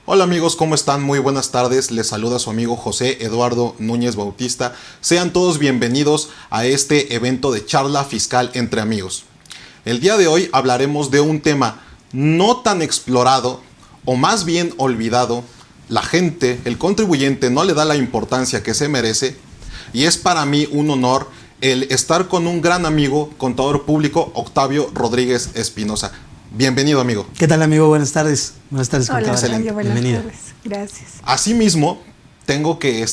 Hola amigos, ¿cómo están? Muy buenas tardes. Les saluda su amigo José Eduardo Núñez Bautista. Sean todos bienvenidos a este evento de charla fiscal entre amigos. El día de hoy hablaremos de un tema no tan explorado o más bien olvidado. La gente, el contribuyente, no le da la importancia que se merece y es para mí un honor el estar con un gran amigo, contador público, Octavio Rodríguez Espinosa. Bienvenido, amigo. ¿Qué tal, amigo? Buenas tardes. Buenas tardes, hola, contador. Octavio, buenas Bienvenida. tardes. Gracias. Asimismo, tengo que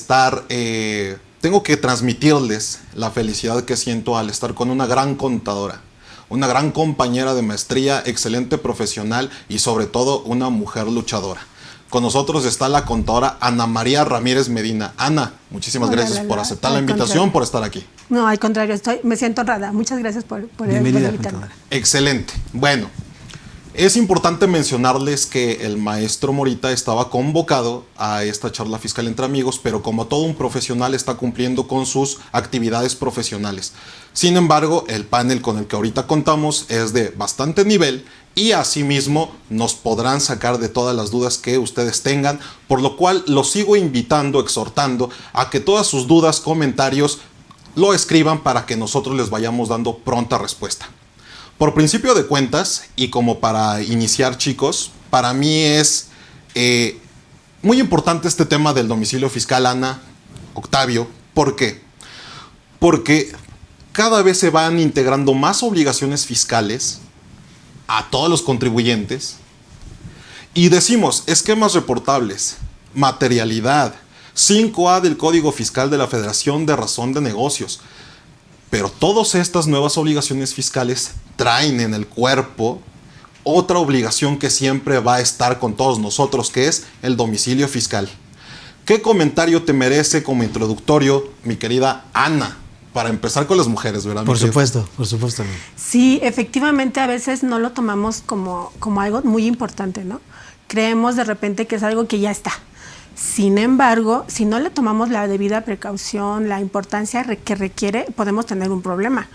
transmitirles la felicidad que siento al estar con una gran contadora, una gran compañera de maestría, excelente profesional y sobre todo una mujer luchadora. Con nosotros está la contadora Ana María Ramírez Medina. Ana, muchísimas gracias por aceptar la invitación, por estar aquí. No, al contrario, me siento honrada. Muchas gracias por invitarme. Excelente. Bueno, es importante mencionarles que el maestro Morita estaba convocado a esta charla fiscal entre amigos, pero como todo un profesional está cumpliendo con sus actividades profesionales. Sin embargo, el panel con el que ahorita contamos es de bastante nivel y asimismo nos podrán sacar de todas las dudas que ustedes tengan, por lo cual los sigo invitando, exhortando a que todas sus dudas, comentarios, lo escriban para que nosotros les vayamos dando pronta respuesta. Por principio de cuentas, y como para iniciar, chicos, para mí es muy importante este tema del domicilio fiscal, Ana, Octavio. ¿Por qué? Porque cada vez se van integrando más obligaciones fiscales a todos los contribuyentes y decimos esquemas reportables, materialidad, 5A del Código Fiscal de la Federación de Razón de Negocios. Pero todas estas nuevas obligaciones fiscales traen en el cuerpo otra obligación que siempre va a estar con todos nosotros, que es el domicilio fiscal. ¿Qué comentario te merece como introductorio, mi querida Ana? Para empezar con las mujeres, ¿verdad? Por supuesto. Sí, efectivamente a veces no lo tomamos como algo muy importante, ¿no? Creemos de repente que es algo que ya está. Sin embargo, si no le tomamos la debida precaución, la importancia que requiere, podemos tener un problema.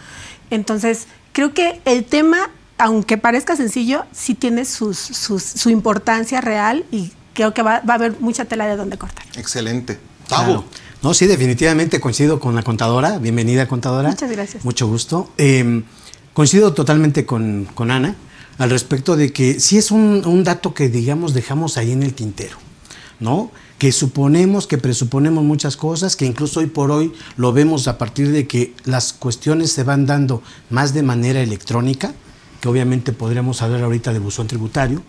Entonces, creo que el tema, aunque parezca sencillo, sí tiene su importancia real y creo que va a haber mucha tela de donde cortar. Excelente. Tavo. Claro. No, sí, definitivamente coincido con la contadora. Bienvenida, contadora. Muchas gracias. Mucho gusto. Coincido totalmente con Ana al respecto de que sí es un dato que, digamos, dejamos ahí en el tintero, ¿no? Que presuponemos muchas cosas, que incluso hoy por hoy lo vemos a partir de que las cuestiones se van dando más de manera electrónica, que obviamente podríamos hablar ahorita de buzón tributario,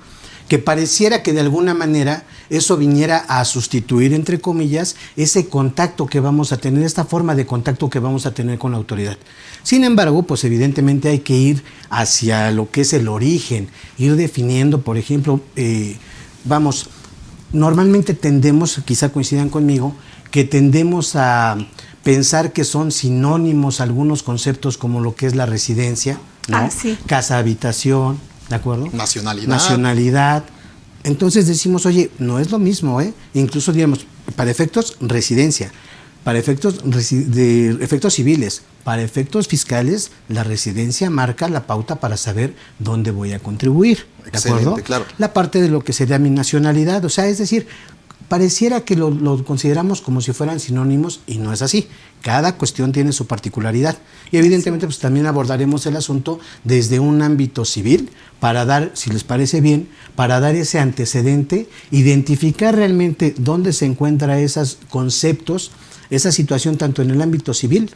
que pareciera que de alguna manera eso viniera a sustituir, entre comillas, ese contacto que vamos a tener, esta forma de contacto que vamos a tener con la autoridad. Sin embargo, pues evidentemente hay que ir hacia lo que es el origen, ir definiendo, por ejemplo, normalmente tendemos, quizá coincidan conmigo, que tendemos a pensar que son sinónimos algunos conceptos como lo que es la residencia, ¿no? Sí. Casa, habitación, ¿de acuerdo? Nacionalidad. Entonces decimos, oye, no es lo mismo, ¿eh? Incluso digamos, para efectos residencia, para efectos civiles, para efectos fiscales, la residencia marca la pauta para saber dónde voy a contribuir, ¿de acuerdo? Claro. La parte de lo que sería mi nacionalidad, o sea, es decir, pareciera que lo consideramos como si fueran sinónimos y no es así. Cada cuestión tiene su particularidad. Y evidentemente pues también abordaremos el asunto desde un ámbito civil para dar, si les parece bien, para dar ese antecedente, identificar realmente dónde se encuentran esos conceptos, esa situación tanto en el ámbito civil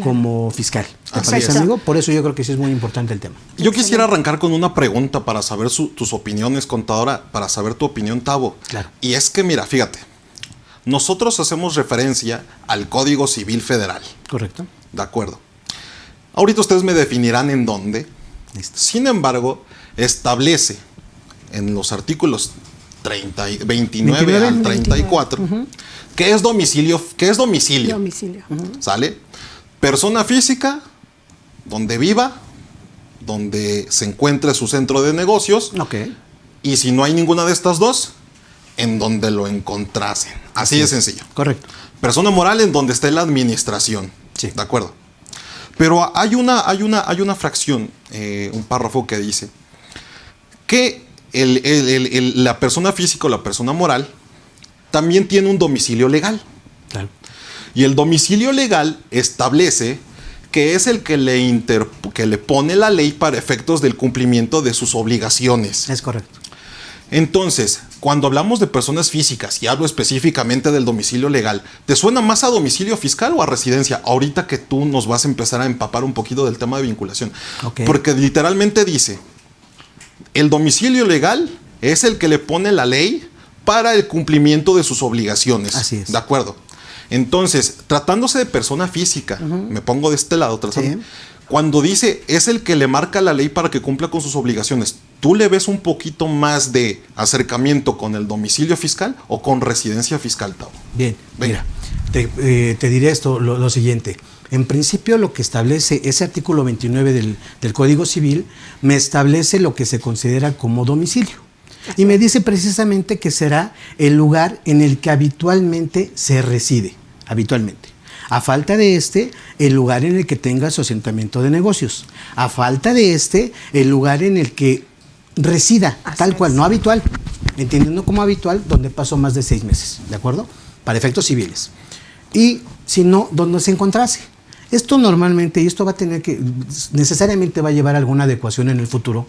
como fiscal. ¿Te parece, amigo? Por eso yo creo que sí es muy importante el tema. Yo quisiera arrancar con una pregunta para saber tus opiniones, contadora, para saber tu opinión, Tavo. Claro. Y es que, mira, fíjate, nosotros hacemos referencia al Código Civil Federal. Correcto. De acuerdo. Ahorita ustedes me definirán en dónde. Listo. Sin embargo, establece en los artículos 29 al 34 ¿qué es domicilio? Domicilio. ¿Sale? Persona física, donde viva, donde se encuentre su centro de negocios. Okay. Y si no hay ninguna de estas dos, en donde lo encontrasen. Así de sencillo. Correcto. Persona moral en donde esté la administración. Sí. ¿De acuerdo? Pero hay una fracción, un párrafo que dice que la persona física o la persona moral también tiene un domicilio legal. Claro. Y el domicilio legal establece que es el que le pone la ley para efectos del cumplimiento de sus obligaciones. Es correcto. Entonces, cuando hablamos de personas físicas y hablo específicamente del domicilio legal, ¿te suena más a domicilio fiscal o a residencia? Ahorita que tú nos vas a empezar a empapar un poquito del tema de vinculación. Okay. Porque literalmente dice, el domicilio legal es el que le pone la ley para el cumplimiento de sus obligaciones. Así es. ¿De acuerdo? Entonces, tratándose de persona física, me pongo de este lado, cuando dice es el que le marca la ley para que cumpla con sus obligaciones, ¿tú le ves un poquito más de acercamiento con el domicilio fiscal o con residencia fiscal, Tavo? Bien, venga. Mira, te diré esto, lo siguiente. En principio, lo que establece ese artículo 29 del Código Civil me establece lo que se considera como domicilio. Y me dice precisamente que será el lugar en el que habitualmente se reside. Habitualmente. A falta de el lugar en el que tenga su asentamiento de negocios. A falta de el lugar en el que resida, tal cual, no habitual. Entendiendo como habitual, donde pasó más de 6 meses, ¿de acuerdo? Para efectos civiles. Y si no, donde se encontrase. Esto normalmente, y esto va a tener que, necesariamente va a llevar alguna adecuación en el futuro,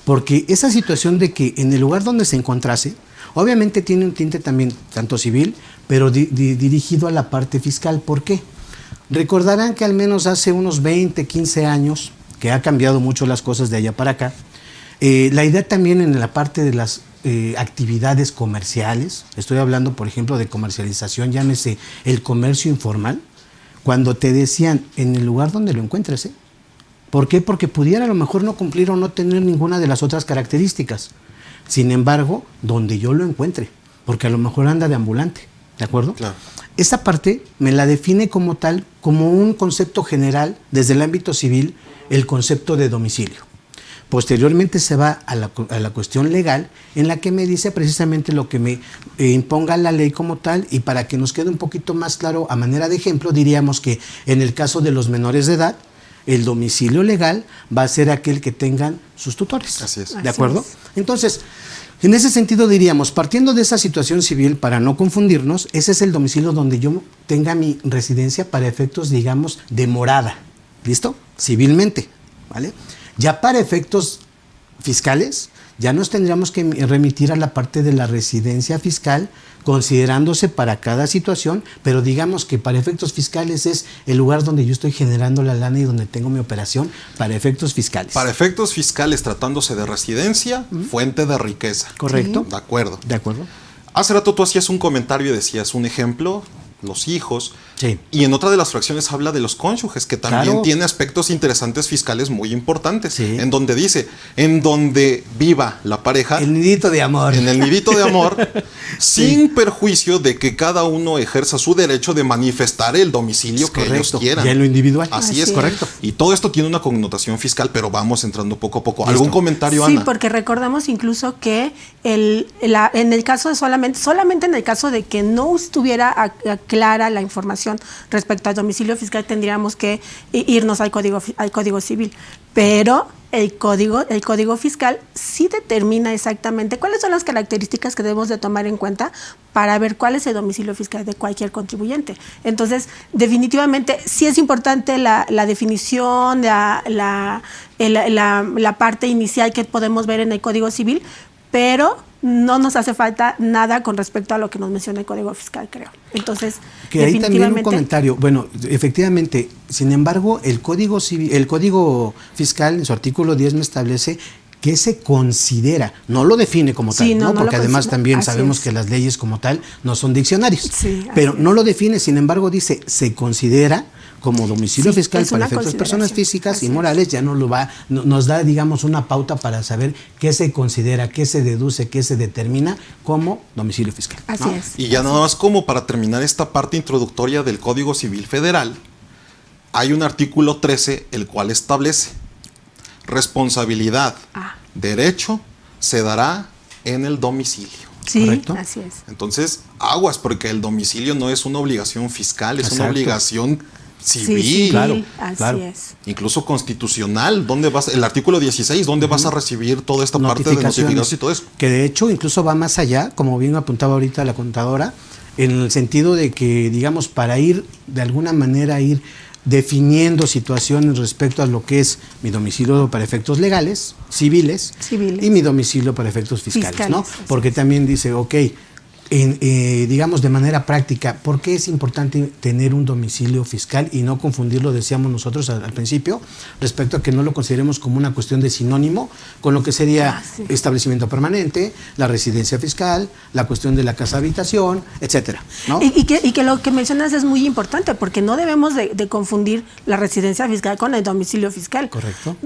porque esa situación de que en el lugar donde se encontrase, obviamente tiene un tinte también tanto civil, pero dirigido a la parte fiscal. ¿Por qué? Recordarán que al menos hace unos 20, 15 años, que ha cambiado mucho las cosas de allá para acá, la idea también en la parte de las actividades comerciales, estoy hablando por ejemplo de comercialización, llámese el comercio informal, cuando te decían en el lugar donde lo encuentres, ¿por qué? Porque pudiera a lo mejor no cumplir o no tener ninguna de las otras características. Sin embargo, donde yo lo encuentre, porque a lo mejor anda de ambulante, ¿de acuerdo? Claro. Esa parte me la define como tal, como un concepto general desde el ámbito civil, el concepto de domicilio. Posteriormente se va a la cuestión legal, en la que me dice precisamente lo que me imponga la ley como tal, y para que nos quede un poquito más claro, a manera de ejemplo, diríamos que en el caso de los menores de edad, el domicilio legal va a ser aquel que tengan sus tutores. Así es. ¿De acuerdo? Entonces, en ese sentido diríamos, partiendo de esa situación civil, para no confundirnos, ese es el domicilio donde yo tenga mi residencia para efectos, digamos, de morada. ¿Listo? Civilmente, ¿vale? Ya para efectos fiscales, ya nos tendríamos que remitir a la parte de la residencia fiscal, considerándose para cada situación, pero digamos que para efectos fiscales es el lugar donde yo estoy generando la lana y donde tengo mi operación para efectos fiscales. Para efectos fiscales, tratándose de residencia, fuente de riqueza. ¿Correcto? De acuerdo. De acuerdo. Hace rato tú hacías un comentario y decías un ejemplo, los hijos. Sí. Y en otra de las fracciones habla de los cónyuges, que también Claro. tiene aspectos interesantes fiscales muy importantes. Sí. En donde dice, en donde viva la pareja, El nidito de amor. en el nidito de amor, sin perjuicio de que cada uno ejerza su derecho de manifestar el domicilio Es que ellos correcto. quieran. Ya en lo individual. Así Así es, es. correcto. Y todo esto tiene una connotación fiscal, pero vamos entrando poco a poco. Listo. ¿Algún comentario, Sí, Ana? porque recordamos incluso que en el caso de solamente en el caso de que no estuviera clara la información respecto al domicilio fiscal, tendríamos que irnos al código civil. Pero el código fiscal sí determina exactamente cuáles son las características que debemos de tomar en cuenta para ver cuál es el domicilio fiscal de cualquier contribuyente. Entonces, definitivamente sí es importante la definición, la parte inicial que podemos ver en el Código Civil, pero no nos hace falta nada con respecto a lo que nos menciona el Código Fiscal, creo. Entonces, Que hay también un comentario. Bueno, efectivamente, sin embargo, el Código Civil, el Código Fiscal en su artículo 10 me establece que se considera, no lo define como tal, Sí, ¿no? no Porque lo además considera. también Así sabemos es. que las leyes como tal no son diccionarios. Sí, pero así no es. lo define, sin embargo dice, se considera como domicilio Sí, fiscal es para una efectos de personas consideración. físicas Así y es. morales, ya nos da, digamos, una pauta para saber qué se considera, qué se deduce, qué se determina como domicilio fiscal. Así ¿no? es. Y ya nada más como para terminar esta parte introductoria del Código Civil Federal, hay un artículo 13, el cual establece responsabilidad, derecho, se dará en el domicilio. Sí, ¿correcto? así es. Entonces, aguas, porque el domicilio no es una obligación fiscal, es una Exacto. obligación civil, Sí, claro, así claro. es. incluso constitucional, el artículo 16, ¿dónde vas a recibir toda esta parte de notificaciones y todo eso? Que de hecho incluso va más allá, como bien apuntaba ahorita la contadora, en el sentido de que, digamos, para ir de alguna manera ir definiendo situaciones respecto a lo que es mi domicilio para efectos legales, civiles. Y mi domicilio para efectos fiscales, ¿no? Porque también dice, ok, digamos de manera práctica, ¿por qué es importante tener un domicilio fiscal y no confundirlo, decíamos nosotros al principio, respecto a que no lo consideremos como una cuestión de sinónimo con lo que sería establecimiento permanente, la residencia fiscal, la cuestión de la casa habitación, etcétera, ¿no? Y que lo que mencionas es muy importante, porque no debemos de confundir la residencia fiscal con el domicilio fiscal. Correcto.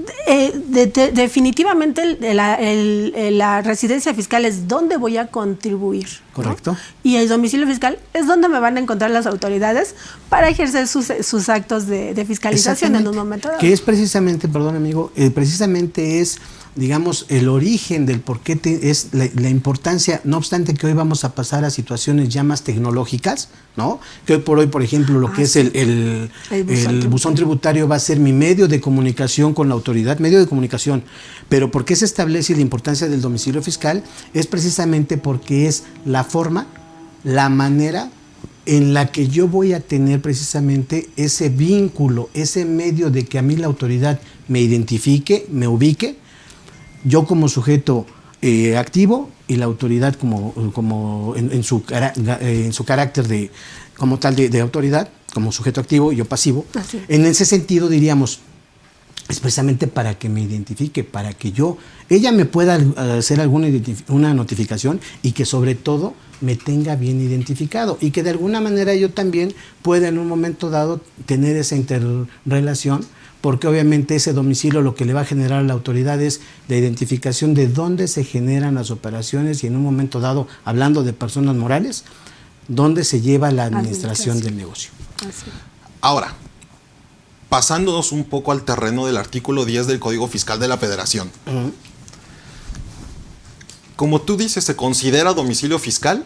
Definitivamente la residencia fiscal es donde voy a contribuir, ¿no? Correcto. Y el domicilio fiscal es donde me van a encontrar las autoridades para ejercer sus actos de fiscalización en un momento dado. Que es precisamente, perdón amigo, precisamente es, digamos, el origen del por qué es la importancia, no obstante que hoy vamos a pasar a situaciones ya más tecnológicas, ¿no? Que hoy por hoy, por ejemplo, lo que es el buzón tributario va a ser mi medio de comunicación con la autoridad, medio de comunicación. Pero ¿por qué se establece la importancia del domicilio fiscal? Es precisamente porque es la forma, la manera en la que yo voy a tener precisamente ese vínculo, ese medio de que a mí la autoridad me identifique, me ubique, yo como sujeto activo y la autoridad como en su carácter de como tal de autoridad, como sujeto activo y yo pasivo. Así. En ese sentido diríamos, es precisamente para que me identifique, para que ella me pueda hacer una notificación y que sobre todo me tenga bien identificado y que de alguna manera yo también pueda en un momento dado tener esa interrelación, porque obviamente ese domicilio lo que le va a generar a la autoridad es la identificación de dónde se generan las operaciones y en un momento dado, hablando de personas morales, dónde se lleva la administración del negocio. Así. Ahora, pasándonos un poco al terreno del artículo 10 del Código Fiscal de la Federación. Como tú dices, se considera domicilio fiscal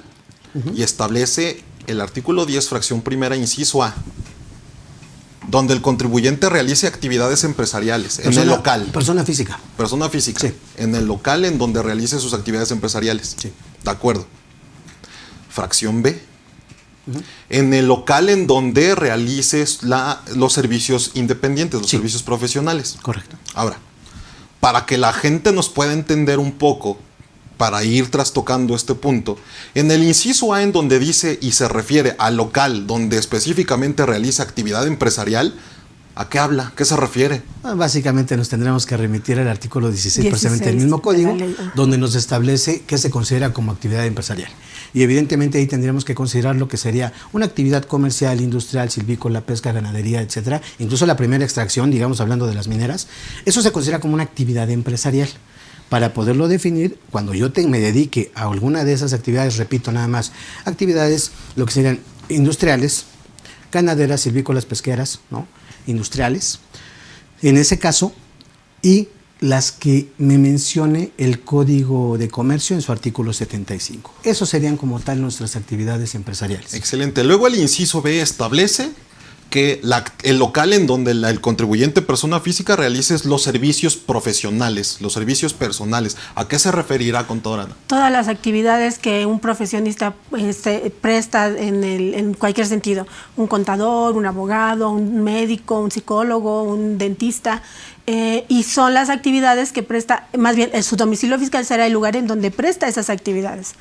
y establece el artículo 10, fracción primera, inciso A, donde el contribuyente realice actividades empresariales en el local. Persona física. Persona física. Sí. En el local en donde realice sus actividades empresariales. Sí. De acuerdo. Fracción B. En el local en donde realices los servicios independientes, los servicios profesionales. Correcto. Ahora, para que la gente nos pueda entender un poco, para ir trastocando este punto, en el inciso A en donde dice y se refiere al local donde específicamente realiza actividad empresarial, ¿a qué habla? ¿Qué se refiere? Básicamente nos tendremos que remitir al artículo 16 precisamente del mismo código, donde nos establece qué se considera como actividad empresarial. Y evidentemente ahí tendríamos que considerar lo que sería una actividad comercial, industrial, silvícola, pesca, ganadería, etcétera. Incluso la primera extracción, digamos, hablando de las mineras, eso se considera como una actividad empresarial. Para poderlo definir, cuando yo me dedique a alguna de esas actividades, repito nada más, actividades, lo que serían industriales, ganaderas, silvícolas, pesqueras, ¿no? Industriales, en ese caso, y las que me mencione el Código de Comercio en su artículo 75. Esos serían como tal nuestras actividades empresariales. Excelente. Luego el inciso B establece que el local en donde el contribuyente persona física realice los servicios profesionales, los servicios personales. ¿A qué se referirá, contadora? Todas las actividades que un profesionista presta en cualquier sentido. Un contador, un abogado, un médico, un psicólogo, un dentista. Y son las actividades que presta, más bien su domicilio fiscal será el lugar en donde presta esas actividades.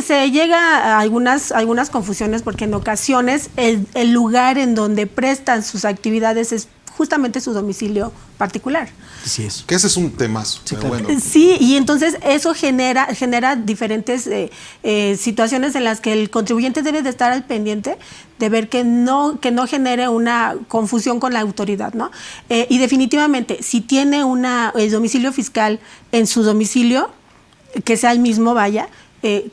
Se llega a algunas confusiones porque en ocasiones el lugar en donde prestan sus actividades es justamente su domicilio particular. Así es. Que ese es un temazo. Sí, pero claro. bueno. Sí, y entonces eso genera diferentes situaciones en las que el contribuyente debe de estar al pendiente de ver que no genere una confusión con la autoridad, ¿no? Y definitivamente, si tiene el domicilio fiscal en su domicilio, que sea el mismo, vaya,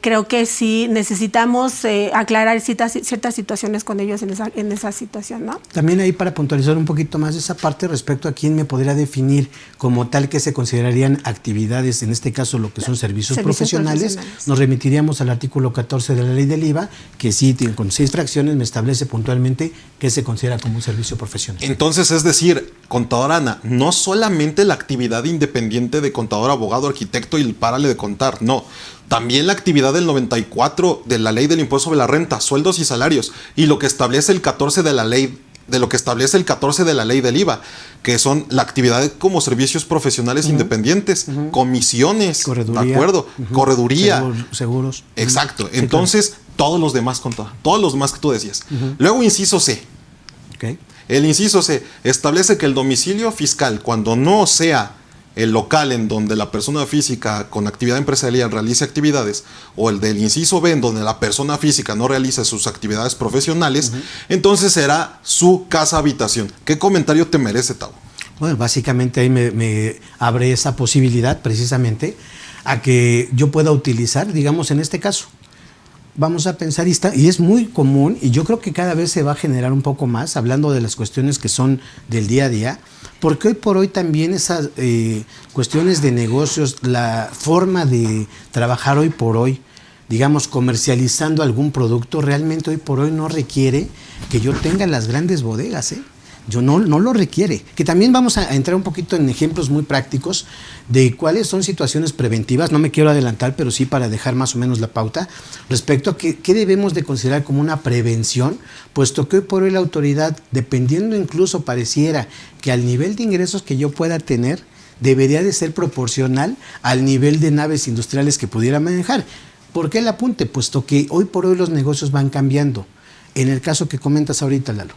creo que sí necesitamos aclarar ciertas situaciones con ellos en esa situación, ¿no? También ahí para puntualizar un poquito más esa parte respecto a quién me podría definir como tal que se considerarían actividades, en este caso lo que son servicios profesionales, nos remitiríamos al artículo 14 de la ley del IVA, que sí, con 6 fracciones me establece puntualmente qué se considera como un servicio profesional. Entonces, es decir, contadora Ana, no solamente la actividad independiente de contador, abogado, arquitecto y el párale de contar, no. También la actividad del 94 de la ley del impuesto sobre la renta, sueldos y salarios, y lo que establece el 14 de la ley, de lo que establece el 14 de la ley del IVA, que son la actividad como servicios profesionales independientes, comisiones, correduría, ¿de acuerdo? Correduría. Seguros. Exacto. Sí, entonces, claro, todos los demás, todos los demás que tú decías. Luego, inciso C. Okay. El inciso C establece que el domicilio fiscal, cuando no sea el local en donde la persona física con actividad empresarial realice actividades, o el del inciso B en donde la persona física no realiza sus actividades profesionales, entonces será su casa habitación. ¿Qué comentario te merece, Tavo? Bueno, básicamente ahí me abre esa posibilidad precisamente a que yo pueda utilizar, digamos en este caso, vamos a pensar, y es muy común, y yo creo que cada vez se va a generar un poco más, hablando de las cuestiones que son del día a día, porque hoy por hoy también esas cuestiones de negocios, la forma de trabajar hoy por hoy, digamos, comercializando algún producto, realmente hoy por hoy no requiere que yo tenga las grandes bodegas, Yo no lo requiere. Que también vamos a entrar un poquito en ejemplos muy prácticos de cuáles son situaciones preventivas. No me quiero adelantar, pero sí para dejar más o menos la pauta respecto a qué debemos de considerar como una prevención, puesto que hoy por hoy la autoridad, dependiendo incluso pareciera que al nivel de ingresos que yo pueda tener, debería de ser proporcional al nivel de naves industriales que pudiera manejar. ¿Por qué el apunte? Puesto que hoy por hoy los negocios van cambiando. En el caso que comentas ahorita, Lalo,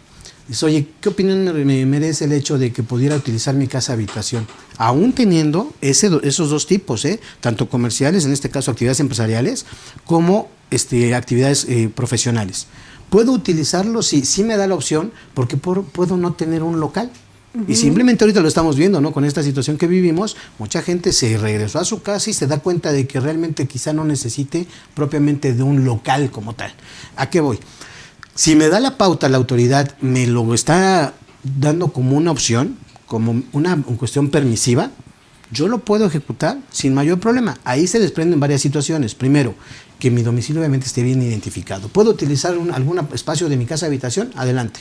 dice, oye, ¿qué opinión me merece el hecho de que pudiera utilizar mi casa habitación? Aún teniendo esos dos tipos, tanto comerciales, en este caso actividades empresariales, como actividades profesionales. ¿Puedo utilizarlo? Sí me da la opción, porque puedo no tener un local. Y simplemente ahorita lo estamos viendo, ¿no? Con esta situación que vivimos, mucha gente se regresó a su casa y se da cuenta de que realmente quizá no necesite propiamente de un local como tal. ¿A qué voy? Si me da la pauta la autoridad, me lo está dando como una opción, como una cuestión permisiva, yo lo puedo ejecutar sin mayor problema. Ahí se desprenden varias situaciones. Primero, que mi domicilio obviamente esté bien identificado. ¿Puedo utilizar algún espacio de mi casa habitación? Adelante.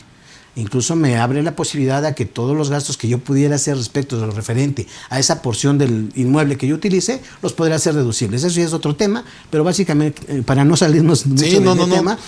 Incluso me abre la posibilidad a que todos los gastos que yo pudiera hacer respecto de lo referente a esa porción del inmueble que yo utilice, los podrá hacer deducibles. Eso ya es otro tema, pero básicamente, para no salirnos mucho del tema,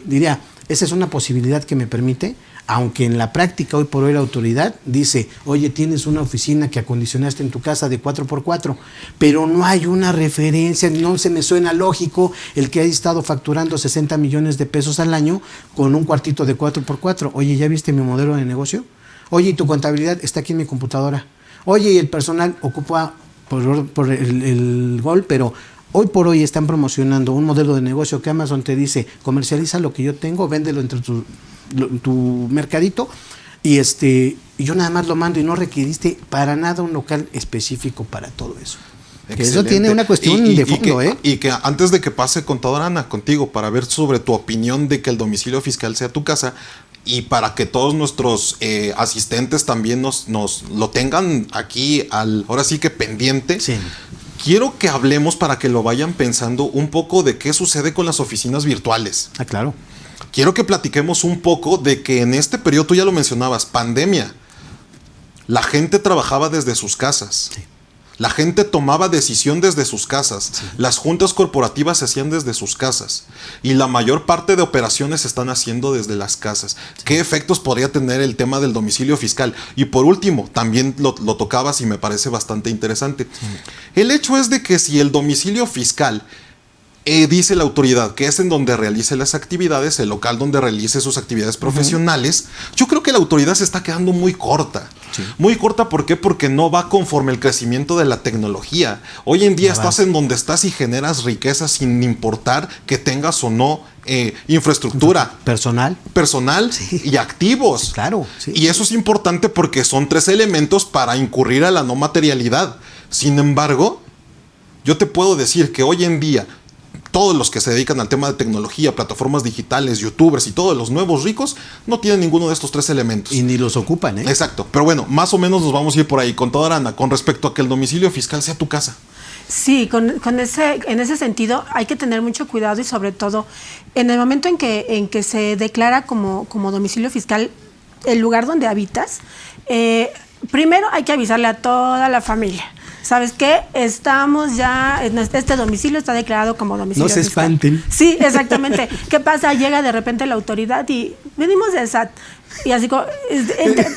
diría, esa es una posibilidad que me permite, aunque en la práctica hoy por hoy la autoridad dice, oye, tienes una oficina que acondicionaste en tu casa de 4x4, pero no hay una referencia, no se me suena lógico el que haya estado facturando 60 millones de pesos al año con un cuartito de 4x4. Oye, ¿ya viste mi modelo de negocio? Oye, ¿y tu contabilidad está aquí en mi computadora? Oye, ¿y el personal ocupa por el gol? Pero hoy por hoy están promocionando un modelo de negocio que Amazon te dice, comercializa lo que yo tengo, véndelo entre tu mercadito, y yo nada más lo mando, y no requiriste para nada un local específico para todo eso. Eso tiene una cuestión de fondo, y que antes de que pase, contadora Ana, contigo, para ver sobre tu opinión de que el domicilio fiscal sea tu casa, y para que todos nuestros asistentes también nos lo tengan aquí ahora sí que pendiente. Sí. Quiero que hablemos, para que lo vayan pensando, un poco de qué sucede con las oficinas virtuales. Ah, claro. Quiero que platiquemos un poco de que en este periodo, tú ya lo mencionabas, pandemia, la gente trabajaba desde sus casas. Sí. La gente tomaba decisión desde sus casas. Sí. Las juntas corporativas se hacían desde sus casas. Y la mayor parte de operaciones se están haciendo desde las casas. Sí. ¿Qué efectos podría tener el tema del domicilio fiscal? Y por último, también lo tocabas y me parece bastante interesante. Sí. El hecho es de que si el domicilio fiscal dice la autoridad que es en donde realice las actividades, el local donde realice sus actividades profesionales, yo creo que la autoridad se está quedando muy corta. Sí. Muy corta, ¿por qué? Porque no va conforme el crecimiento de la tecnología. Hoy en día estás en donde estás y generas riqueza sin importar que tengas o no infraestructura. Personal sí. Y activos. Claro. Sí. Y eso es importante porque son 3 elementos para incurrir a la no materialidad. Sin embargo, yo te puedo decir que hoy en día todos los que se dedican al tema de tecnología, plataformas digitales, youtubers y todos los nuevos ricos no tienen ninguno de estos 3 elementos. Y ni los ocupan, ¿eh? Exacto. Pero bueno, más o menos nos vamos a ir por ahí. Con toda Ana, con respecto a que el domicilio fiscal sea tu casa. Sí, en ese sentido hay que tener mucho cuidado y sobre todo en el momento en que se declara como domicilio fiscal el lugar donde habitas, primero hay que avisarle a toda la familia. ¿Sabes qué? Estamos ya, este domicilio está declarado como domicilio fiscal. No se espanten. Sí, exactamente. ¿Qué pasa? Llega de repente la autoridad y venimos del SAT. Y así como,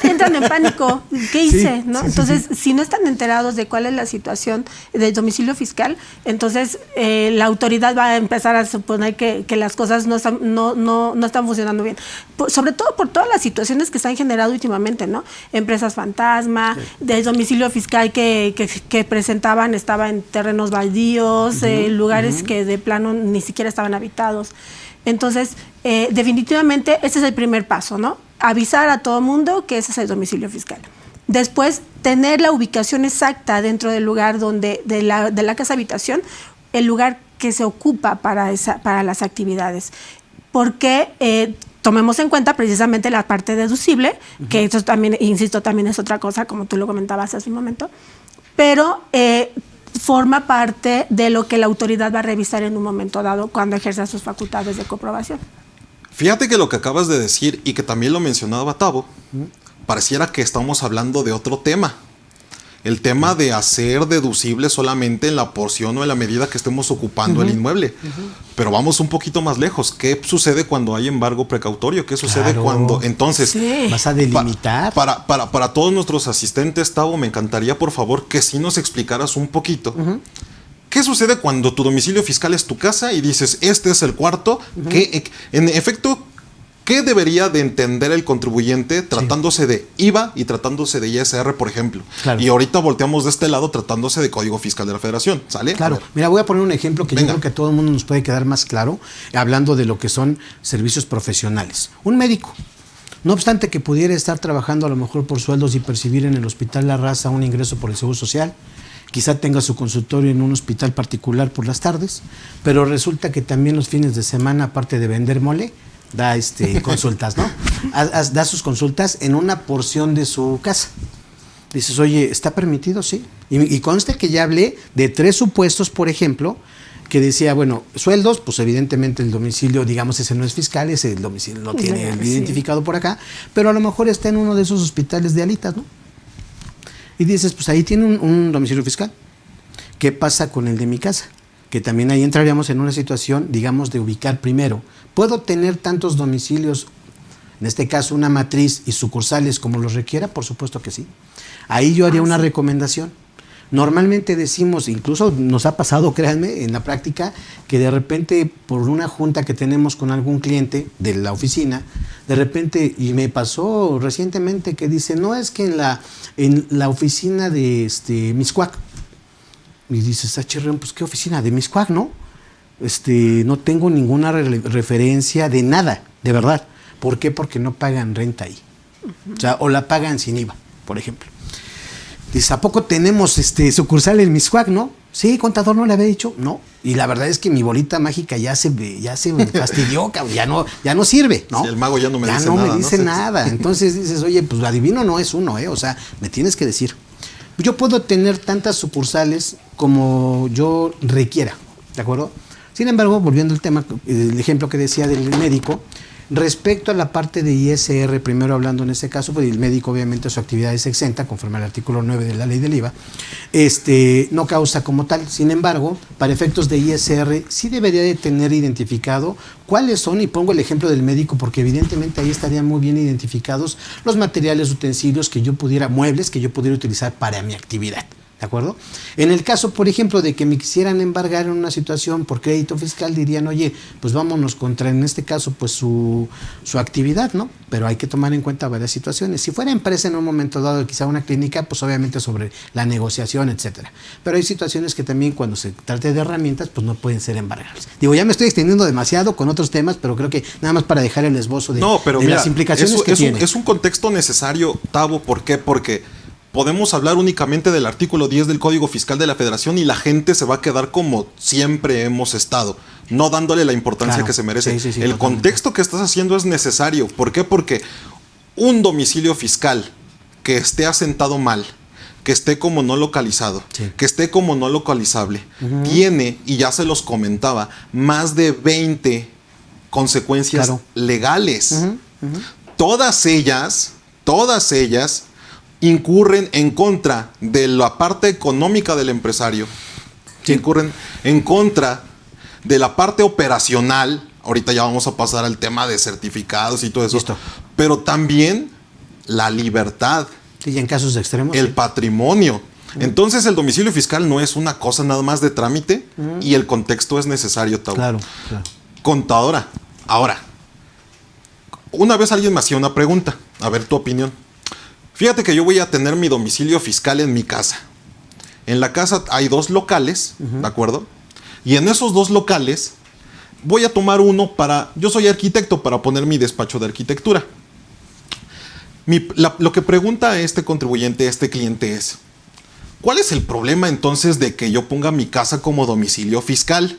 entran en pánico. ¿Qué hice? Sí, ¿no? sí, Entonces, sí. si no están enterados de cuál es la situación del domicilio fiscal, entonces la autoridad va a empezar a suponer que las cosas no están funcionando bien. Sobre todo por todas las situaciones que se han generado últimamente, ¿no? Empresas fantasma, del domicilio fiscal que presentaban estaba en terrenos baldíos, lugares que de plano ni siquiera estaban habitados. Entonces, definitivamente ese es el primer paso, ¿no? Avisar a todo mundo que ese es el domicilio fiscal. Después, tener la ubicación exacta dentro del lugar de la casa habitación, el lugar que se ocupa para las actividades. Porque tomemos en cuenta precisamente la parte deducible, que eso también, insisto, también es otra cosa, como tú lo comentabas hace un momento, pero forma parte de lo que la autoridad va a revisar en un momento dado cuando ejerza sus facultades de comprobación. Fíjate que lo que acabas de decir y que también lo mencionaba Tavo, pareciera que estamos hablando de otro tema. El tema de hacer deducible solamente en la porción o en la medida que estemos ocupando el inmueble. Pero vamos un poquito más lejos. ¿Qué sucede cuando hay embargo precautorio? ¿Qué sucede cuando...? Entonces, Sí. ¿Vas a delimitar? para todos nuestros asistentes, Tavo, me encantaría, por favor, que sí nos explicaras un poquito. ¿Qué sucede cuando tu domicilio fiscal es tu casa y dices, este es el cuarto? Que, en efecto, ¿qué debería de entender el contribuyente tratándose de IVA y tratándose de ISR, por ejemplo? Claro. Y ahorita volteamos de este lado tratándose de Código Fiscal de la Federación, ¿sale? Claro. Mira, voy a poner un ejemplo que Venga. yo creo que a todo el mundo nos puede quedar más claro, hablando de lo que son servicios profesionales. Un médico, no obstante que pudiera estar trabajando a lo mejor por sueldos y percibir en el Hospital La Raza un ingreso por el Seguro Social, quizá tenga su consultorio en un hospital particular por las tardes, pero resulta que también los fines de semana, aparte de vender mole, da consultas, ¿no? Da sus consultas en una porción de su casa. Dices, oye, ¿está permitido? Sí. Y conste que ya hablé de 3 supuestos, por ejemplo, que decía, bueno, sueldos, pues evidentemente el domicilio, digamos, ese no es fiscal, ese el domicilio no tiene identificado por acá, pero a lo mejor está en uno de esos hospitales de alitas, ¿no? Y dices, pues ahí tiene un domicilio fiscal. ¿Qué pasa con el de mi casa? Que también ahí entraríamos en una situación, digamos, de ubicar primero. ¿Puedo tener tantos domicilios, en este caso una matriz y sucursales como los requiera? Por supuesto que sí. Ahí yo haría una recomendación. Normalmente decimos, incluso nos ha pasado, créanme, en la práctica, que de repente por una junta que tenemos con algún cliente de la oficina, de repente, y me pasó recientemente que dice, no, es que en la oficina de Mixcoac. Y dices, Chirrión, pues ¿qué oficina? De Mixcoac, ¿no? No tengo ninguna referencia de nada, de verdad. ¿Por qué? Porque no pagan renta ahí. O sea, o la pagan sin IVA, por ejemplo. Dice, ¿a poco tenemos sucursal en Mixcoac, no? Sí, contador, ¿no le había dicho? No. Y la verdad es que mi bolita mágica ya se fastidió, cabrón, ya no sirve, ¿no? Sí, el mago ya no me dice nada. Ya no me dice nada. Entonces dices, oye, pues adivino no es uno, O sea, me tienes que decir. Yo puedo tener tantas sucursales como yo requiera, ¿de acuerdo? Sin embargo, volviendo al tema, el ejemplo que decía del médico, respecto a la parte de ISR, primero hablando en este caso, pues el médico obviamente su actividad es exenta, conforme al artículo 9 de la ley del IVA, no causa como tal. Sin embargo, para efectos de ISR, sí debería de tener identificado cuáles son, y pongo el ejemplo del médico, porque evidentemente ahí estarían muy bien identificados los materiales, utensilios muebles que yo pudiera utilizar para mi actividad. ¿De acuerdo? En el caso, por ejemplo, de que me quisieran embargar en una situación por crédito fiscal, dirían, oye, pues vámonos contra, en este caso, pues su actividad, ¿no? Pero hay que tomar en cuenta varias situaciones. Si fuera empresa en un momento dado, quizá una clínica, pues obviamente sobre la negociación, etcétera. Pero hay situaciones que también cuando se trate de herramientas, pues no pueden ser embargables. Digo, ya me estoy extendiendo demasiado con otros temas, pero creo que nada más para dejar el esbozo de mira, las implicaciones que tiene. Es un contexto necesario, Tavo. ¿Por qué? Porque podemos hablar únicamente del artículo 10 del Código Fiscal de la Federación y la gente se va a quedar como siempre hemos estado, no dándole la importancia Claro. que se merece. Sí, El contexto que estás haciendo es necesario. ¿Por qué? Porque un domicilio fiscal que esté asentado mal, que esté como no localizado, Sí. que esté como no localizable, tiene, y ya se los comentaba, más de 20 consecuencias Claro. legales. Todas ellas incurren en contra de la parte económica del empresario, Sí. incurren en contra de la parte operacional. Ahorita ya vamos a pasar al tema de certificados y todo eso. Listo. Pero también la libertad, Sí, y en casos extremos. el sí. patrimonio. Entonces el domicilio fiscal no es una cosa nada más de trámite y el contexto es necesario, Tau. Claro, claro. Contadora, ahora, una vez alguien me hacía una pregunta, a ver tu opinión. Fíjate que yo voy a tener mi domicilio fiscal en mi casa. En la casa hay 2 locales, ¿de acuerdo? Y en esos 2 locales voy a tomar uno yo soy arquitecto, para poner mi despacho de arquitectura. Lo que pregunta este contribuyente, este cliente es, ¿cuál es el problema entonces de que yo ponga mi casa como domicilio fiscal?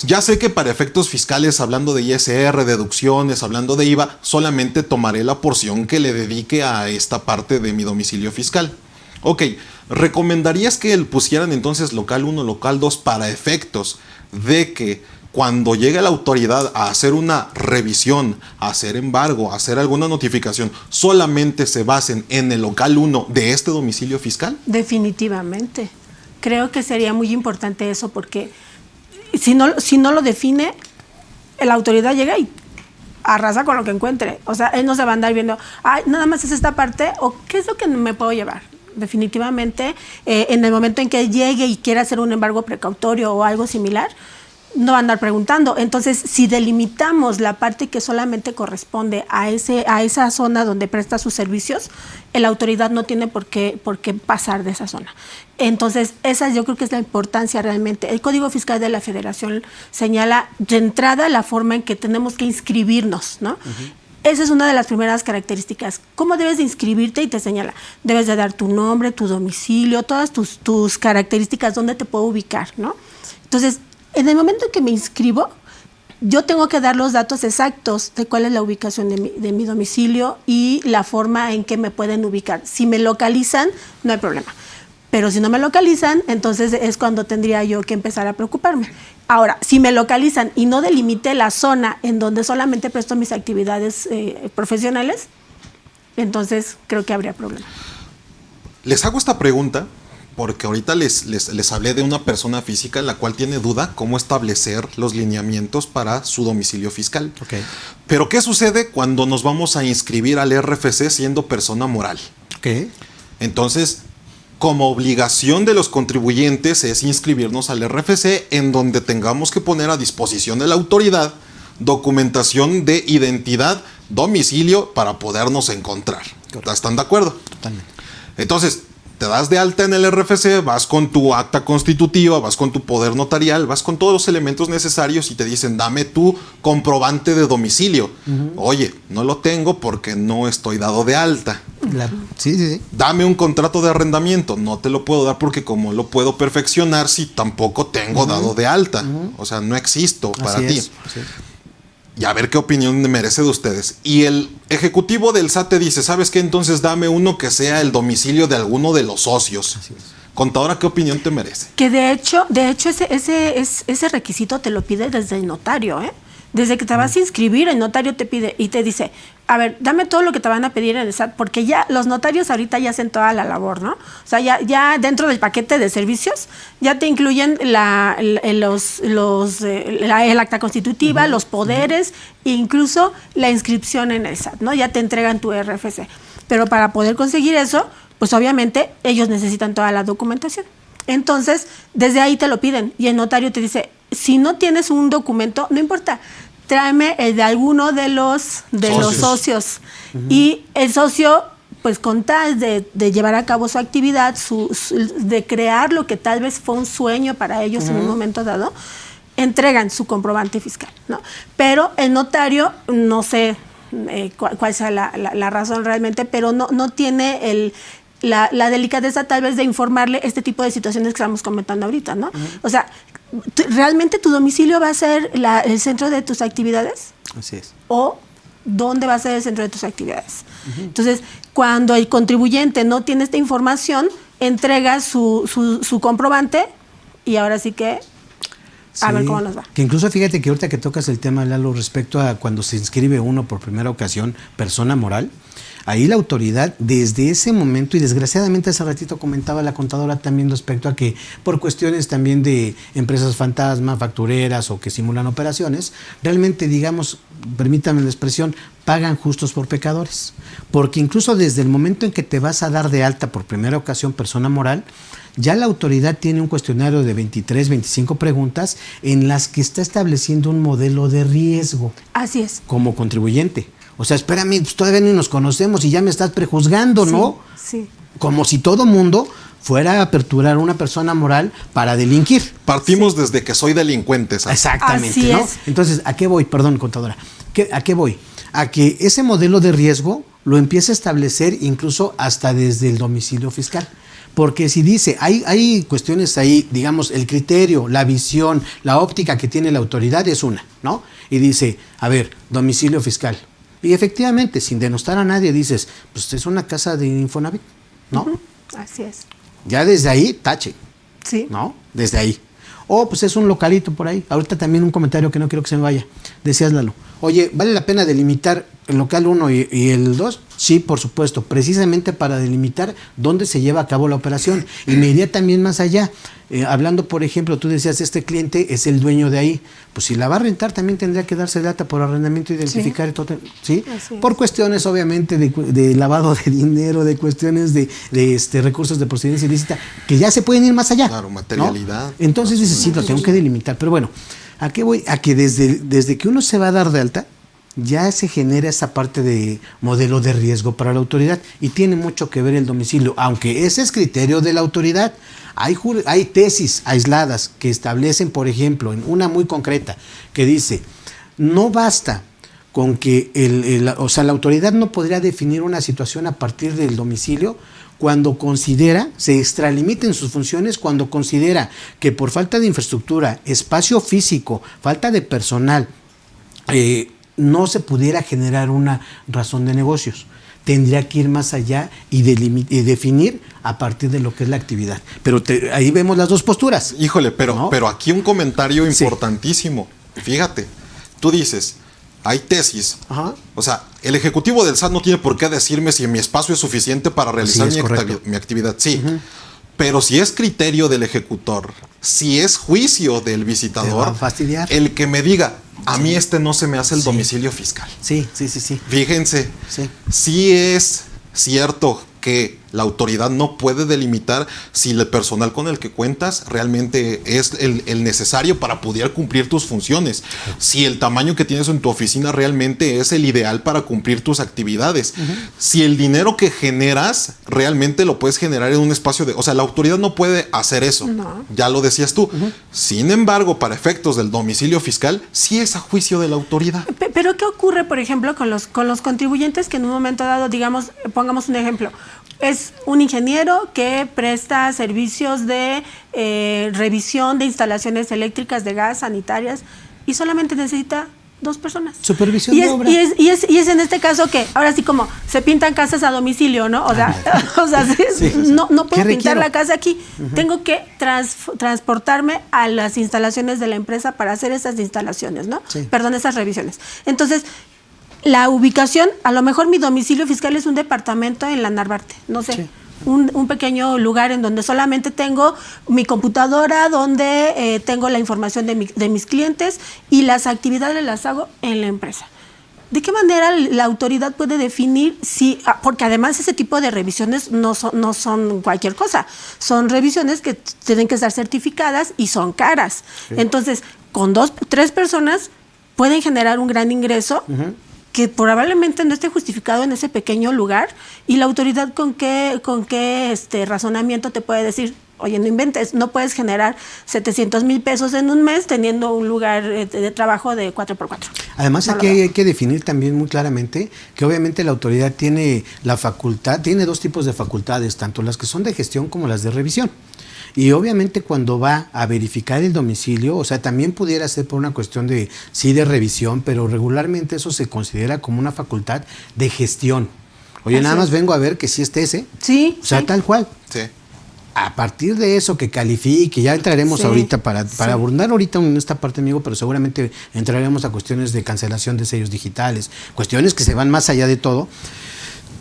Ya sé que para efectos fiscales, hablando de ISR, deducciones, hablando de IVA, solamente tomaré la porción que le dedique a esta parte de mi domicilio fiscal. Ok, ¿recomendarías que pusieran entonces local 1, local 2 para efectos de que cuando llegue la autoridad a hacer una revisión, a hacer embargo, a hacer alguna notificación, solamente se basen en el local 1 de este domicilio fiscal? Definitivamente. Creo que sería muy importante eso porque si no lo define, la autoridad llega y arrasa con lo que encuentre. O sea, él no se va a andar viendo, ay, nada más es esta parte, o qué es lo que me puedo llevar. Definitivamente, en el momento en que llegue y quiera hacer un embargo precautorio o algo similar, no va a andar preguntando. Entonces, si delimitamos la parte que solamente corresponde a esa zona donde presta sus servicios, la autoridad no tiene por qué pasar de esa zona. Entonces, esa yo creo que es la importancia realmente. El Código Fiscal de la Federación señala de entrada la forma en que tenemos que inscribirnos, ¿no? Esa es una de las primeras características. ¿Cómo debes de inscribirte? Y te señala, debes de dar tu nombre, tu domicilio, todas tus características, dónde te puedo ubicar, ¿no? Entonces, en el momento en que me inscribo, yo tengo que dar los datos exactos de cuál es la ubicación de mi domicilio y la forma en que me pueden ubicar. Si me localizan, no hay problema. Pero si no me localizan, entonces es cuando tendría yo que empezar a preocuparme. Ahora, si me localizan y no delimité la zona en donde solamente presto mis actividades profesionales, entonces creo que habría problema. Les hago esta pregunta porque ahorita les hablé de una persona física en la cual tiene duda cómo establecer los lineamientos para su domicilio fiscal. Okay. Pero ¿qué sucede cuando nos vamos a inscribir al RFC siendo persona moral? Okay. Entonces, como obligación de los contribuyentes es inscribirnos al RFC, en donde tengamos que poner a disposición de la autoridad documentación de identidad, domicilio, para podernos encontrar. ¿Están de acuerdo? Totalmente. Entonces, te das de alta en el RFC, vas con tu acta constitutiva, vas con tu poder notarial, vas con todos los elementos necesarios y te dicen, dame tu comprobante de domicilio. Oye, no lo tengo porque no estoy dado de alta. Sí. Dame un contrato de arrendamiento. No te lo puedo dar porque como lo puedo perfeccionar si tampoco tengo dado de alta. O sea, no existo para ti. Así es. Y a ver qué opinión me merece de ustedes. Y el ejecutivo del SAT te dice, ¿sabes qué? Entonces dame uno que sea el domicilio de alguno de los socios. Así es. Contadora, ¿qué opinión te merece? Que de hecho ese requisito te lo pide desde el notario, ¿eh? Desde que te vas a inscribir, el notario te pide y te dice, a ver, dame todo lo que te van a pedir en el SAT, porque ya los notarios ahorita ya hacen toda la labor, ¿no? O sea, ya dentro del paquete de servicios ya te incluyen el acta constitutiva, los poderes e incluso la inscripción en el SAT, ¿no? Ya te entregan tu RFC. Pero para poder conseguir eso, pues obviamente ellos necesitan toda la documentación. Entonces, desde ahí te lo piden y el notario te dice, si no tienes un documento, no importa, tráeme el de alguno de los socios. Y el socio, pues con tal de llevar a cabo su actividad, de crear lo que tal vez fue un sueño para ellos en un momento dado, entregan su comprobante fiscal, ¿no? Pero el notario, no sé cuál sea la razón realmente, pero no tiene la delicadeza tal vez de informarle este tipo de situaciones que estamos comentando ahorita, ¿no? O sea, ¿realmente tu domicilio va a ser el centro de tus actividades? Así es. ¿O dónde va a ser el centro de tus actividades? Entonces, cuando el contribuyente no tiene esta información, entrega su comprobante y ahora sí que a ver cómo nos va. Que incluso fíjate que ahorita que tocas el tema, Lalo, respecto a cuando se inscribe uno por primera ocasión, persona moral, ahí la autoridad desde ese momento, y desgraciadamente hace ratito comentaba la contadora también respecto a que por cuestiones también de empresas fantasma, factureras o que simulan operaciones, realmente digamos, permítanme la expresión, pagan justos por pecadores. Porque incluso desde el momento en que te vas a dar de alta por primera ocasión persona moral, ya la autoridad tiene un cuestionario de 23, 25 preguntas en las que está estableciendo un modelo de riesgo. Así es. Como contribuyente. O sea, espérame, pues todavía ni nos conocemos y ya me estás prejuzgando, ¿no? Sí. Como si todo mundo fuera a aperturar una persona moral para delinquir. Partimos desde que soy delincuente, ¿sabes? Exactamente, Así ¿no? es. Entonces, ¿a qué voy? Perdón, contadora. ¿A qué voy? A que ese modelo de riesgo lo empieza a establecer incluso hasta desde el domicilio fiscal. Porque si dice, hay cuestiones ahí, digamos, el criterio, la visión, la óptica que tiene la autoridad es una, ¿no? Y dice, a ver, domicilio fiscal. Y efectivamente, sin denostar a nadie, dices, pues es una casa de Infonavit, ¿no? Así es. Ya desde ahí, tache, Sí. ¿no? Desde ahí. O pues es un localito por ahí. Ahorita también un comentario que no quiero que se me vaya. Decías, Lalo, oye, ¿vale la pena delimitar el local 1 y el 2? Sí, por supuesto, precisamente para delimitar dónde se lleva a cabo la operación. Y me iría también más allá. Hablando, por ejemplo, tú decías, este cliente es el dueño de ahí. Pues si la va a rentar, también tendría que darse data por arrendamiento, identificar y todo, ¿sí? Por cuestiones, obviamente, de lavado de dinero, de cuestiones de recursos de procedencia ilícita, que ya se pueden ir más allá. Claro, materialidad. ¿No? Entonces dices, sí, lo tengo que delimitar. Pero bueno, ¿a qué voy? A que desde que uno se va a dar de alta, ya se genera esa parte de modelo de riesgo para la autoridad y tiene mucho que ver el domicilio, aunque ese es criterio de la autoridad. Hay tesis aisladas que establecen, por ejemplo, en una muy concreta, que dice, no basta con que la autoridad no podría definir una situación a partir del domicilio cuando considera, se extralimita en sus funciones, cuando considera que por falta de infraestructura, espacio físico, falta de personal, no se pudiera generar una razón de negocios. Tendría que ir más allá y definir a partir de lo que es la actividad. Pero ahí vemos las dos posturas. Híjole, pero, ¿no? pero aquí un comentario importantísimo. Fíjate, tú dices, hay tesis. Ajá. O sea, el ejecutivo del SAT no tiene por qué decirme si mi espacio es suficiente para realizar mi actividad. Sí. Pero si es criterio del ejecutor, si es juicio del visitador, te va a fastidiar. El que me diga, a mí no se me hace el domicilio fiscal. Sí. Fíjense, Sí. sí es cierto que la autoridad no puede delimitar si el personal con el que cuentas realmente es el necesario para poder cumplir tus funciones. Si el tamaño que tienes en tu oficina realmente es el ideal para cumplir tus actividades. Si el dinero que generas realmente lo puedes generar en un espacio de... O sea, la autoridad no puede hacer eso. No. Ya lo decías tú. Sin embargo, para efectos del domicilio fiscal, sí es a juicio de la autoridad. Pero ¿qué ocurre, por ejemplo, con los contribuyentes que en un momento dado, digamos, pongamos un ejemplo, es un ingeniero que presta servicios de revisión de instalaciones eléctricas, de gas, sanitarias, y solamente necesita 2 personas. Supervisión de obra. Y es en este caso que ahora sí como se pintan casas a domicilio, ¿no? O sea, Sí. no puedo ¿Qué pintar requiero? la casa aquí. Tengo que transportarme a las instalaciones de la empresa para hacer esas instalaciones, ¿no? Sí. Perdón, esas revisiones. Entonces, la ubicación, a lo mejor mi domicilio fiscal es un departamento en la Narvarte, no sé. Sí. Un pequeño lugar en donde solamente tengo mi computadora, donde tengo la información de mis clientes y las actividades las hago en la empresa. ¿De qué manera la autoridad puede definir si, porque además ese tipo de revisiones no son cualquier cosa, son revisiones que tienen que estar certificadas y son caras? Sí. Entonces, con 2, 3 personas pueden generar un gran ingreso que probablemente no esté justificado en ese pequeño lugar, y la autoridad con qué razonamiento te puede decir, Oye, no inventes, no puedes generar 700,000 pesos en un mes teniendo un lugar de trabajo de 4x4. Además, aquí hay que definir también muy claramente que obviamente la autoridad tiene la facultad, tiene dos tipos de facultades, tanto las que son de gestión como las de revisión. Y obviamente cuando va a verificar el domicilio, o sea, también pudiera ser por una cuestión de, sí, de revisión, pero regularmente eso se considera como una facultad de gestión. Oye, nada más vengo a ver que sí esté ese. Sí. O sea, tal cual. Sí. A partir de eso que califique, ya entraremos ahorita para abordar ahorita en esta parte, amigo, pero seguramente entraremos a cuestiones de cancelación de sellos digitales, cuestiones que se van más allá de todo.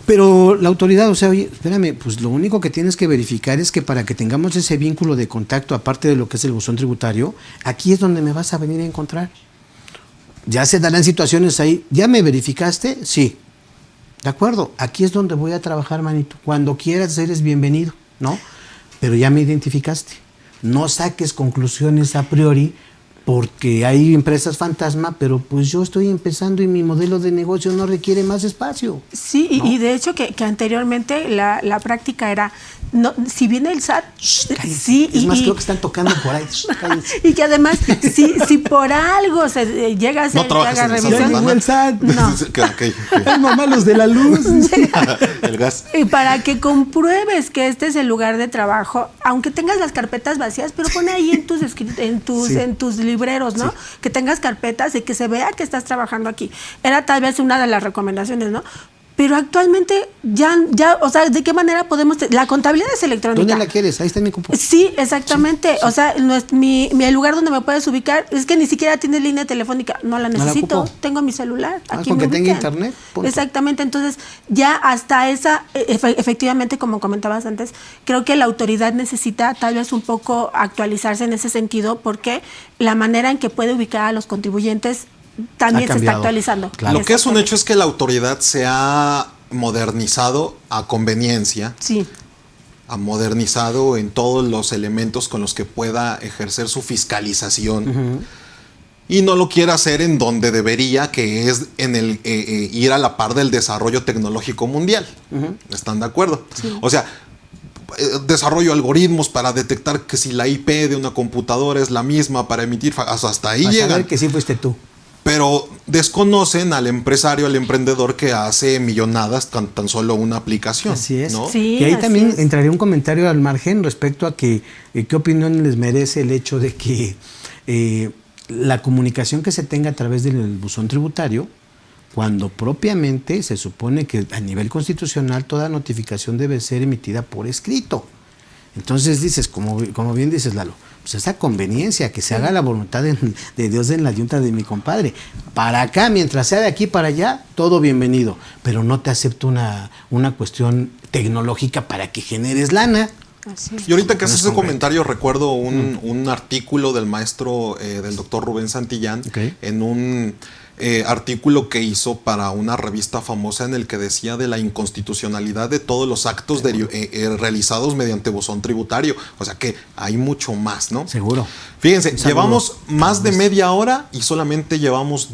Pero la autoridad, o sea, oye, espérame, pues lo único que tienes que verificar es que para que tengamos ese vínculo de contacto, aparte de lo que es el buzón tributario, aquí es donde me vas a venir a encontrar. Ya se darán situaciones ahí, ¿ya me verificaste? Sí. De acuerdo, aquí es donde voy a trabajar, manito. Cuando quieras eres bienvenido, ¿no? Pero ya me identificaste. No saques conclusiones a priori porque hay empresas fantasma, pero pues yo estoy empezando y mi modelo de negocio no requiere más espacio. Sí, ¿no? y de hecho que anteriormente la práctica era, no, si viene el SAT, sí. Es más, creo que están tocando por ahí. Y que además, si por algo se llega a hacer No trabajas en el SAT, revisión, llegó el SAT. No. Ay, mamá, los de la luz. El gas. Y para que compruebes que este es el lugar de trabajo, aunque tengas las carpetas vacías, pero pone ahí en tus libreros, ¿no? Sí. Que tengas carpetas y que se vea que estás trabajando aquí. Era tal vez una de las recomendaciones, ¿no? Pero actualmente ya, o sea, ¿de qué manera podemos? La contabilidad es electrónica. ¿Dónde la quieres? Ahí está mi compu. Sí, exactamente. Sí. O sea, el lugar donde me puedes ubicar es que ni siquiera tienes línea telefónica. No la necesito. No la tengo mi celular. Aquí con que tenga internet. Punto. Exactamente. Entonces, ya hasta esa, efectivamente, como comentabas antes, creo que la autoridad necesita tal vez un poco actualizarse en ese sentido, porque la manera en que puede ubicar a los contribuyentes también se está actualizando. Claro. Lo que es un hecho es que la autoridad se ha modernizado a conveniencia. Sí. Ha modernizado en todos los elementos con los que pueda ejercer su fiscalización. Y no lo quiere hacer en donde debería, que es en el ir a la par del desarrollo tecnológico mundial. ¿Están de acuerdo? Sí. O sea, desarrollo algoritmos para detectar que si la IP de una computadora es la misma para emitir, hasta ahí llegan. Saber que sí fuiste tú. Pero desconocen al empresario, al emprendedor que hace millonadas con tan solo una aplicación. Así es. ¿no? Sí, y ahí también entraría un comentario al margen respecto a que qué opinión les merece el hecho de que la comunicación que se tenga a través del buzón tributario, cuando propiamente se supone que a nivel constitucional toda notificación debe ser emitida por escrito. Entonces dices, como bien dices, Lalo, pues esa conveniencia, que se haga la voluntad de Dios en la yunta de mi compadre. Para acá, mientras sea de aquí para allá, todo bienvenido. Pero no te acepto una cuestión tecnológica para que generes lana. Así es. Y ahorita que haces ese comentario, recuerdo un artículo del maestro, del doctor Rubén Santillán, en un artículo que hizo para una revista famosa en el que decía de la inconstitucionalidad de todos los actos realizados mediante buzón tributario. O sea que hay mucho más, ¿no? Seguro. Fíjense, llevamos más de media hora y solamente llevamos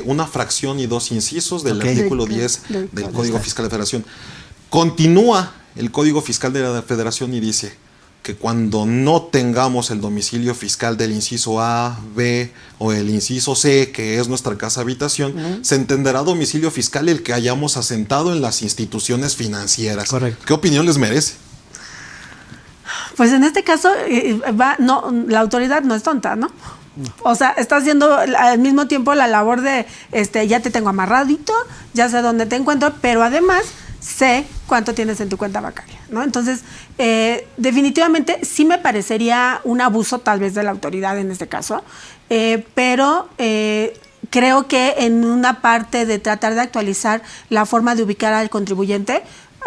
una fracción y 2 incisos del artículo 10 del Código Fiscal de la Federación. Continúa el Código Fiscal de la Federación y dice que cuando no tengamos el domicilio fiscal del inciso A, B o el inciso C, que es nuestra casa habitación, se entenderá domicilio fiscal el que hayamos asentado en las instituciones financieras. Correcto. ¿Qué opinión les merece? Pues en este caso, la autoridad no es tonta, ¿no? O sea, está haciendo al mismo tiempo la labor de, ya te tengo amarradito, ya sé dónde te encuentro, pero además sé cuánto tienes en tu cuenta bancaria, ¿no? Entonces, definitivamente sí me parecería un abuso tal vez de la autoridad en este caso, pero creo que en una parte de tratar de actualizar la forma de ubicar al contribuyente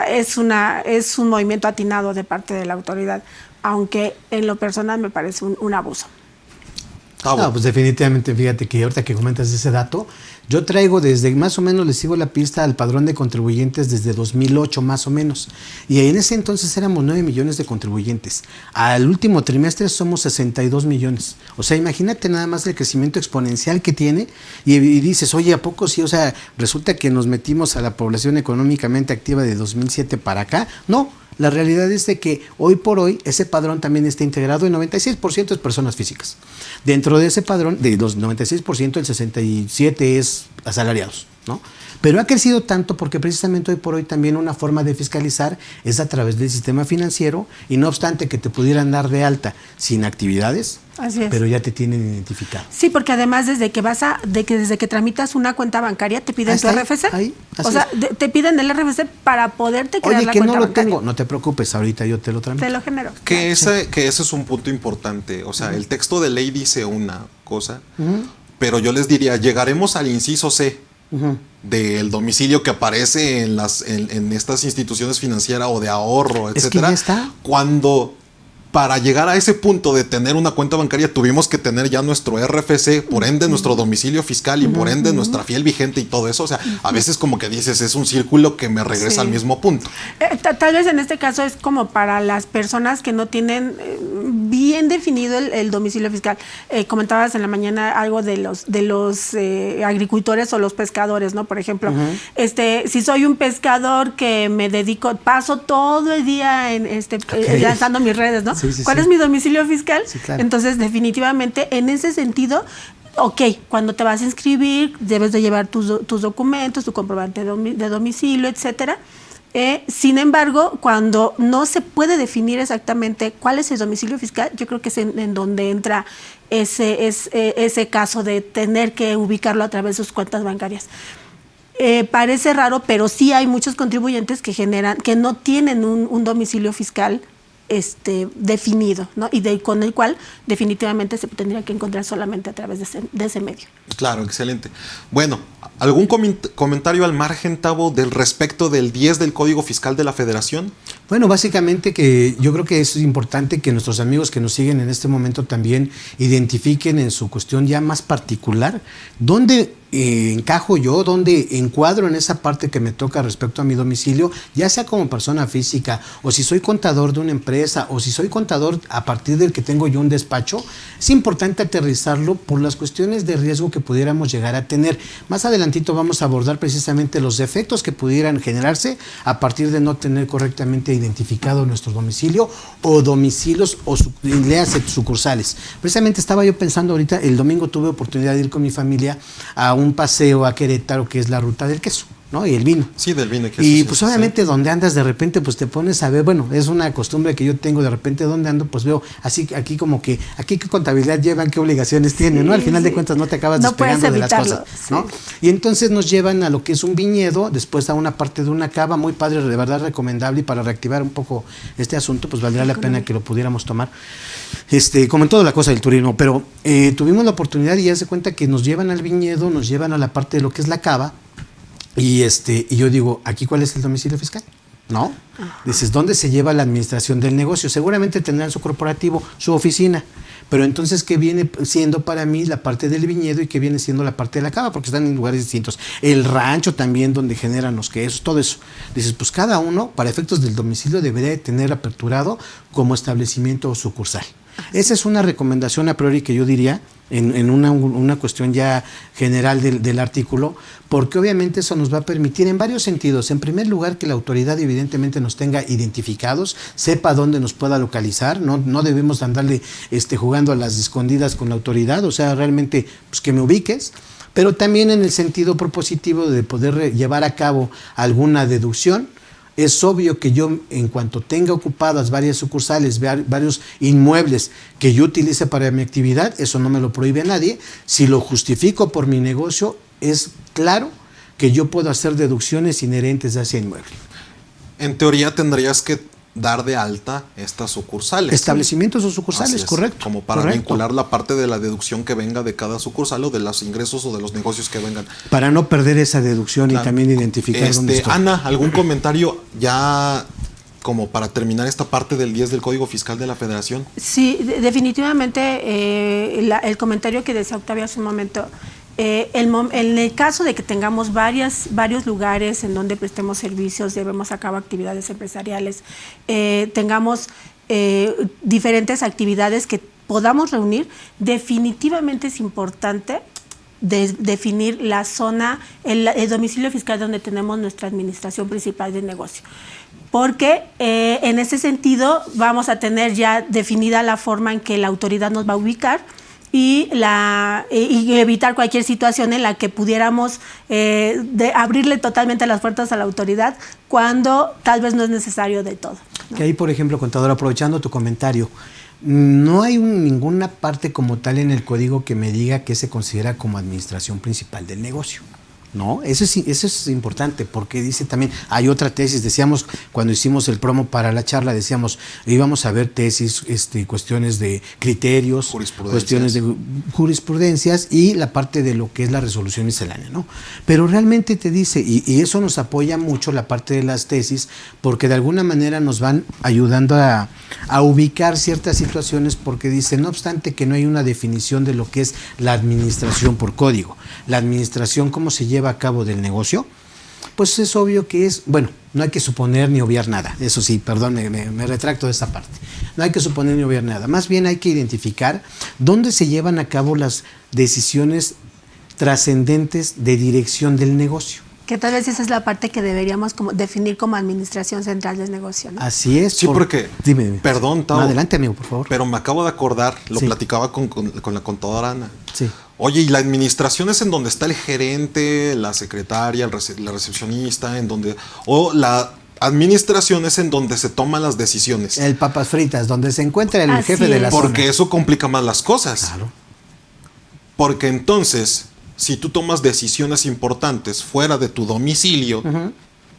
es un movimiento atinado de parte de la autoridad, aunque en lo personal me parece un abuso. No, pues definitivamente, fíjate que ahorita que comentas ese dato, yo traigo desde más o menos, le sigo la pista al padrón de contribuyentes desde 2008 más o menos, y en ese entonces éramos 9 millones de contribuyentes. Al último trimestre somos 62 millones. O sea, imagínate nada más el crecimiento exponencial que tiene y dices, oye, ¿a poco sí? O sea, resulta que nos metimos a la población económicamente activa de 2007 para acá. No, La realidad es de que hoy por hoy ese padrón también está integrado en 96% es personas físicas. Dentro de ese padrón, de los 96%, el 67% es asalariados, ¿no? Pero ha crecido tanto porque precisamente hoy por hoy también una forma de fiscalizar es a través del sistema financiero y no obstante que te pudieran dar de alta sin actividades, así es, pero ya te tienen identificado. Sí, porque además desde que tramitas una cuenta bancaria te piden tu RFC. O sea, te piden el RFC para poderte crear la cuenta bancaria. Oye, que no lo tengo, no te preocupes, ahorita yo te lo tramito. Te lo genero. Que ese es un punto importante. O sea, el texto de ley dice una cosa, pero yo les diría, llegaremos al inciso C del domicilio que aparece en estas instituciones financieras o de ahorro, etcétera. Es que ya está. Cuando para llegar a ese punto de tener una cuenta bancaria tuvimos que tener ya nuestro RFC, por ende nuestro domicilio fiscal y por ende nuestra fiel vigente y todo eso. O sea, a veces como que dices, es un círculo que me regresa al mismo punto. Tal vez en este caso es como para las personas que no tienen bien definido el domicilio fiscal. Comentabas en la mañana algo de los agricultores o los pescadores, ¿no? Por ejemplo, si soy un pescador que me dedico, paso todo el día lanzando mis redes, ¿no? Sí, ¿Cuál es mi domicilio fiscal? Sí, claro. Entonces, definitivamente, en ese sentido, ok, cuando te vas a inscribir, debes de llevar tus documentos, tu comprobante de domicilio, etcétera. Sin embargo, cuando no se puede definir exactamente cuál es el domicilio fiscal, yo creo que es en donde entra ese caso de tener que ubicarlo a través de sus cuentas bancarias. Parece raro, pero sí hay muchos contribuyentes que no tienen un domicilio fiscal definido, ¿no? Y con el cual definitivamente se tendría que encontrar solamente a través de ese medio. Claro, excelente. Bueno, ¿algún comentario al margen, Tavo, del respecto del 10 del Código Fiscal de la Federación? Bueno, básicamente que yo creo que es importante que nuestros amigos que nos siguen en este momento también identifiquen en su cuestión ya más particular dónde encajo yo, dónde encuadro en esa parte que me toca respecto a mi domicilio, ya sea como persona física o si soy contador de una empresa o si soy contador a partir del que tengo yo un despacho. Es importante aterrizarlo por las cuestiones de riesgo que pudiéramos llegar a tener. Más adelantito vamos a abordar precisamente los efectos que pudieran generarse a partir de no tener correctamente identificado nuestro domicilio o domicilios o léase sucursales. Precisamente estaba yo pensando ahorita, el domingo tuve oportunidad de ir con mi familia a un paseo a Querétaro que es la ruta del queso, ¿no? Y el vino. Sí, del vino y queso. Y pues obviamente donde andas de repente pues te pones a ver, bueno, es una costumbre que yo tengo de repente donde ando, pues veo así aquí como que, aquí qué contabilidad llevan, qué obligaciones tienen, ¿no? Al final de cuentas no te acabas despegando de las cosas, ¿no? Y entonces nos llevan a lo que es un viñedo, después a una parte de una cava, muy padre, de verdad recomendable, y para reactivar un poco este asunto, pues valdría la pena que lo pudiéramos tomar. Como en toda la cosa del turismo, pero tuvimos la oportunidad y ya se cuenta que nos llevan al viñedo, nos llevan a la parte de lo que es la cava. Y yo digo, ¿aquí cuál es el domicilio fiscal? ¿No? Dices, ¿dónde se lleva la administración del negocio? Seguramente tendrán su corporativo, su oficina. Pero entonces, ¿qué viene siendo para mí la parte del viñedo y qué viene siendo la parte de la cava? Porque están en lugares distintos. El rancho también, donde generan los quesos, todo eso. Dices, pues cada uno, para efectos del domicilio, debería de tener aperturado como establecimiento o sucursal. Esa es una recomendación a priori que yo diría en una cuestión ya general del artículo, porque obviamente eso nos va a permitir en varios sentidos. En primer lugar, que la autoridad evidentemente nos tenga identificados, sepa dónde nos pueda localizar, no debemos andarle jugando a las escondidas con la autoridad, o sea, realmente pues que me ubiques, pero también en el sentido propositivo de poder llevar a cabo alguna deducción. Es obvio que yo, en cuanto tenga ocupadas varias sucursales, varios inmuebles que yo utilice para mi actividad, eso no me lo prohíbe a nadie. Si lo justifico por mi negocio, es claro que yo puedo hacer deducciones inherentes a ese inmueble. En teoría tendrías que dar de alta estas sucursales. Establecimientos o sucursales, correcto. Como para vincular la parte de la deducción que venga de cada sucursal o de los ingresos o de los negocios que vengan. Para no perder esa deducción, claro. Y también identificar dónde estoy. Ana, ¿algún comentario ya como para terminar esta parte del 10 del Código Fiscal de la Federación? Sí, definitivamente el comentario que decía Octavio hace un momento. En el caso de que tengamos varios lugares en donde prestemos servicios, llevemos a cabo actividades empresariales, tengamos diferentes actividades que podamos reunir, definitivamente es importante definir la zona, el domicilio fiscal donde tenemos nuestra administración principal de negocio. porque en ese sentido vamos a tener ya definida la forma en que la autoridad nos va a ubicar y evitar cualquier situación en la que pudiéramos abrirle totalmente las puertas a la autoridad cuando tal vez no es necesario de todo, ¿no? Que ahí, por ejemplo, contador, aprovechando tu comentario, no hay ninguna parte como tal en el código que me diga que se considera como administración principal del negocio. No, eso es importante, porque dice también, hay otra tesis, decíamos cuando hicimos el promo para la charla, decíamos, íbamos a ver tesis, cuestiones de criterios, cuestiones de jurisprudencias y la parte de lo que es la resolución miscelánea, ¿no? Pero realmente te dice, y eso nos apoya mucho la parte de las tesis, porque de alguna manera nos van ayudando a ubicar ciertas situaciones, porque dice, no obstante que no hay una definición de lo que es la administración por código, la administración, cómo se lleva a cabo del negocio, pues es obvio que es, bueno, no hay que suponer ni obviar nada, eso sí, perdón, me retracto de esta parte, no hay que suponer ni obviar nada, más bien hay que identificar dónde se llevan a cabo las decisiones trascendentes de dirección del negocio. Que tal vez esa es la parte que deberíamos definir como administración central del negocio, ¿no? Así es. Sí, porque, dime. Perdón, Tao. No, adelante, amigo, por favor. Pero me acabo de acordar, lo Sí. platicaba con la contadora Ana. Sí. Oye, y la administración es en donde está el gerente, la secretaria, la recepcionista, o la administración es en donde se toman las decisiones. El papas fritas, donde se encuentra el Así jefe de la es. Porque zona. eso complica más las cosas. Claro. Porque entonces, si tú tomas decisiones importantes fuera de tu domicilio,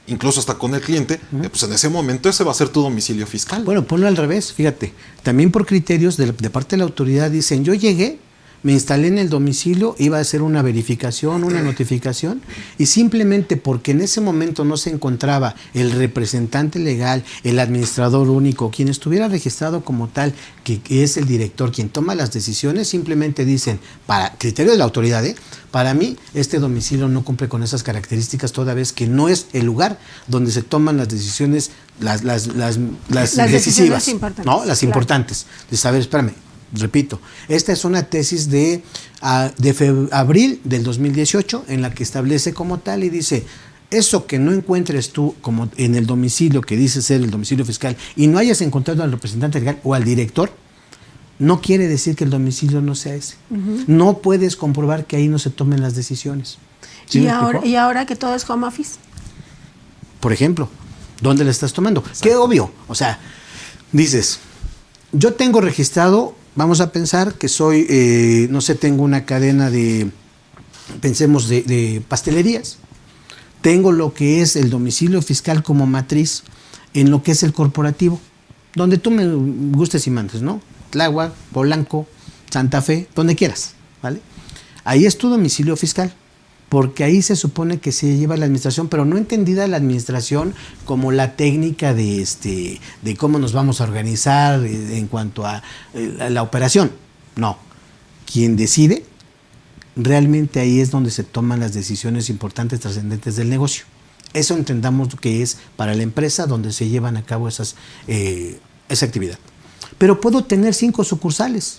incluso hasta con el cliente, pues en ese momento ese va a ser tu domicilio fiscal. Bueno, ponlo al revés, fíjate. También por criterios de parte de la autoridad dicen, yo llegué, me instalé en el domicilio, iba a hacer una verificación, una notificación, y simplemente porque en ese momento no se encontraba el representante legal, el administrador único, quien estuviera registrado como tal, que es el director quien toma las decisiones, simplemente dicen, para criterio de la autoridad, para mí este domicilio no cumple con esas características, toda vez que no es el lugar donde se toman las decisiones, las decisivas, decisiones importantes, ¿no? Las claro. importantes. De saber, espérame, repito, esta es una tesis de abril del 2018 en la que establece como tal y dice, eso que no encuentres tú como en el domicilio que dice ser el domicilio fiscal y no hayas encontrado al representante legal o al director, no quiere decir que el domicilio no sea ese. No puedes comprobar que ahí no se tomen las decisiones. ¿Sí me explicó? Y ahora que todo es home office. Por ejemplo, ¿dónde la estás tomando? Exacto. Qué obvio. O sea, dices, yo tengo registrado, vamos a pensar que soy, no sé, tengo una cadena pensemos, de pastelerías. Tengo lo que es el domicilio fiscal como matriz en lo que es el corporativo, donde tú me gustes y mandes, ¿no? Tláhuac, Polanco, Santa Fe, donde quieras, ¿vale? Ahí es tu domicilio fiscal, porque ahí se supone que se lleva la administración, pero no entendida la administración como la técnica de cómo nos vamos a organizar en cuanto a la operación. No, quien decide, realmente ahí es donde se toman las decisiones importantes, trascendentes del negocio. Eso entendamos que es para la empresa donde se llevan a cabo esa actividad. Pero puedo tener 5 sucursales.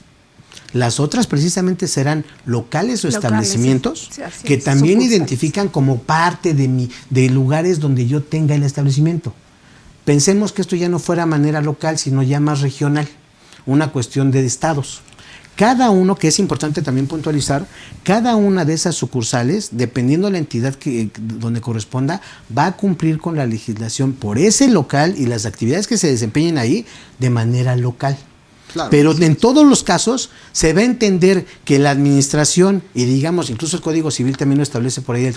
Las otras precisamente serán locales o establecimientos sí, que es, también sucursales. identifican como parte de lugares donde yo tenga el establecimiento. Pensemos que esto ya no fuera manera local, sino ya más regional, una cuestión de estados. Cada uno, que es importante también puntualizar, cada una de esas sucursales, dependiendo de la entidad donde corresponda, va a cumplir con la legislación por ese local y las actividades que se desempeñen ahí de manera local. Claro. Pero en todos los casos se va a entender que la administración, y digamos, incluso el Código Civil también lo establece por ahí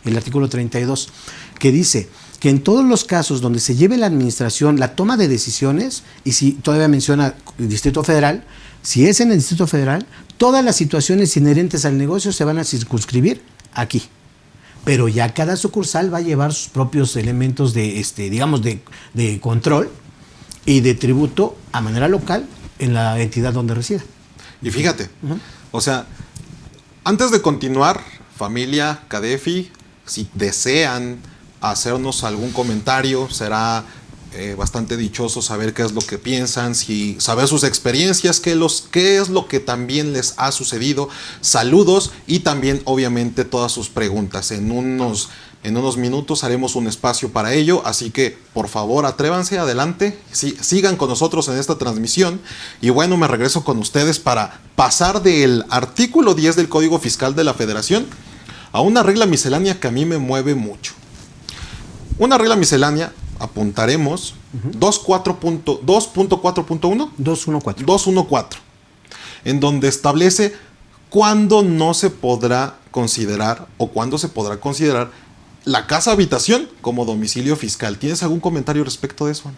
el artículo 32, que dice que en todos los casos donde se lleve la administración, la toma de decisiones, y si todavía menciona el Distrito Federal, si es en el Distrito Federal, todas las situaciones inherentes al negocio se van a circunscribir aquí. Pero ya cada sucursal va a llevar sus propios elementos de control y de tributo a manera local en la entidad donde resida. Y fíjate, o sea, antes de continuar, familia Cadefi, si desean hacernos algún comentario, será bastante dichoso saber qué es lo que piensan, saber sus experiencias, qué es lo que también les ha sucedido. Saludos y también obviamente todas sus preguntas. En unos En unos minutos haremos un espacio para ello, así que por favor atrévanse, adelante, sigan con nosotros en esta transmisión. Y bueno, me regreso con ustedes para pasar del artículo 10 del Código Fiscal de la Federación a una regla miscelánea que a mí me mueve mucho. Una regla miscelánea, apuntaremos 2.4.1, 2.14, en donde establece cuándo no se podrá considerar o cuándo se podrá considerar la casa habitación como domicilio fiscal. ¿Tienes algún comentario respecto de eso, Ana?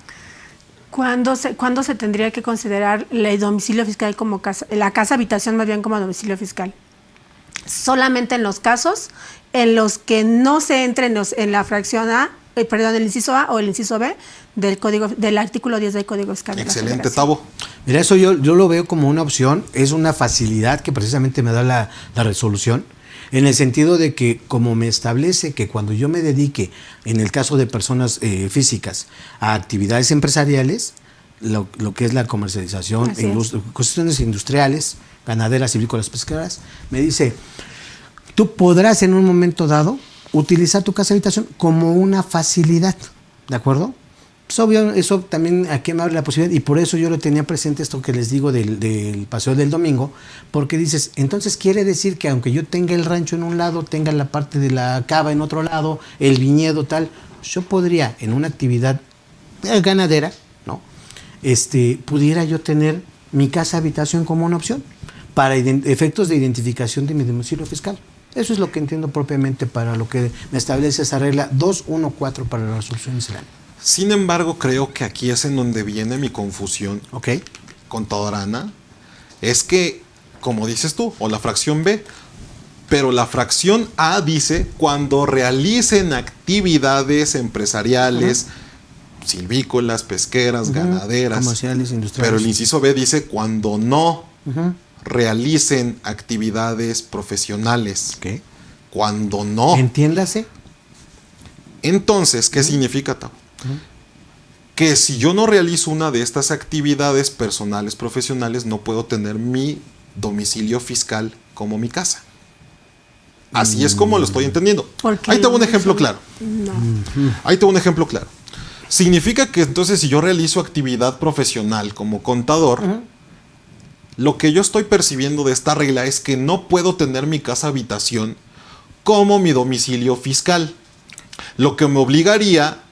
¿Cuándo se tendría que considerar el domicilio fiscal como casa, la casa habitación más bien como domicilio fiscal? Solamente en los casos en los que no se entre en la fracción A, el inciso A o el inciso B del artículo 10 del Código Fiscal. Excelente, Tavo. Mira, eso yo lo veo como una opción, es una facilidad que precisamente me da la resolución, en el sentido de que como me establece que cuando yo me dedique, en el caso de personas físicas, a actividades empresariales, lo que es la comercialización, cuestiones industriales, ganaderas, silvícolas, pesqueras, me dice, tú podrás en un momento dado utilizar tu casa habitación como una facilidad, ¿de acuerdo? Pues obvio, eso también aquí me abre la posibilidad, y por eso yo lo tenía presente esto que les digo del paseo del domingo, porque dices, entonces quiere decir que aunque yo tenga el rancho en un lado, tenga la parte de la cava en otro lado, el viñedo tal, yo podría en una actividad ganadera, ¿no? Pudiera yo tener mi casa habitación como una opción para efectos de identificación de mi domicilio fiscal. Eso es lo que entiendo propiamente para lo que me establece esa regla 2.1.4 para la resolución miscelánea. Sin embargo, creo que aquí es en donde viene mi confusión, Okay. contadora Ana. Es que, como dices tú, o la fracción B, pero la fracción A dice cuando realicen actividades empresariales, silvícolas, pesqueras, ganaderas, comerciales, industriales. pero el inciso B dice cuando no realicen actividades profesionales. Okay. Cuando no. Entiéndase. Entonces, ¿qué significa, Tavo? Que si yo no realizo una de estas actividades personales, profesionales, no puedo tener mi domicilio fiscal como mi casa. Así es como lo estoy entendiendo. Ahí tengo un ejemplo claro. No. Ahí tengo un ejemplo claro. Significa que entonces si yo realizo actividad profesional como contador, lo que yo estoy percibiendo de esta regla es que no puedo tener mi casa habitación como mi domicilio fiscal. Lo que me obligaría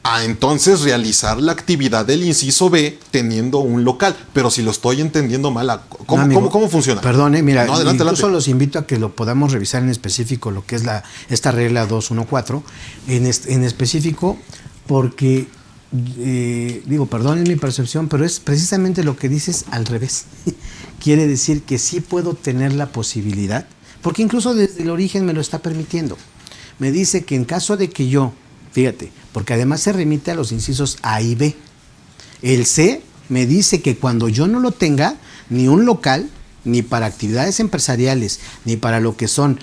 a entonces realizar la actividad del inciso B teniendo un local. Pero si lo estoy entendiendo mal, ¿cómo funciona? Perdón, mira, no, adelante. Incluso los invito a que lo podamos revisar en específico, lo que es esta regla 2.1.4, en específico, porque, perdón, es mi percepción, pero es precisamente lo que dices al revés. Quiere decir que sí puedo tener la posibilidad, porque incluso desde el origen me lo está permitiendo. Me dice que en caso de que yo, fíjate, porque además se remite a los incisos A y B. El C me dice que cuando yo no lo tenga, ni un local, ni para actividades empresariales, ni para lo que son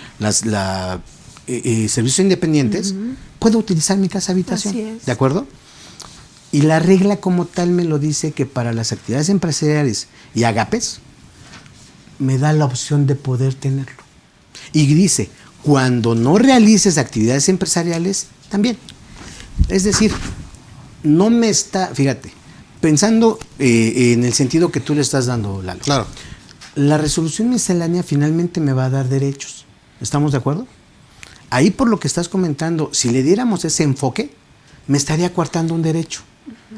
servicios independientes, puedo utilizar mi casa habitación. Así es. ¿De acuerdo? Y la regla como tal me lo dice que para las actividades empresariales y agapes, me da la opción de poder tenerlo. Y dice, cuando no realices actividades empresariales, también. Es decir, no me está, fíjate, pensando en el sentido que tú le estás dando, Lalo. Claro. La resolución miscelánea finalmente me va a dar derechos. ¿Estamos de acuerdo? Ahí por lo que estás comentando, si le diéramos ese enfoque, me estaría coartando un derecho.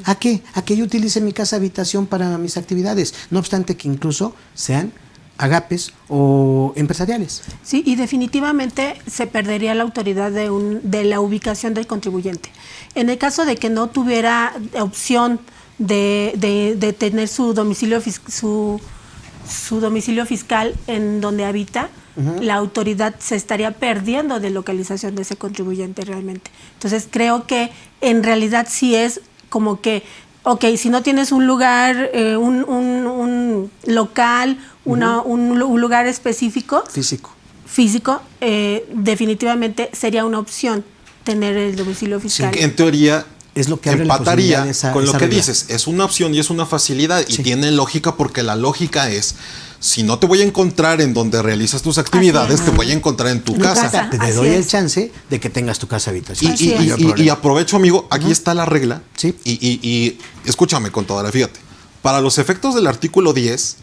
¿A qué? A que yo utilice mi casa habitación para mis actividades, no obstante que incluso sean agapes o empresariales. Sí, y definitivamente se perdería la autoridad de la ubicación del contribuyente. En el caso de que no tuviera opción de tener su domicilio fiscal en donde habita, la autoridad se estaría perdiendo de localización de ese contribuyente realmente. Entonces creo que en realidad sí es como que, ok, si no tienes un lugar, un local, un lugar específico, físico, definitivamente sería una opción tener el domicilio fiscal. Sí, en teoría es lo que empataría con lo que dices. Es una opción y es una facilidad, y tiene lógica, porque la lógica es, si no te voy a encontrar en donde realizas tus actividades, te voy a encontrar en tu casa. Te doy el chance de que tengas tu casa habitación. Y aprovecho, amigo, aquí está la regla. Sí. Y escúchame, contadora, fíjate. Para los efectos del artículo 10,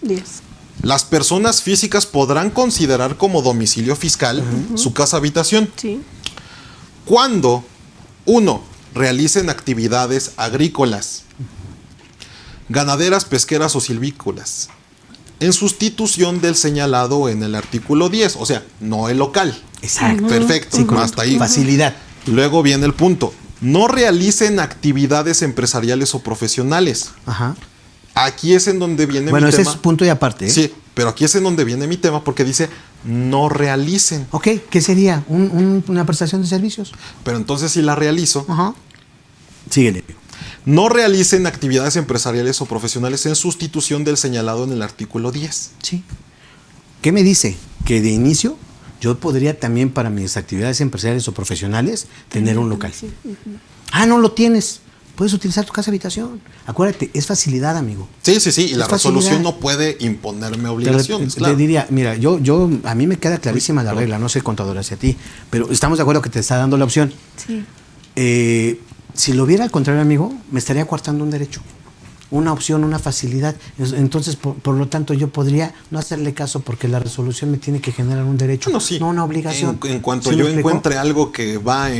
las personas físicas podrán considerar como domicilio fiscal su casa habitación. Sí. Cuando, uno, realicen actividades agrícolas, ganaderas, pesqueras o silvícolas, en sustitución del señalado en el artículo 10, o sea, no el local. Exacto. Perfecto, Sí, hasta ahí. Facilidad. Luego viene el punto. No realicen actividades empresariales o profesionales. Ajá. Aquí es en donde viene Bueno, mi tema. ese es punto y aparte. Sí, pero aquí es en donde viene mi tema porque dice no realicen. Ok, ¿qué sería? ¿Una prestación de servicios? Pero entonces si la realizo, Ajá. Síguele. no realicen actividades empresariales o profesionales en sustitución del señalado en el artículo 10. Sí. ¿Qué me dice? Que de inicio yo podría también para mis actividades empresariales o profesionales tener un local. Sí. Ah, no lo tienes. Puedes utilizar tu casa habitación. Acuérdate, es facilidad, amigo. Sí, y la Es resolución facilidad. no puede imponerme obligaciones. Te diría, mira, a mí me queda clarísima la regla, no sé contador hacia ti, pero estamos de acuerdo que te está dando la opción. Sí. Si lo viera al contrario, amigo, me estaría coartando un derecho, una opción, una facilidad. Entonces, por lo tanto, yo podría no hacerle caso porque la resolución me tiene que generar un derecho, No, sí. no una obligación. En cuanto ¿Sí yo me explico? encuentre algo que va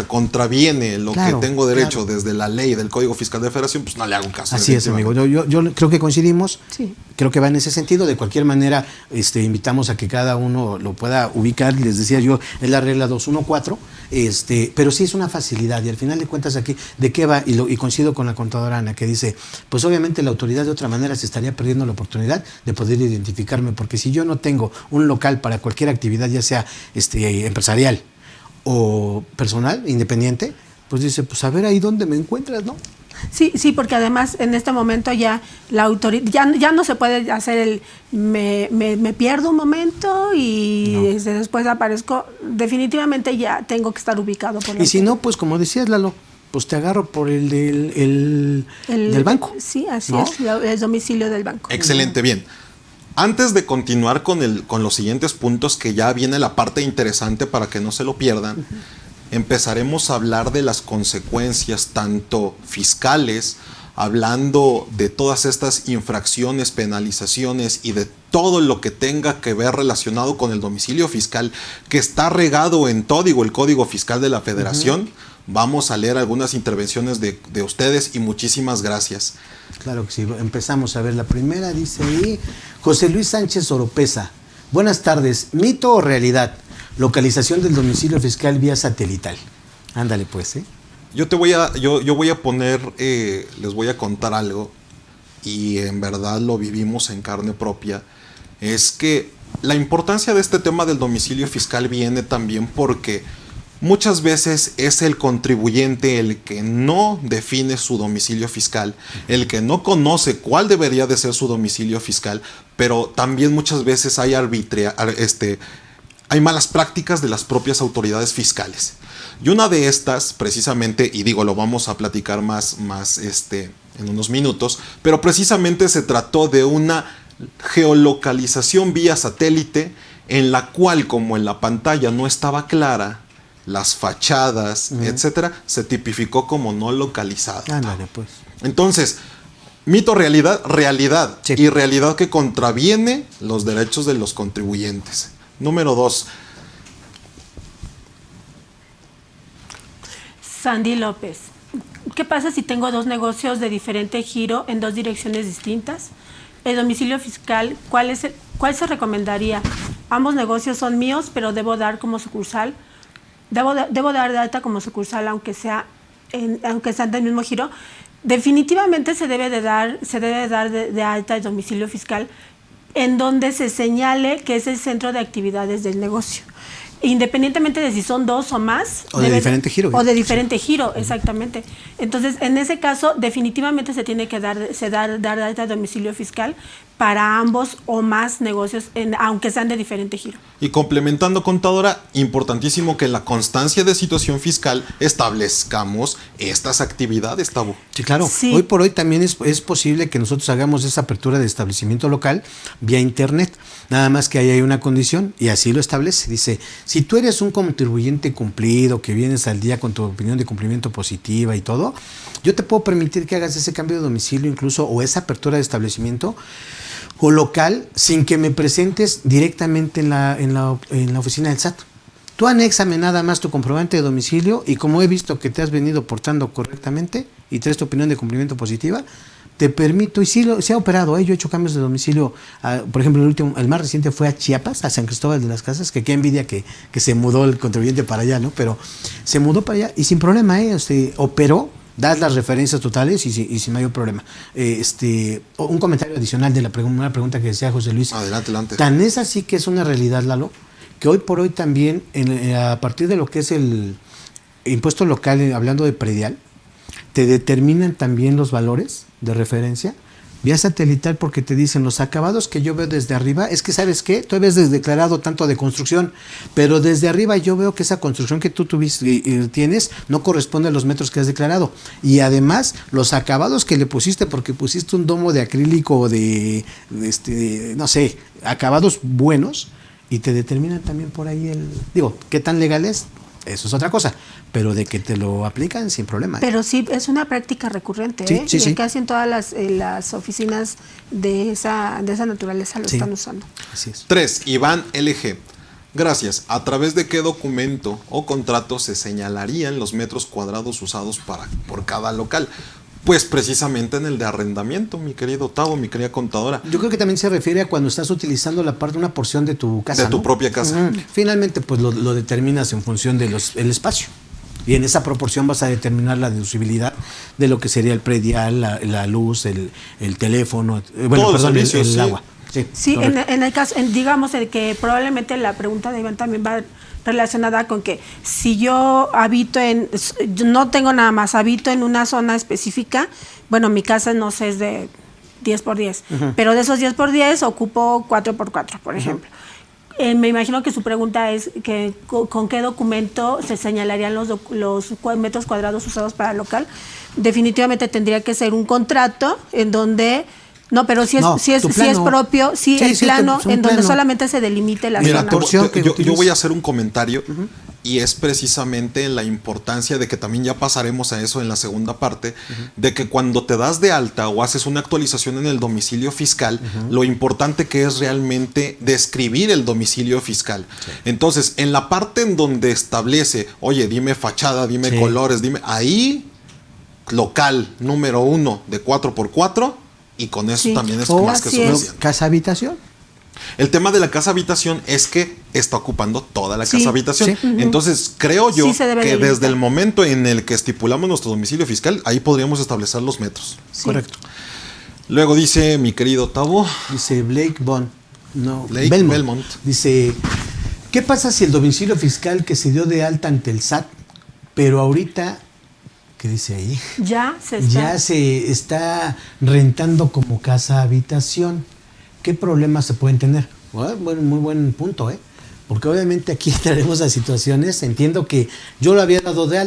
contraviene lo Claro, que tengo derecho claro. desde la ley del Código Fiscal de Federación, pues no le hago caso. Así es, amigo. Yo creo que coincidimos. Sí. Creo que va en ese sentido. De cualquier manera, invitamos a que cada uno lo pueda ubicar. Les decía yo, es la regla 214. Pero sí es una facilidad. Y al final de cuentas aquí, ¿de qué va? Y coincido con la contadora Ana, que dice, pues obviamente la autoridad de otra manera se estaría perdiendo la oportunidad de poder identificarme. Porque si yo no tengo un local para cualquier actividad, ya sea empresarial o personal, independiente, pues dice, pues a ver ahí dónde me encuentras, ¿no? Sí, porque además en este momento ya la autoridad, ya no se puede hacer me pierdo un momento y después aparezco. Definitivamente ya tengo que estar ubicado por la Y si no, pues como decías, Lalo, pues te agarro por el del banco. Sí, así ¿no? es, el domicilio del banco. Excelente, bien. Antes de continuar con los siguientes puntos, que ya viene la parte interesante para que no se lo pierdan, empezaremos a hablar de las consecuencias tanto fiscales, hablando de todas estas infracciones, penalizaciones y de todo lo que tenga que ver relacionado con el domicilio fiscal, que está regado en todo el Código Fiscal de la Federación. Vamos a leer algunas intervenciones de ustedes y muchísimas gracias. Claro que sí. Empezamos a ver la primera, dice ahí José Luis Sánchez Oropesa. Buenas tardes, ¿mito o realidad? Localización del domicilio fiscal vía satelital. Ándale pues, Yo voy a poner, les voy a contar algo, y en verdad lo vivimos en carne propia. Es que la importancia de este tema del domicilio fiscal viene también porque muchas veces es el contribuyente el que no define su domicilio fiscal, el que no conoce cuál debería de ser su domicilio fiscal, pero también muchas veces hay hay malas prácticas de las propias autoridades fiscales. Y una de estas, precisamente, y digo, lo vamos a platicar más en unos minutos, pero precisamente se trató de una geolocalización vía satélite en la cual, como en la pantalla no estaba clara las fachadas, etcétera, se tipificó como no localizada. Ándale pues. Entonces, mito, realidad, Sí. y realidad que contraviene los derechos de los contribuyentes. Número 2. Sandy López. ¿Qué pasa si tengo dos negocios de diferente giro en dos direcciones distintas? El domicilio fiscal, ¿cuál se recomendaría? Ambos negocios son míos, pero debo dar como sucursal. Debo dar de alta como sucursal, aunque sean del mismo giro. Definitivamente se debe de dar de alta el domicilio fiscal en donde se señale que es el centro de actividades del negocio. Independientemente de si son dos o más. O de diferente giro. O de diferente giro, exactamente. Entonces, en ese caso, definitivamente se tiene que dar de alta el domicilio fiscal para ambos o más negocios, aunque sean de diferente giro. Y complementando, contadora, importantísimo que en la constancia de situación fiscal establezcamos estas actividades, Tabo. Sí, claro. Sí. Hoy por hoy también es posible que nosotros hagamos esa apertura de establecimiento local vía internet. Nada más que ahí hay una condición y así lo establece. Dice, si tú eres un contribuyente cumplido, que vienes al día con tu opinión de cumplimiento positiva y todo, yo te puedo permitir que hagas ese cambio de domicilio incluso o esa apertura de establecimiento o local sin que me presentes directamente en la oficina del SAT. Tú anéxame nada más tu comprobante de domicilio y como he visto que te has venido portando correctamente y traes tu opinión de cumplimiento positiva, te permito, y sí se ha operado, yo he hecho cambios de domicilio, por ejemplo, el más reciente fue a Chiapas, a San Cristóbal de las Casas, que qué envidia que se mudó el contribuyente para allá, ¿no? Pero se mudó para allá y sin problema, operó, das las referencias totales y sin mayor problema. Un comentario adicional de una pregunta que decía José Luis. Adelante. Tan es así que es una realidad, Lalo, que hoy por hoy también, a partir de lo que es el impuesto local, hablando de predial, te determinan también los valores de referencia vía satelital porque te dicen los acabados que yo veo desde arriba, es que ¿sabes qué? Tú habías declarado tanto de construcción, pero desde arriba yo veo que esa construcción que tú tienes no corresponde a los metros que has declarado. Y además, los acabados que le pusiste, porque pusiste un domo de acrílico o no sé, acabados buenos, y te determinan también por ahí ¿qué tan legal es? Eso es otra cosa, pero de que te lo aplican sin problema. Pero sí, es una práctica recurrente, Sí, sí. Casi en todas las oficinas de esa naturaleza lo están usando. Así es. 3. Iván LG. Gracias. ¿A través de qué documento o contrato se señalarían los metros cuadrados usados por cada local? Pues precisamente en el de arrendamiento, mi querido Tavo, mi querida contadora. Yo creo que también se refiere a cuando estás utilizando una porción de tu casa, De tu propia casa. Finalmente, pues lo determinas en función del espacio. Y en esa proporción vas a determinar la deducibilidad de lo que sería el predial, la luz, el teléfono, el agua. Sí, en el caso, digamos el que probablemente la pregunta de Iván también va relacionada con que si yo no tengo nada más, habito en una zona específica, bueno, mi casa no sé, es de 10x10, pero de esos 10x10 ocupo 4x4, por ejemplo. Me imagino que su pregunta es que con qué documento se señalarían los metros cuadrados usados para el local. Definitivamente tendría que ser un contrato en donde... No, pero si es propio, el plano, en donde solamente se delimite la zona. Yo voy a hacer un comentario y es precisamente la importancia de que también ya pasaremos a eso en la segunda parte, de que cuando te das de alta o haces una actualización en el domicilio fiscal, lo importante que es realmente describir el domicilio fiscal. Sí. Entonces, en la parte en donde establece, oye, dime fachada, dime colores, ahí, local número 1 de 4x4, y con eso también es más que suficiente. ¿Casa habitación? El tema de la casa habitación es que está ocupando toda la casa habitación. Sí. Entonces, creo yo que desde el momento en el que estipulamos nuestro domicilio fiscal, ahí podríamos establecer los metros. Sí. Correcto. Luego dice mi querido Tavo. Dice Blake Belmont. Dice, ¿qué pasa si el domicilio fiscal que se dio de alta ante el SAT, pero ahorita... ¿Qué dice ahí? Ya se está rentando como casa habitación? ¿Qué problemas se pueden tener? Bueno, muy buen punto, porque obviamente aquí entraremos a situaciones, entiendo que yo lo había dado de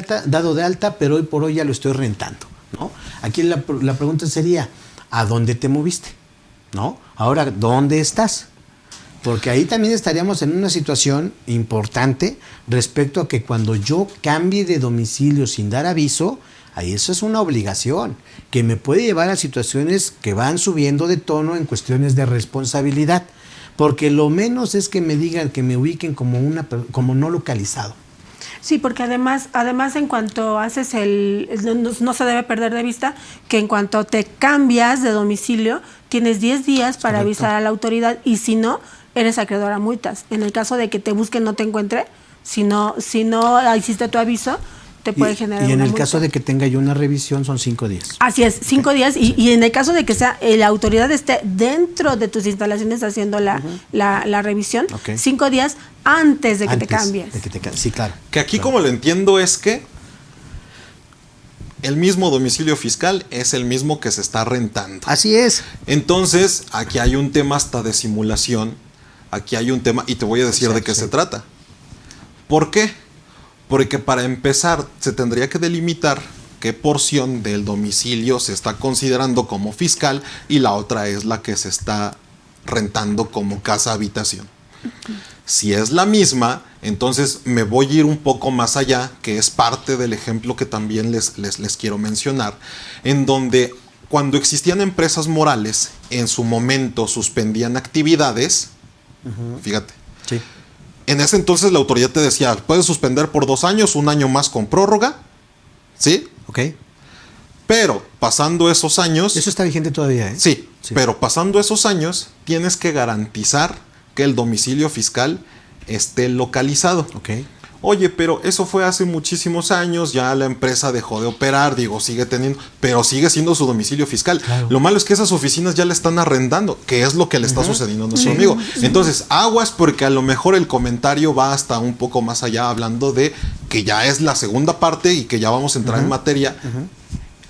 alta, pero hoy por hoy ya lo estoy rentando, ¿no? Aquí la pregunta sería, ¿a dónde te moviste? ¿No? Ahora, ¿dónde estás? Porque ahí también estaríamos en una situación importante respecto a que cuando yo cambie de domicilio sin dar aviso, ahí eso es una obligación que me puede llevar a situaciones que van subiendo de tono en cuestiones de responsabilidad. Porque lo menos es que me digan, que me ubiquen como no localizado. Sí, porque además en cuanto haces no se debe perder de vista que en cuanto te cambias de domicilio, tienes 10 días para avisar a la autoridad y si no, eres acreedor a multas. En el caso de que te busquen, no te encuentre, si no hiciste tu aviso, te puede generar una multa. Y en el caso de que tenga yo una revisión, son 5 días. Así es, 5 días. Y en el caso de que la autoridad esté dentro de tus instalaciones haciendo la revisión, 5 días antes de que te cambies. Sí, claro. Que aquí como lo entiendo es que el mismo domicilio fiscal es el mismo que se está rentando. Así es. Entonces, aquí hay un tema hasta de simulación, aquí hay un tema, y te voy a decir de qué se trata. ¿Por qué? Porque para empezar, se tendría que delimitar qué porción del domicilio se está considerando como fiscal y la otra es la que se está rentando como casa-habitación. Si es la misma, entonces me voy a ir un poco más allá, que es parte del ejemplo que también les quiero mencionar, en donde cuando existían empresas morales, en su momento suspendían actividades, fíjate, Sí. en ese entonces la autoridad te decía, puedes suspender por 2 años, 1 año más con prórroga, ¿sí? Ok. Pero pasando esos años... Eso está vigente todavía, ¿eh? Sí, pero pasando esos años, tienes que garantizar que el domicilio fiscal esté localizado. Ok. Oye, pero eso fue hace muchísimos años, ya la empresa dejó de operar, digo, sigue teniendo, pero sigue siendo su domicilio fiscal. Claro. Lo malo es que esas oficinas ya le están arrendando, que es lo que le está sucediendo a nuestro amigo. Entonces, aguas, porque a lo mejor el comentario va hasta un poco más allá, hablando de que ya es la segunda parte y que ya vamos a entrar en materia.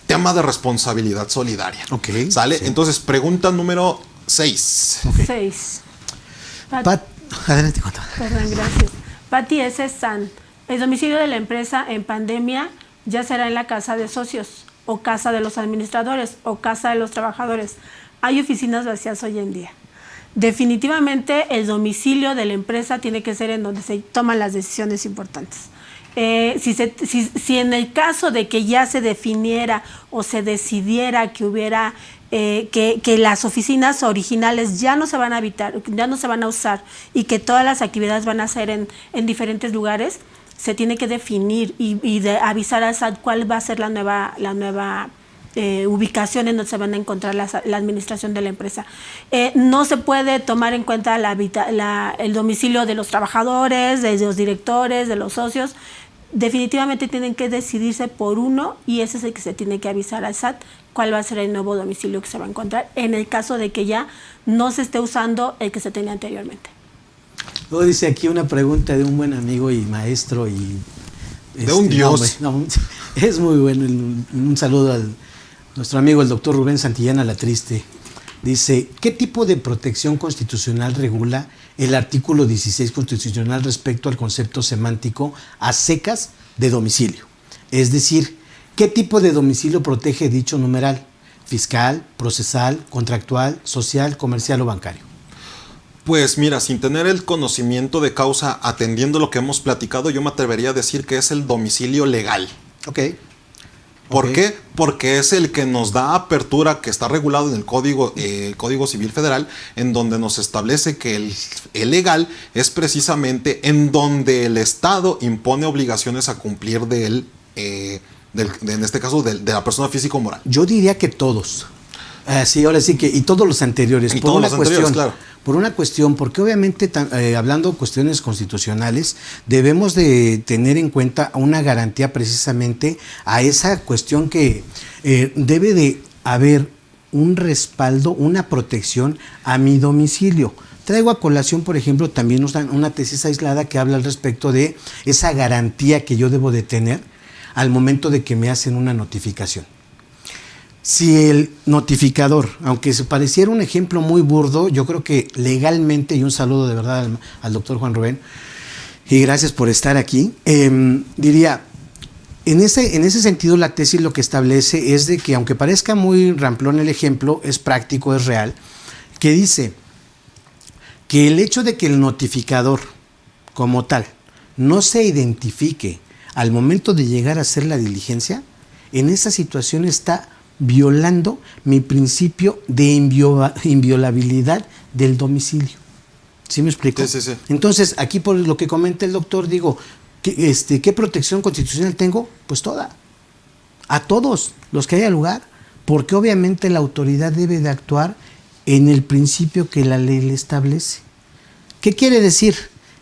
Tema de responsabilidad solidaria. Ok, ¿Sale? sí. Entonces, pregunta número 6. 6. Adelante, cuenta. Perdón, gracias. Pati S. San. El domicilio de la empresa en pandemia ya será en la casa de socios, o casa de los administradores, o casa de los trabajadores. Hay oficinas vacías hoy en día. Definitivamente el domicilio de la empresa tiene que ser en donde se toman las decisiones importantes. Si en el caso de que ya se definiera o se decidiera que hubiera que las oficinas originales ya no se van a habitar, ya no se van a usar y que todas las actividades van a ser en diferentes lugares, se tiene que definir y de avisar al SAT cuál va a ser la nueva ubicación en donde se van a encontrar la administración de la empresa. No se puede tomar en cuenta el domicilio de los trabajadores, de los directores, de los socios. Definitivamente tienen que decidirse por uno y ese es el que se tiene que avisar al SAT cuál va a ser el nuevo domicilio que se va a encontrar en el caso de que ya no se esté usando el que se tenía anteriormente. Luego dice aquí una pregunta de un buen amigo y maestro y... De un dios. Es muy bueno. Un saludo a nuestro amigo el doctor Rubén Santillana La Triste. Dice, ¿qué tipo de protección constitucional regula el artículo 16 constitucional respecto al concepto semántico a secas de domicilio? Es decir, ¿qué tipo de domicilio protege dicho numeral? ¿Fiscal, procesal, contractual, social, comercial o bancario? Pues mira, sin tener el conocimiento de causa, atendiendo lo que hemos platicado, yo me atrevería a decir que es el domicilio legal. Ok. ¿Por qué? Porque es el que nos da apertura, que está regulado en el Código Civil Federal, en donde nos establece que el legal es precisamente en donde el Estado impone obligaciones a cumplir en este caso, de la persona física o moral. Yo diría que todos. Sí, ahora sí que, y todos los anteriores. Y todos los anteriores, claro. Por una cuestión, porque obviamente, hablando de cuestiones constitucionales, debemos de tener en cuenta una garantía precisamente a esa cuestión que debe de haber un respaldo, una protección a mi domicilio. Traigo a colación, por ejemplo, también una tesis aislada que habla al respecto de esa garantía que yo debo de tener al momento de que me hacen una notificación. Si el notificador, aunque se pareciera un ejemplo muy burdo, yo creo que legalmente, y un saludo de verdad al doctor Juan Rubén, y gracias por estar aquí, diría, en ese sentido la tesis lo que establece es de que, aunque parezca muy ramplón el ejemplo, es práctico, es real, que dice que el hecho de que el notificador como tal no se identifique al momento de llegar a hacer la diligencia, en esa situación está violando mi principio de inviolabilidad del domicilio. ¿Sí me explico? Sí. Entonces, aquí por lo que comenta el doctor, digo, ¿qué protección constitucional tengo? Pues toda. A todos los que haya lugar. Porque obviamente la autoridad debe de actuar en el principio que la ley le establece. ¿Qué quiere decir?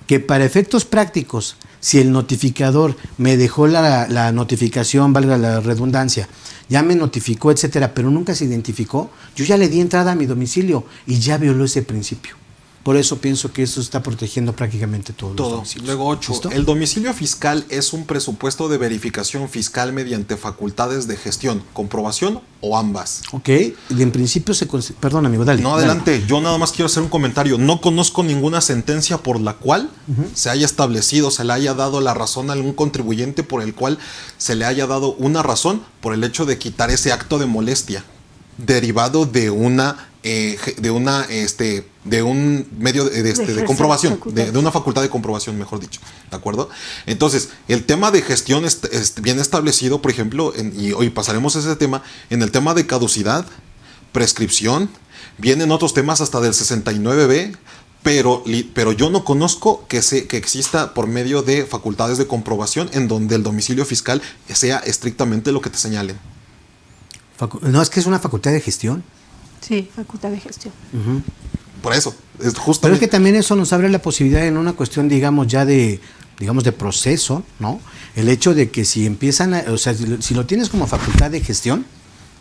Que para efectos prácticos, si el notificador me dejó la notificación, valga la redundancia, ya me notificó, etcétera, pero nunca se identificó, yo ya le di entrada a mi domicilio y ya violó ese principio. Por eso pienso que eso está protegiendo prácticamente todos los domicilios. Luego 8. ¿Listo? El domicilio fiscal es un presupuesto de verificación fiscal mediante facultades de gestión, comprobación o ambas. Ok, y en principio perdón, amigo, dale. No, adelante. Yo nada más quiero hacer un comentario. No conozco ninguna sentencia por la cual se haya establecido, se le haya dado la razón a algún contribuyente por el cual se le haya dado una razón por el hecho de quitar ese acto de molestia derivado de un medio de comprobación, de una facultad de comprobación, mejor dicho, ¿de acuerdo? Entonces, el tema de gestión es bien establecido, por ejemplo, y hoy pasaremos a ese tema, en el tema de caducidad, prescripción, vienen otros temas hasta del 69B, pero yo no conozco que exista por medio de facultades de comprobación en donde el domicilio fiscal sea estrictamente lo que te señalen. No, es que es una facultad de gestión. Sí, facultad de gestión. Por eso, es justamente. Pero es que también eso nos abre la posibilidad en una cuestión, digamos, ya de proceso, ¿no? El hecho de que si empiezan, o sea, si lo tienes como facultad de gestión,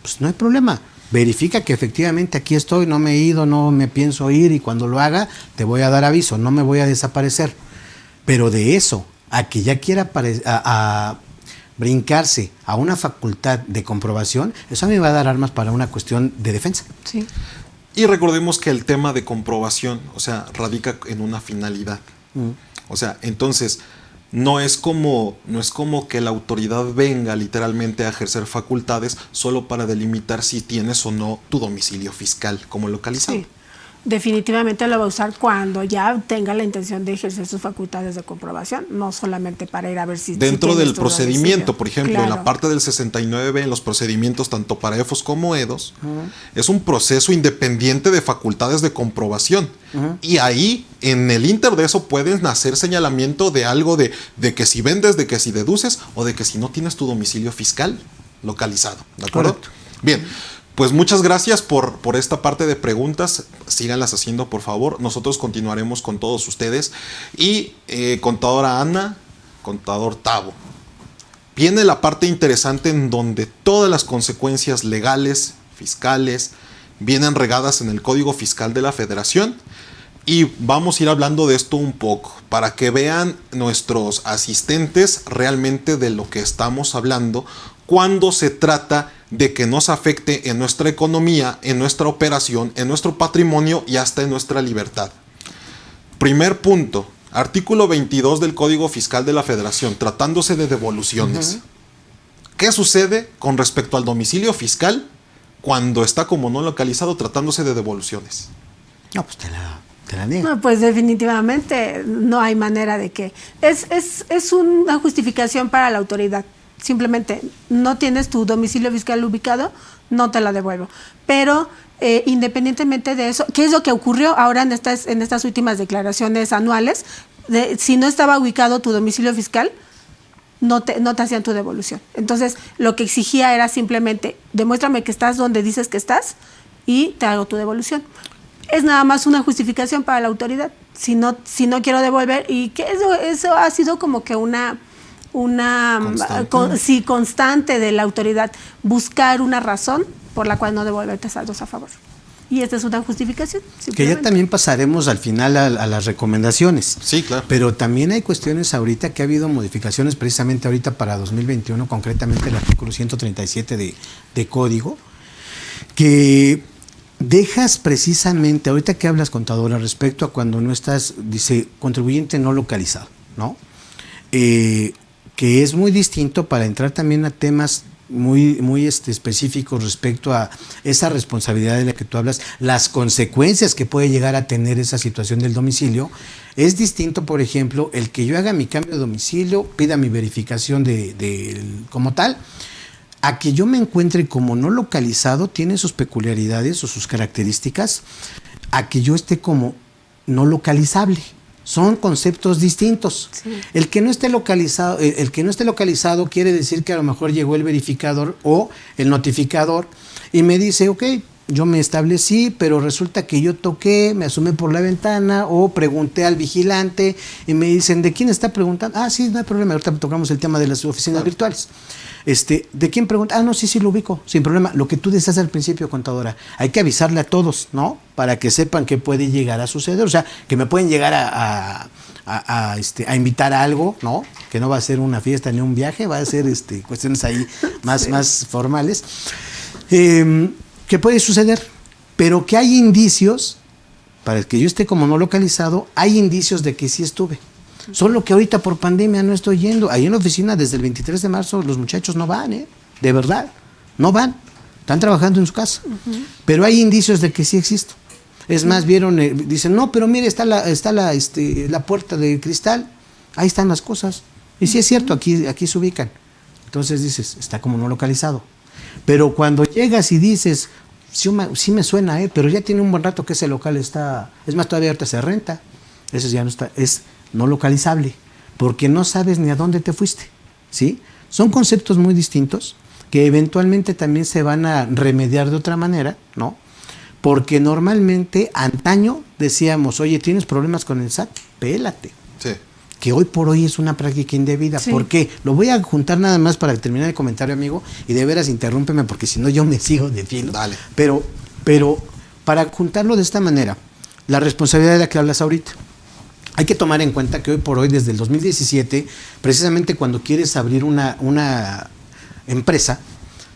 pues no hay problema. Verifica que efectivamente aquí estoy, no me he ido, no me pienso ir, y cuando lo haga te voy a dar aviso, no me voy a desaparecer. Pero de eso a que ya quiera brincarse a una facultad de comprobación, eso a mí me va a dar armas para una cuestión de defensa. Sí. Y recordemos que el tema de comprobación, o sea, radica en una finalidad. O sea, entonces, no es como que la autoridad venga literalmente a ejercer facultades solo para delimitar si tienes o no tu domicilio fiscal como localizado. Sí. Definitivamente lo va a usar cuando ya tenga la intención de ejercer sus facultades de comprobación, no solamente para ir a ver si dentro del tu procedimiento, domicilio. por ejemplo, Claro. en la parte del 69B, en los procedimientos tanto para EFOS como EDOS, es un proceso independiente de facultades de comprobación. Y ahí, en el inter de eso, pueden hacer señalamiento de algo de que si vendes, de que si deduces, o de que si no tienes tu domicilio fiscal localizado. ¿De acuerdo? Correcto. Bien. Pues muchas gracias por esta parte de preguntas. Síganlas haciendo, por favor. Nosotros continuaremos con todos ustedes. Y contadora Ana, contador Tavo. Viene la parte interesante en donde todas las consecuencias legales, fiscales, vienen regadas en el Código Fiscal de la Federación. Y vamos a ir hablando de esto un poco para que vean nuestros asistentes realmente de lo que estamos hablando cuando se trata de que nos afecte en nuestra economía, en nuestra operación, en nuestro patrimonio y hasta en nuestra libertad. Primer punto, artículo 22 del Código Fiscal de la Federación, tratándose de devoluciones. ¿Qué sucede con respecto al domicilio fiscal cuando está como no localizado tratándose de devoluciones? No, pues te la niego. No, pues definitivamente no hay manera de que... Es una justificación para la autoridad. Simplemente no tienes tu domicilio fiscal ubicado, no te la devuelvo. Pero independientemente de eso, ¿qué es lo que ocurrió ahora en estas últimas declaraciones anuales? Si no estaba ubicado tu domicilio fiscal, no te hacían tu devolución. Entonces, lo que exigía era simplemente, demuéstrame que estás donde dices que estás y te hago tu devolución. Es nada más una justificación para la autoridad. Si no quiero devolver, y que eso ha sido como que una constante de la autoridad, buscar una razón por la cual no devolverte saldos a favor. Y esta es una justificación. Que ya también pasaremos al final a las recomendaciones. Sí, claro. Pero también hay cuestiones ahorita que ha habido modificaciones precisamente ahorita para 2021, concretamente el artículo 137 de Código, que dejas precisamente, ahorita que hablas, contadora, respecto a cuando no estás, dice, contribuyente no localizado, ¿no? Que es muy distinto para entrar también a temas muy específicos respecto a esa responsabilidad de la que tú hablas, las consecuencias que puede llegar a tener esa situación del domicilio. Es distinto, por ejemplo, el que yo haga mi cambio de domicilio, pida mi verificación como tal, a que yo me encuentre como no localizado, tiene sus peculiaridades o sus características, a que yo esté como no localizable. Son conceptos distintos. Sí. El que no esté localizado quiere decir que a lo mejor llegó el verificador o el notificador y me dice, ok, yo me establecí, pero resulta que yo toqué, me asomé por la ventana o pregunté al vigilante y me dicen, ¿de quién está preguntando? Ah, sí, no hay problema, ahorita tocamos el tema de las oficinas virtuales. ¿De quién pregunta? Ah, no, sí, lo ubico, sin problema. Lo que tú decías al principio, contadora, hay que avisarle a todos, ¿no? Para que sepan que puede llegar a suceder, o sea, que me pueden llegar a invitar a algo, ¿no? Que no va a ser una fiesta ni un viaje, va a ser cuestiones ahí más formales. Que puede suceder, pero que hay indicios, para que yo esté como no localizado, hay indicios de que sí estuve. Solo que ahorita por pandemia no estoy yendo. Ahí en la oficina desde el 23 de marzo los muchachos no van, de verdad, no van. Están trabajando en su casa. Pero hay indicios de que sí existo. Es más, vieron, dicen, no, pero mire, está la puerta de cristal, ahí están las cosas. Y sí es cierto, aquí se ubican. Entonces dices, está como no localizado. Pero cuando llegas y dices, sí me suena, pero ya tiene un buen rato que ese local está, es más, todavía ahorita se renta. Eso ya no está, es no localizable, porque no sabes ni a dónde te fuiste, ¿sí? Son conceptos muy distintos que eventualmente también se van a remediar de otra manera, ¿no? Porque normalmente, antaño, decíamos, oye, ¿tienes problemas con el SAT? Pélate. Sí. Que hoy por hoy es una práctica indebida. Sí. ¿Por qué? Lo voy a juntar nada más para terminar el comentario, amigo, y de veras interrúmpeme, porque si no yo me sigo de filo. Dale. Pero para juntarlo de esta manera, la responsabilidad de la que hablas ahorita, hay que tomar en cuenta que hoy por hoy, desde el 2017, precisamente cuando quieres abrir una empresa,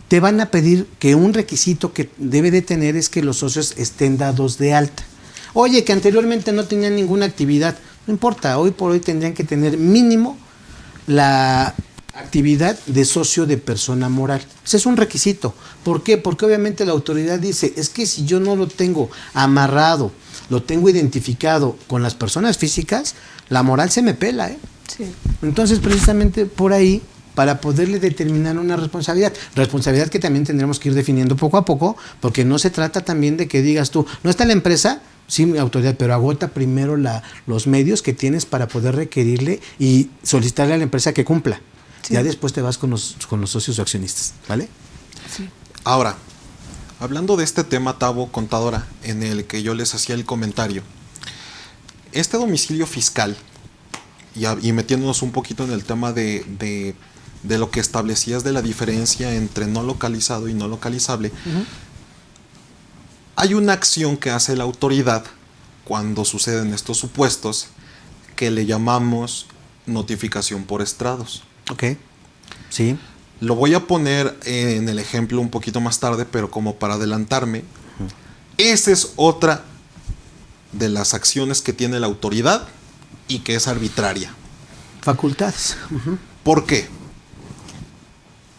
te van a pedir que un requisito que debe de tener es que los socios estén dados de alta. Oye, que anteriormente no tenían ninguna actividad, no importa, hoy por hoy tendrían que tener mínimo la actividad de socio de persona moral. Ese es un requisito. ¿Por qué? Porque obviamente la autoridad dice, es que si yo no lo tengo amarrado, lo tengo identificado con las personas físicas, la moral se me pela, Sí. Entonces, precisamente por ahí, para poderle determinar una responsabilidad que también tendremos que ir definiendo poco a poco, porque no se trata también de que digas tú, no está la empresa, sí, mi autoridad, pero agota primero los medios que tienes para poder requerirle y solicitarle a la empresa que cumpla. Sí. Ya después te vas con los socios o accionistas, ¿vale? Sí. Ahora, hablando de este tema, Tavo, contadora, en el que yo les hacía el comentario, este domicilio fiscal, y metiéndonos un poquito en el tema de lo que establecías de la diferencia entre no localizado y no localizable, hay una acción que hace la autoridad cuando suceden estos supuestos que le llamamos notificación por estrados. Ok, sí. Lo voy a poner en el ejemplo un poquito más tarde, pero como para adelantarme, esa es otra de las acciones que tiene la autoridad y que es arbitraria. Facultades. ¿Por qué?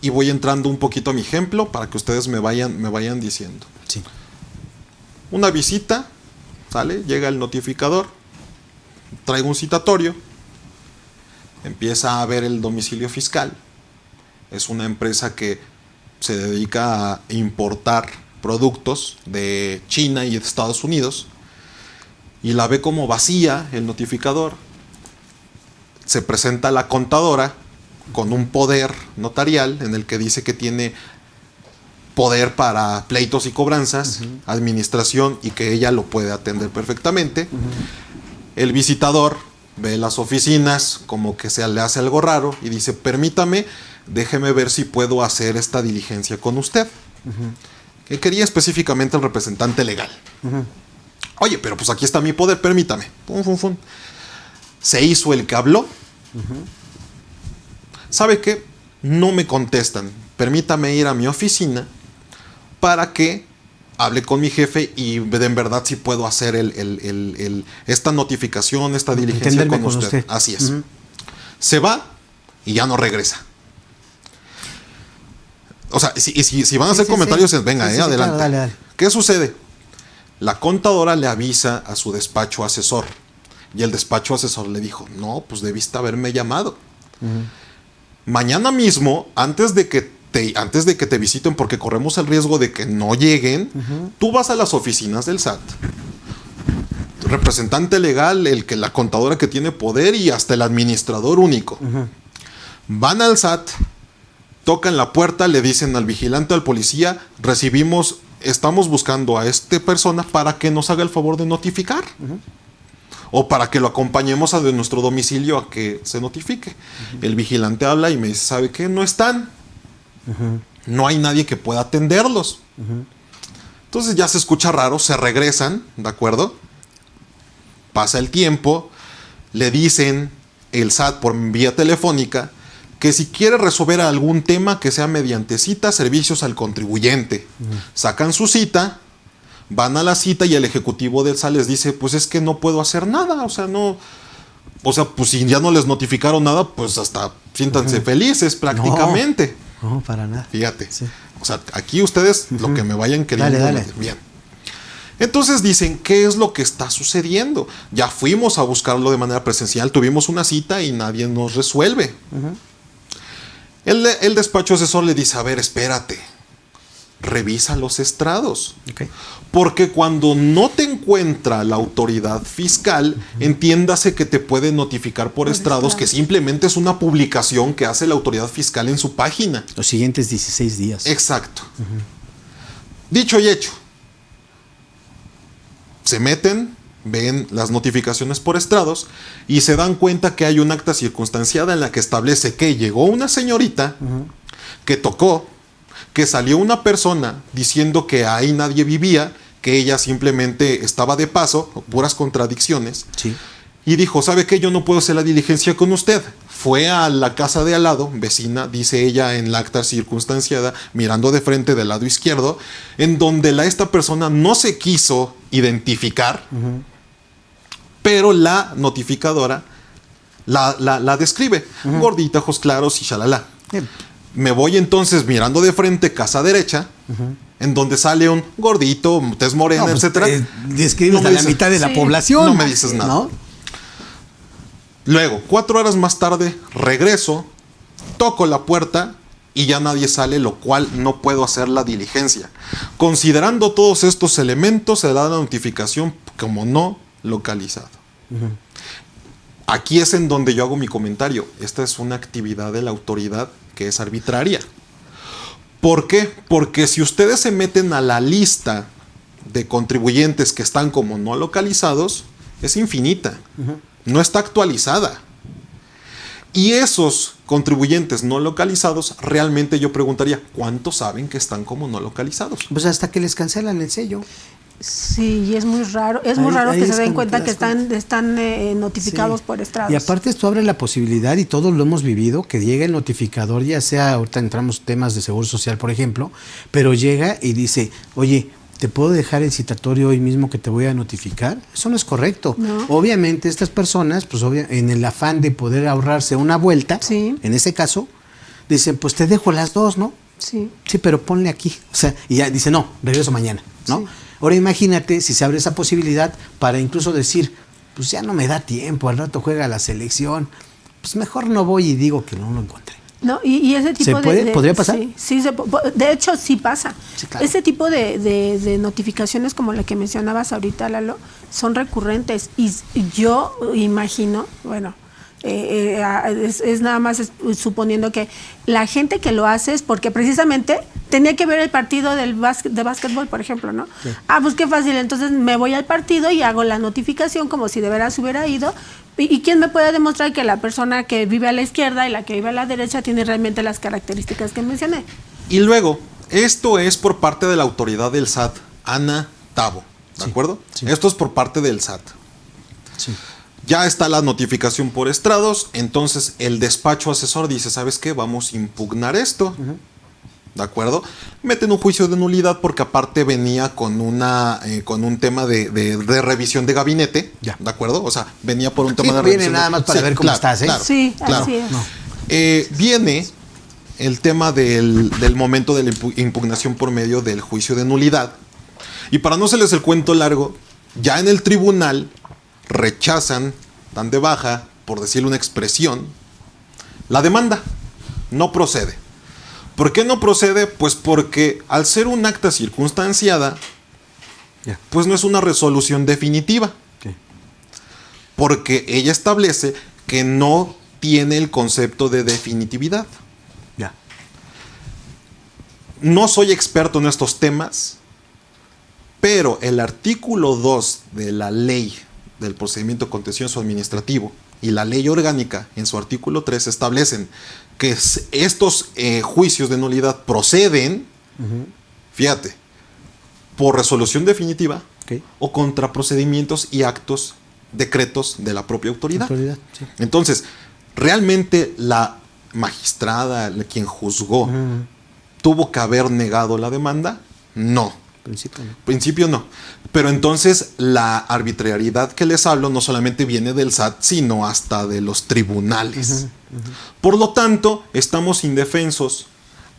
Y voy entrando un poquito a mi ejemplo para que ustedes me vayan diciendo. Sí. Una visita, ¿sale? Llega el notificador, traigo un citatorio, empieza a ver el domicilio fiscal. Es una empresa que se dedica a importar productos de China y de Estados Unidos y la ve como vacía el notificador. Se presenta la contadora con un poder notarial en el que dice que tiene poder para pleitos y cobranzas, administración, y que ella lo puede atender perfectamente. El visitador ve las oficinas, como que se le hace algo raro y dice, permítame, déjeme ver si puedo hacer esta diligencia con usted. Que quería específicamente el representante legal. Oye, pero pues aquí está mi poder, permítame. Se hizo el que habló. ¿Sabe qué? No me contestan. Permítame ir a mi oficina para que hable con mi jefe y en verdad si puedo hacer esta notificación, esta diligencia con usted. Así es. Se va y ya no regresa. O sea, si van a hacer comentarios, venga, adelante. Claro, dale. ¿Qué sucede? La contadora le avisa a su despacho asesor y el despacho asesor le dijo, no, pues debiste haberme llamado. Mañana mismo, antes de que te visiten, porque corremos el riesgo de que no lleguen, tú vas a las oficinas del SAT. Representante legal, la contadora que tiene poder y hasta el administrador único. Van al SAT, tocan la puerta, le dicen al vigilante, al policía, recibimos estamos buscando a esta persona para que nos haga el favor de notificar. O para que lo acompañemos a de nuestro domicilio a que se notifique. El vigilante habla y me dice, ¿sabe qué? No están. No hay nadie que pueda atenderlos. Entonces ya se escucha raro, se regresan, ¿de acuerdo? Pasa el tiempo, le dicen el SAT por vía telefónica que si quiere resolver algún tema que sea mediante cita, servicios al contribuyente. Sacan su cita, van a la cita y el ejecutivo del SAT les dice, pues es que no puedo hacer nada, pues si ya no les notificaron nada, pues hasta siéntanse felices prácticamente. No, para nada. Fíjate. Sí. O sea, aquí ustedes lo que me vayan queriendo. Dale. Bien. Entonces dicen, ¿qué es lo que está sucediendo? Ya fuimos a buscarlo de manera presencial, tuvimos una cita y nadie nos resuelve. El despacho asesor le dice, a ver, espérate, revisa los estrados. Okay. Porque cuando no te encuentra la autoridad fiscal, entiéndase que te puede notificar por estrados, que simplemente es una publicación que hace la autoridad fiscal en su página. Los siguientes 16 días. Exacto. Dicho y hecho. Se meten, ven las notificaciones por estrados y se dan cuenta que hay un acta circunstanciada en la que establece que llegó una señorita que tocó, que salió una persona diciendo que ahí nadie vivía, que ella simplemente estaba de paso, puras contradicciones. Sí. Y dijo, ¿sabe qué? Yo no puedo hacer la diligencia con usted. Fue a la casa de al lado, vecina, dice ella en la acta circunstanciada, mirando de frente del lado izquierdo, en donde esta persona no se quiso identificar, pero la notificadora la describe. Gordita, ojos claros y shalala. Me voy entonces mirando de frente, casa derecha, en donde sale un gordito, tez morena, No, pues, etcétera. Describes a la mitad de la población. No me dices nada. ¿No? Luego, 4 horas más tarde, regreso, toco la puerta y ya nadie sale, lo cual no puedo hacer la diligencia. Considerando todos estos elementos, se da la notificación como no localizado. Aquí es en donde yo hago mi comentario. Esta es una actividad de la autoridad que es arbitraria. ¿Por qué? Porque si ustedes se meten a la lista de contribuyentes que están como no localizados, es infinita. No está actualizada. Y esos contribuyentes no localizados, realmente yo preguntaría, ¿cuántos saben que están como no localizados? Pues hasta que les cancelan el sello. Sí, y es muy raro. Es muy raro que se den cuenta que están notificados por estrados. Y aparte esto abre la posibilidad, y todos lo hemos vivido, que llega el notificador, ya sea, ahorita entramos temas de seguro social, por ejemplo, pero llega y dice, oye, ¿te puedo dejar el citatorio hoy mismo que te voy a notificar? Eso no es correcto. No. Obviamente estas personas, pues en el afán de poder ahorrarse una vuelta, Sí. en ese caso, dicen, pues te dejo las dos, ¿no? Sí. Sí, pero ponle aquí. O sea, y ya dice, no, regreso mañana, ¿no? Sí. Ahora imagínate si se abre esa posibilidad para incluso decir, pues ya no me da tiempo, al rato juega la selección, pues mejor no voy y digo que no lo encontré. No, y ese tipo ¿Se puede? ¿Podría pasar? Sí, de hecho sí pasa. Sí, claro. Ese tipo de notificaciones como la que mencionabas ahorita, Lalo, son recurrentes. Y yo imagino, bueno, es nada más suponiendo que la gente que lo hace es porque precisamente tenía que ver el partido de básquetbol, por ejemplo, ¿no? Sí. Pues qué fácil, entonces me voy al partido y hago la notificación como si de veras hubiera ido. ¿Y quién me puede demostrar que la persona que vive a la izquierda y la que vive a la derecha tiene realmente las características que mencioné? Y luego, esto es por parte de la autoridad del SAT, Ana Tabo, ¿de acuerdo? Sí. Esto es por parte del SAT. Sí. Ya está la notificación por estrados, entonces el despacho asesor dice, ¿sabes qué? Vamos a impugnar esto. ¿De acuerdo? Meten un juicio de nulidad porque aparte venía con un tema de revisión de gabinete. Ya. ¿De acuerdo? O sea, venía por un tema de revisión. Viene nada más para ver cómo estás, ¿eh? Claro, sí, claro. así es. No. Viene el tema del momento de la impugnación por medio del juicio de nulidad. Y para no hacerles el cuento largo, ya en el tribunal rechazan, dan de baja, por decirle una expresión, la demanda. No procede. ¿Por qué no procede? Pues porque al ser un acta circunstanciada, pues no es una resolución definitiva. Porque ella establece que no tiene el concepto de definitividad. No soy experto en estos temas, Pero el artículo 2 de la ley del procedimiento contencioso administrativo y la ley orgánica en su artículo 3 establecen que estos juicios de nulidad proceden, fíjate, por resolución definitiva o contra procedimientos y actos, decretos de la propia autoridad. Sí. Entonces, realmente la magistrada, quien juzgó, ¿tuvo que haber negado la demanda? No. Principio no. Pero entonces la arbitrariedad que les hablo no solamente viene del SAT, sino hasta de los tribunales. Por lo tanto, estamos indefensos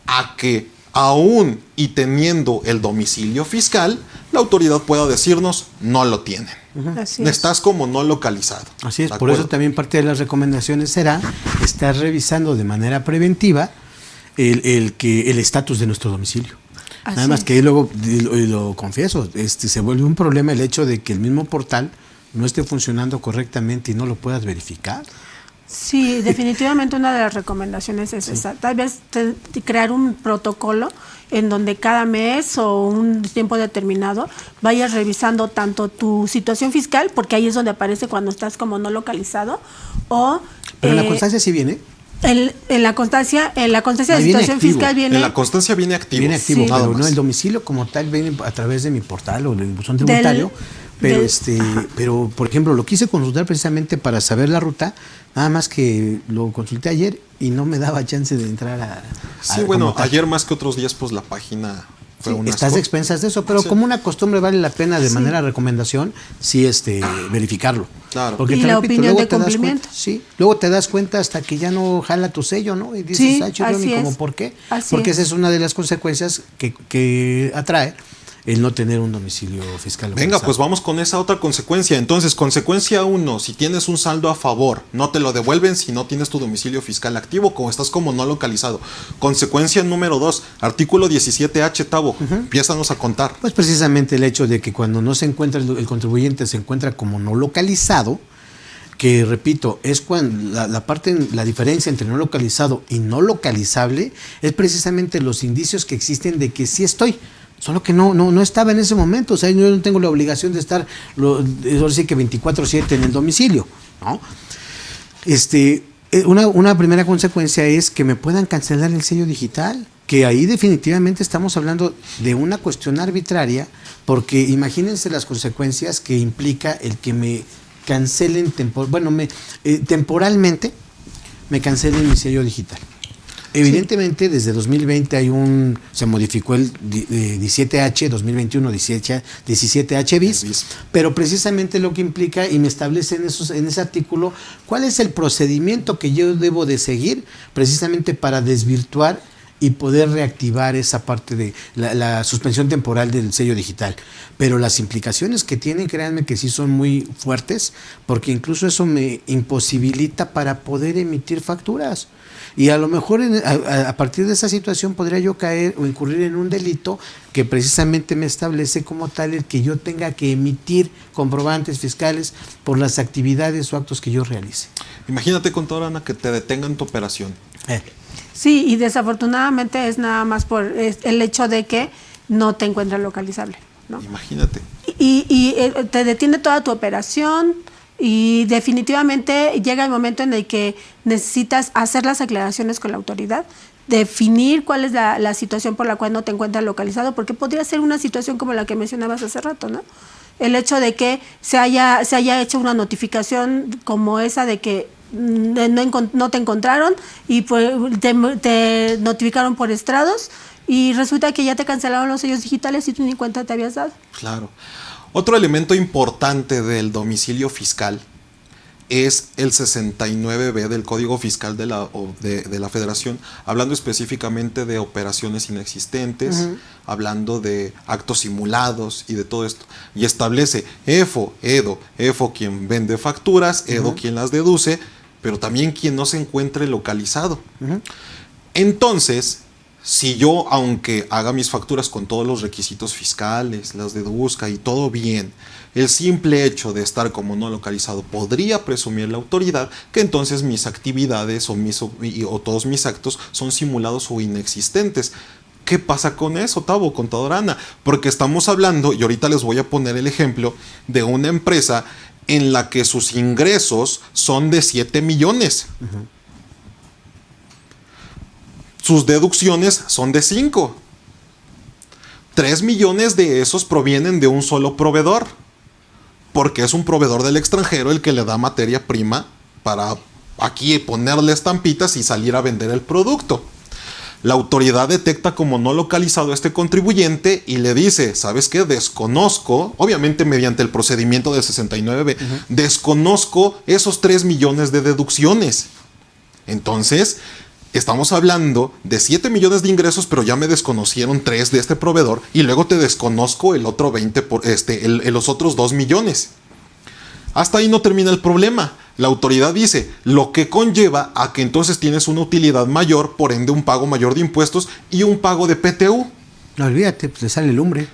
a que, aún y teniendo el domicilio fiscal, la autoridad pueda decirnos no lo tienen. Así es. Estás como no localizado. Así es, ¿De por acuerdo? eso también parte de las recomendaciones será estar revisando de manera preventiva el estatus de nuestro domicilio. Así Nada más es. que ahí luego, y lo confieso, se vuelve un problema el hecho de que el mismo portal no esté funcionando correctamente y no lo puedas verificar. Sí, definitivamente una de las recomendaciones es esa. Tal vez crear un protocolo en donde cada mes o un tiempo determinado vayas revisando tanto tu situación fiscal, porque ahí es donde aparece cuando estás como no localizado, o... Pero en la constancia sí viene. En la constancia de Ahí viene situación activo. fiscal viene... En la constancia viene activo. Viene activo, Sí. Nada pero no más. el domicilio como tal viene a través de mi portal o del buzón tributario. Pero pero por ejemplo, lo quise consultar precisamente para saber la ruta, nada más que lo consulté ayer y no me daba chance de entrar a Sí, bueno, como tal. ayer más que otros días, pues la página fue Sí, una... estás de expensas de eso, pero Sí. como una costumbre vale la pena de manera recomendación, sí, verificarlo. Claro. Porque Y te la repito, opinión luego de te das cumplimiento. cuenta, sí, luego te das cuenta hasta que ya no jala tu sello, ¿no? Y dices, Sí, ay, chirrión, así ¿y cómo es. por qué? Así Porque es. esa es una de las consecuencias que atrae el no tener un domicilio fiscal Venga, localizado. pues vamos con esa otra consecuencia. Entonces, consecuencia 1, si tienes un saldo a favor, no te lo devuelven si no tienes tu domicilio fiscal activo, como estás como no localizado. Consecuencia número 2, artículo 17H, Tavo, empiézanos a contar. Pues precisamente el hecho de que cuando no se encuentra el contribuyente se encuentra como no localizado, que repito, es cuando la diferencia entre no localizado y no localizable es precisamente los indicios que existen de que sí estoy. Solo que no estaba en ese momento, o sea, yo no tengo la obligación de estar, ahora sí que 24/7 en el domicilio, ¿no? Una primera consecuencia es que me puedan cancelar el sello digital, que ahí definitivamente estamos hablando de una cuestión arbitraria, porque imagínense las consecuencias que implica el que me cancelen temporalmente, me cancelen mi sello digital. Evidentemente, desde 2020 se modificó el 17H, 2021 17H bis, pero precisamente lo que implica y me establece en ese artículo cuál es el procedimiento que yo debo de seguir precisamente para desvirtuar y poder reactivar esa parte de la suspensión temporal del sello digital. Pero las implicaciones que tienen, créanme que sí son muy fuertes, porque incluso eso me imposibilita para poder emitir facturas. Y a lo mejor a partir de esa situación podría yo caer o incurrir en un delito que precisamente me establece como tal el que yo tenga que emitir comprobantes fiscales por las actividades o actos que yo realice. Imagínate, contadora Ana, que te detengan tu operación. Sí, y desafortunadamente es nada más por el hecho de que no te encuentras localizable, ¿no? Imagínate. Y te detiene toda tu operación y definitivamente llega el momento en el que necesitas hacer las aclaraciones con la autoridad, definir cuál es la situación por la cual no te encuentras localizado, porque podría ser una situación como la que mencionabas hace rato, ¿no? El hecho de que se haya hecho una notificación como esa de que no te encontraron y pues te notificaron por estrados y resulta que ya te cancelaron los sellos digitales y tú ni cuenta te habías dado. Claro. Otro elemento importante del domicilio fiscal es el 69B del Código Fiscal de la Federación, hablando específicamente de operaciones inexistentes, hablando de actos simulados y de todo esto. Y establece EFO quien vende facturas, EDO quien las deduce, pero también quien no se encuentre localizado. Entonces, si yo, aunque haga mis facturas con todos los requisitos fiscales, las deduzca y todo bien, el simple hecho de estar como no localizado podría presumir la autoridad que entonces mis actividades o todos mis actos son simulados o inexistentes. ¿Qué pasa con eso, Tavo, contadora Ana? Porque estamos hablando, y ahorita les voy a poner el ejemplo, de una empresa en la que sus ingresos son de 7 millones. Sus deducciones son de 5. 3 millones de esos provienen de un solo proveedor, porque es un proveedor del extranjero el que le da materia prima para aquí ponerle estampitas y salir a vender el producto. La autoridad detecta como no localizado a este contribuyente y le dice, ¿sabes qué? Desconozco, obviamente mediante el procedimiento del 69B, desconozco esos 3 millones de deducciones. Entonces, estamos hablando de 7 millones de ingresos, pero ya me desconocieron 3 de este proveedor y luego te desconozco el otro 20 por los otros 2 millones. Hasta ahí no termina el problema. La autoridad dice, lo que conlleva a que entonces tienes una utilidad mayor, por ende un pago mayor de impuestos y un pago de PTU. No olvídate, pues le sale lumbre.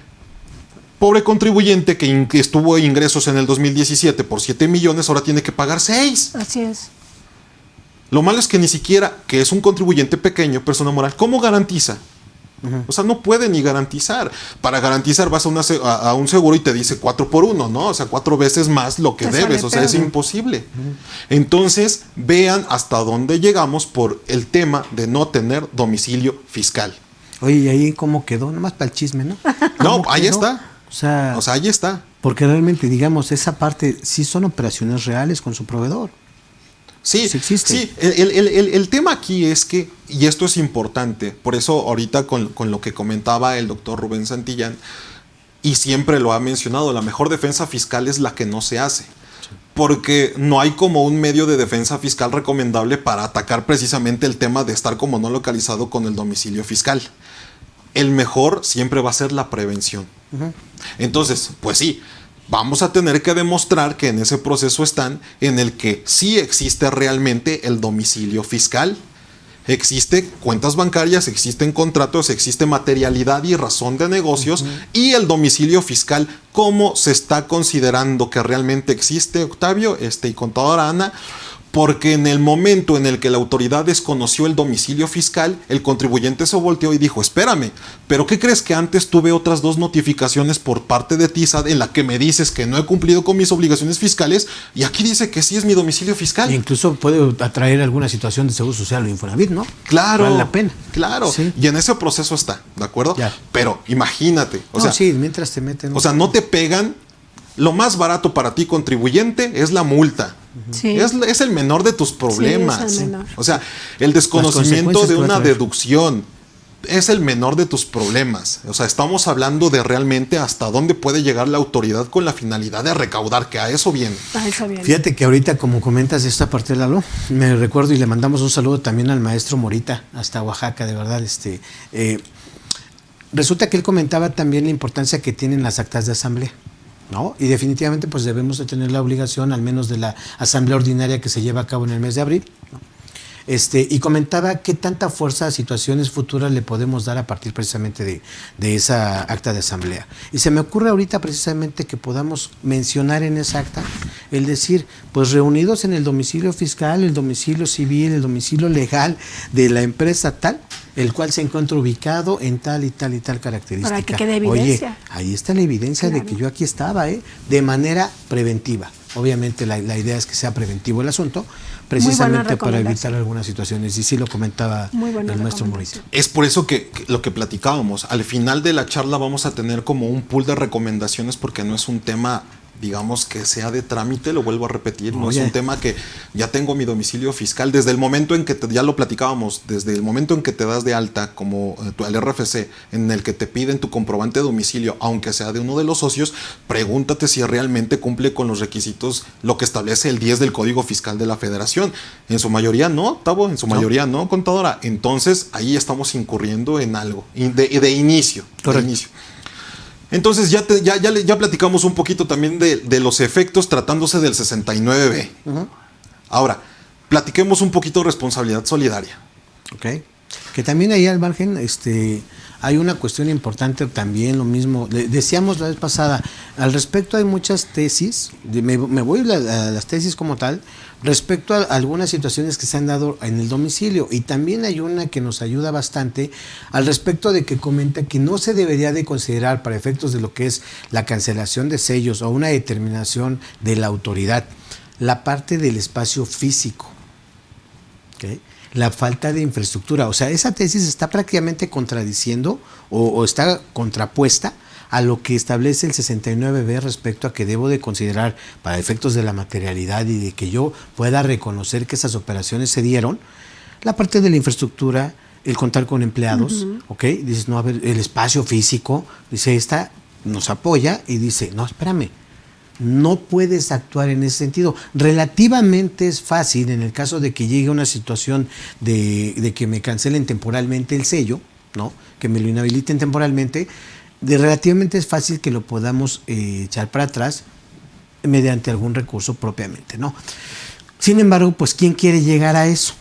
Pobre contribuyente que estuvo ingresos en el 2017 por 7 millones, ahora tiene que pagar 6. Así es. Lo malo es que ni siquiera, que es un contribuyente pequeño, persona moral, ¿cómo garantiza? O sea, no puede ni garantizar. Para garantizar vas a un seguro y te dice 4 por 1, ¿no? O sea, 4 veces más lo que debes. O sea, es imposible. Entonces, vean hasta dónde llegamos por el tema de no tener domicilio fiscal. Oye, ¿y ahí cómo quedó? Nomás para el chisme, ¿no? No, ahí está. O sea, ahí está. Porque realmente, digamos, esa parte sí son operaciones reales con su proveedor. Sí, existe. Sí. El tema aquí es que, y esto es importante, por eso ahorita con lo que comentaba el doctor Rubén Santillán, y siempre lo ha mencionado, la mejor defensa fiscal es la que no se hace. Porque no hay como un medio de defensa fiscal recomendable para atacar precisamente el tema de estar como no localizado con el domicilio fiscal. El mejor siempre va a ser la prevención. Entonces, pues sí, vamos a tener que demostrar que en ese proceso están en el que sí existe realmente el domicilio fiscal. Existe cuentas bancarias, existen contratos, existe materialidad y razón de negocios y el domicilio fiscal, ¿cómo se está considerando que realmente existe, Octavio, y contadora Ana? Porque en el momento en el que la autoridad desconoció el domicilio fiscal, el contribuyente se volteó y dijo, espérame, ¿pero qué crees que antes tuve otras 2 notificaciones por parte de TISAD en la que me dices que no he cumplido con mis obligaciones fiscales y aquí dice que sí es mi domicilio fiscal? E incluso puede atraer alguna situación de seguro social o Infonavit, ¿no? Claro. Vale la pena. Claro. Sí. Y en ese proceso está, ¿de acuerdo? Ya. Pero imagínate, sí, mientras te meten. O sea, no te pegan. Lo más barato para ti, contribuyente, es la multa. Sí. Es el menor de tus problemas. Sí, es el menor. O sea, el desconocimiento de una traer. deducción es el menor de tus problemas. O sea, estamos hablando de realmente hasta dónde puede llegar la autoridad con la finalidad de recaudar, que a eso viene. A eso viene. Fíjate que ahorita, como comentas esta parte, Lalo, me recuerdo y le mandamos un saludo también al maestro Morita, hasta Oaxaca, de verdad. Resulta que él comentaba también la importancia que tienen las actas de asamblea, ¿no? Y definitivamente pues debemos de tener la obligación, al menos de la asamblea ordinaria que se lleva a cabo en el mes de abril, ¿no? Y comentaba qué tanta fuerza a situaciones futuras le podemos dar a partir precisamente de esa acta de asamblea. Y se me ocurre ahorita precisamente que podamos mencionar en esa acta el decir, pues reunidos en el domicilio fiscal, el domicilio civil, el domicilio legal de la empresa tal, el cual se encuentra ubicado en tal y tal y tal característica. Para que quede evidencia. Oye, ahí está la evidencia de que yo aquí estaba, de manera preventiva. Obviamente la idea es que sea preventivo el asunto, precisamente para evitar algunas situaciones. Y sí lo comentaba el maestro Mauricio. Es por eso que lo que platicábamos, al final de la charla vamos a tener como un pool de recomendaciones porque no es un tema, digamos, que sea de trámite, lo vuelvo a repetir, no es un tema que ya tengo mi domicilio fiscal, desde el momento en que ya lo platicábamos, desde el momento en que te das de alta como el RFC, en el que te piden tu comprobante de domicilio, aunque sea de uno de los socios, pregúntate si realmente cumple con los requisitos, lo que establece el 10 del Código Fiscal de la Federación. En su mayoría no, Tavo, en su mayoría no, contadora. Entonces ahí estamos incurriendo en algo, de inicio. Correcto. De inicio. Entonces ya platicamos un poquito también de los efectos tratándose del 69B. Ahora, platiquemos un poquito de responsabilidad solidaria. Ok. Que también ahí al margen hay una cuestión importante también, lo mismo. Decíamos la vez pasada, al respecto hay muchas tesis, me voy a las tesis como tal, respecto a algunas situaciones que se han dado en el domicilio. Y también hay una que nos ayuda bastante al respecto de que comenta que no se debería de considerar para efectos de lo que es la cancelación de sellos o una determinación de la autoridad, la parte del espacio físico, ¿okay? La falta de infraestructura. O sea, esa tesis está prácticamente contradiciendo o está contrapuesta a lo que establece el 69B respecto a que debo de considerar para efectos de la materialidad y de que yo pueda reconocer que esas operaciones se dieron, la parte de la infraestructura, el contar con empleados, ¿ok? Dices, no, a ver, el espacio físico, dice, esta nos apoya y dice, no, espérame, no puedes actuar en ese sentido. Relativamente es fácil en el caso de que llegue una situación de que me cancelen temporalmente el sello, ¿no? Que me lo inhabiliten temporalmente. Relativamente es fácil que lo podamos echar para atrás mediante algún recurso propiamente, ¿no? Sin embargo, pues ¿quién quiere llegar a eso?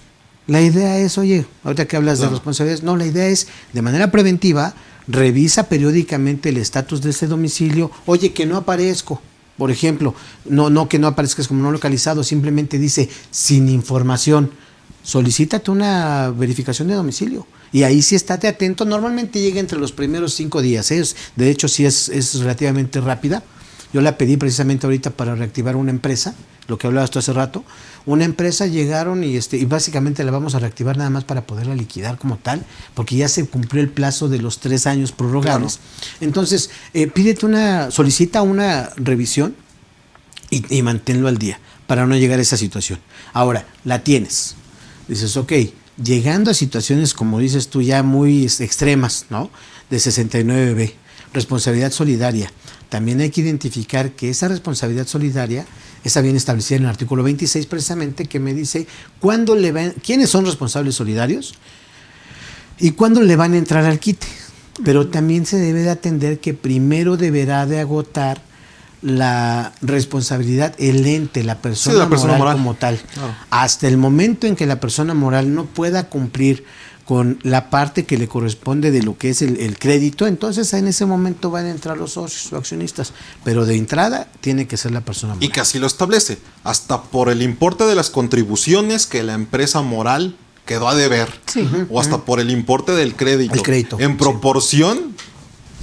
La idea es, oye, ahorita que hablas de responsabilidades, no, la idea es de manera preventiva, revisa periódicamente el estatus de ese domicilio. Oye, que no aparezco, por ejemplo, no que no aparezcas como no localizado, simplemente dice sin información, solicítate una verificación de domicilio. Y ahí sí estate atento, normalmente llega entre los primeros 5 días, de hecho sí es relativamente rápida. Yo la pedí precisamente ahorita para reactivar una empresa, lo que hablabas tú hace rato. Una empresa llegaron y básicamente la vamos a reactivar nada más para poderla liquidar como tal, porque ya se cumplió el plazo de los 3 años prorrogables. Claro. Entonces, solicita una revisión y manténlo al día para no llegar a esa situación. Ahora, la tienes. Dices, ok, llegando a situaciones, como dices tú, ya muy extremas, ¿no? De 69B, responsabilidad solidaria. También hay que identificar que esa responsabilidad solidaria está bien establecida en el artículo 26 precisamente, que me dice quiénes son responsables solidarios y cuándo le van a entrar al quite. Pero también se debe de atender que primero deberá de agotar la responsabilidad, el ente, la persona moral como tal. Claro. Hasta el momento en que la persona moral no pueda cumplir con la parte que le corresponde de lo que es el crédito, entonces en ese momento van a entrar los socios o accionistas, pero de entrada tiene que ser la persona moral. Y que así lo establece, hasta por el importe de las contribuciones que la empresa moral quedó a deber, sí. O hasta por el importe del crédito. El crédito. En proporción,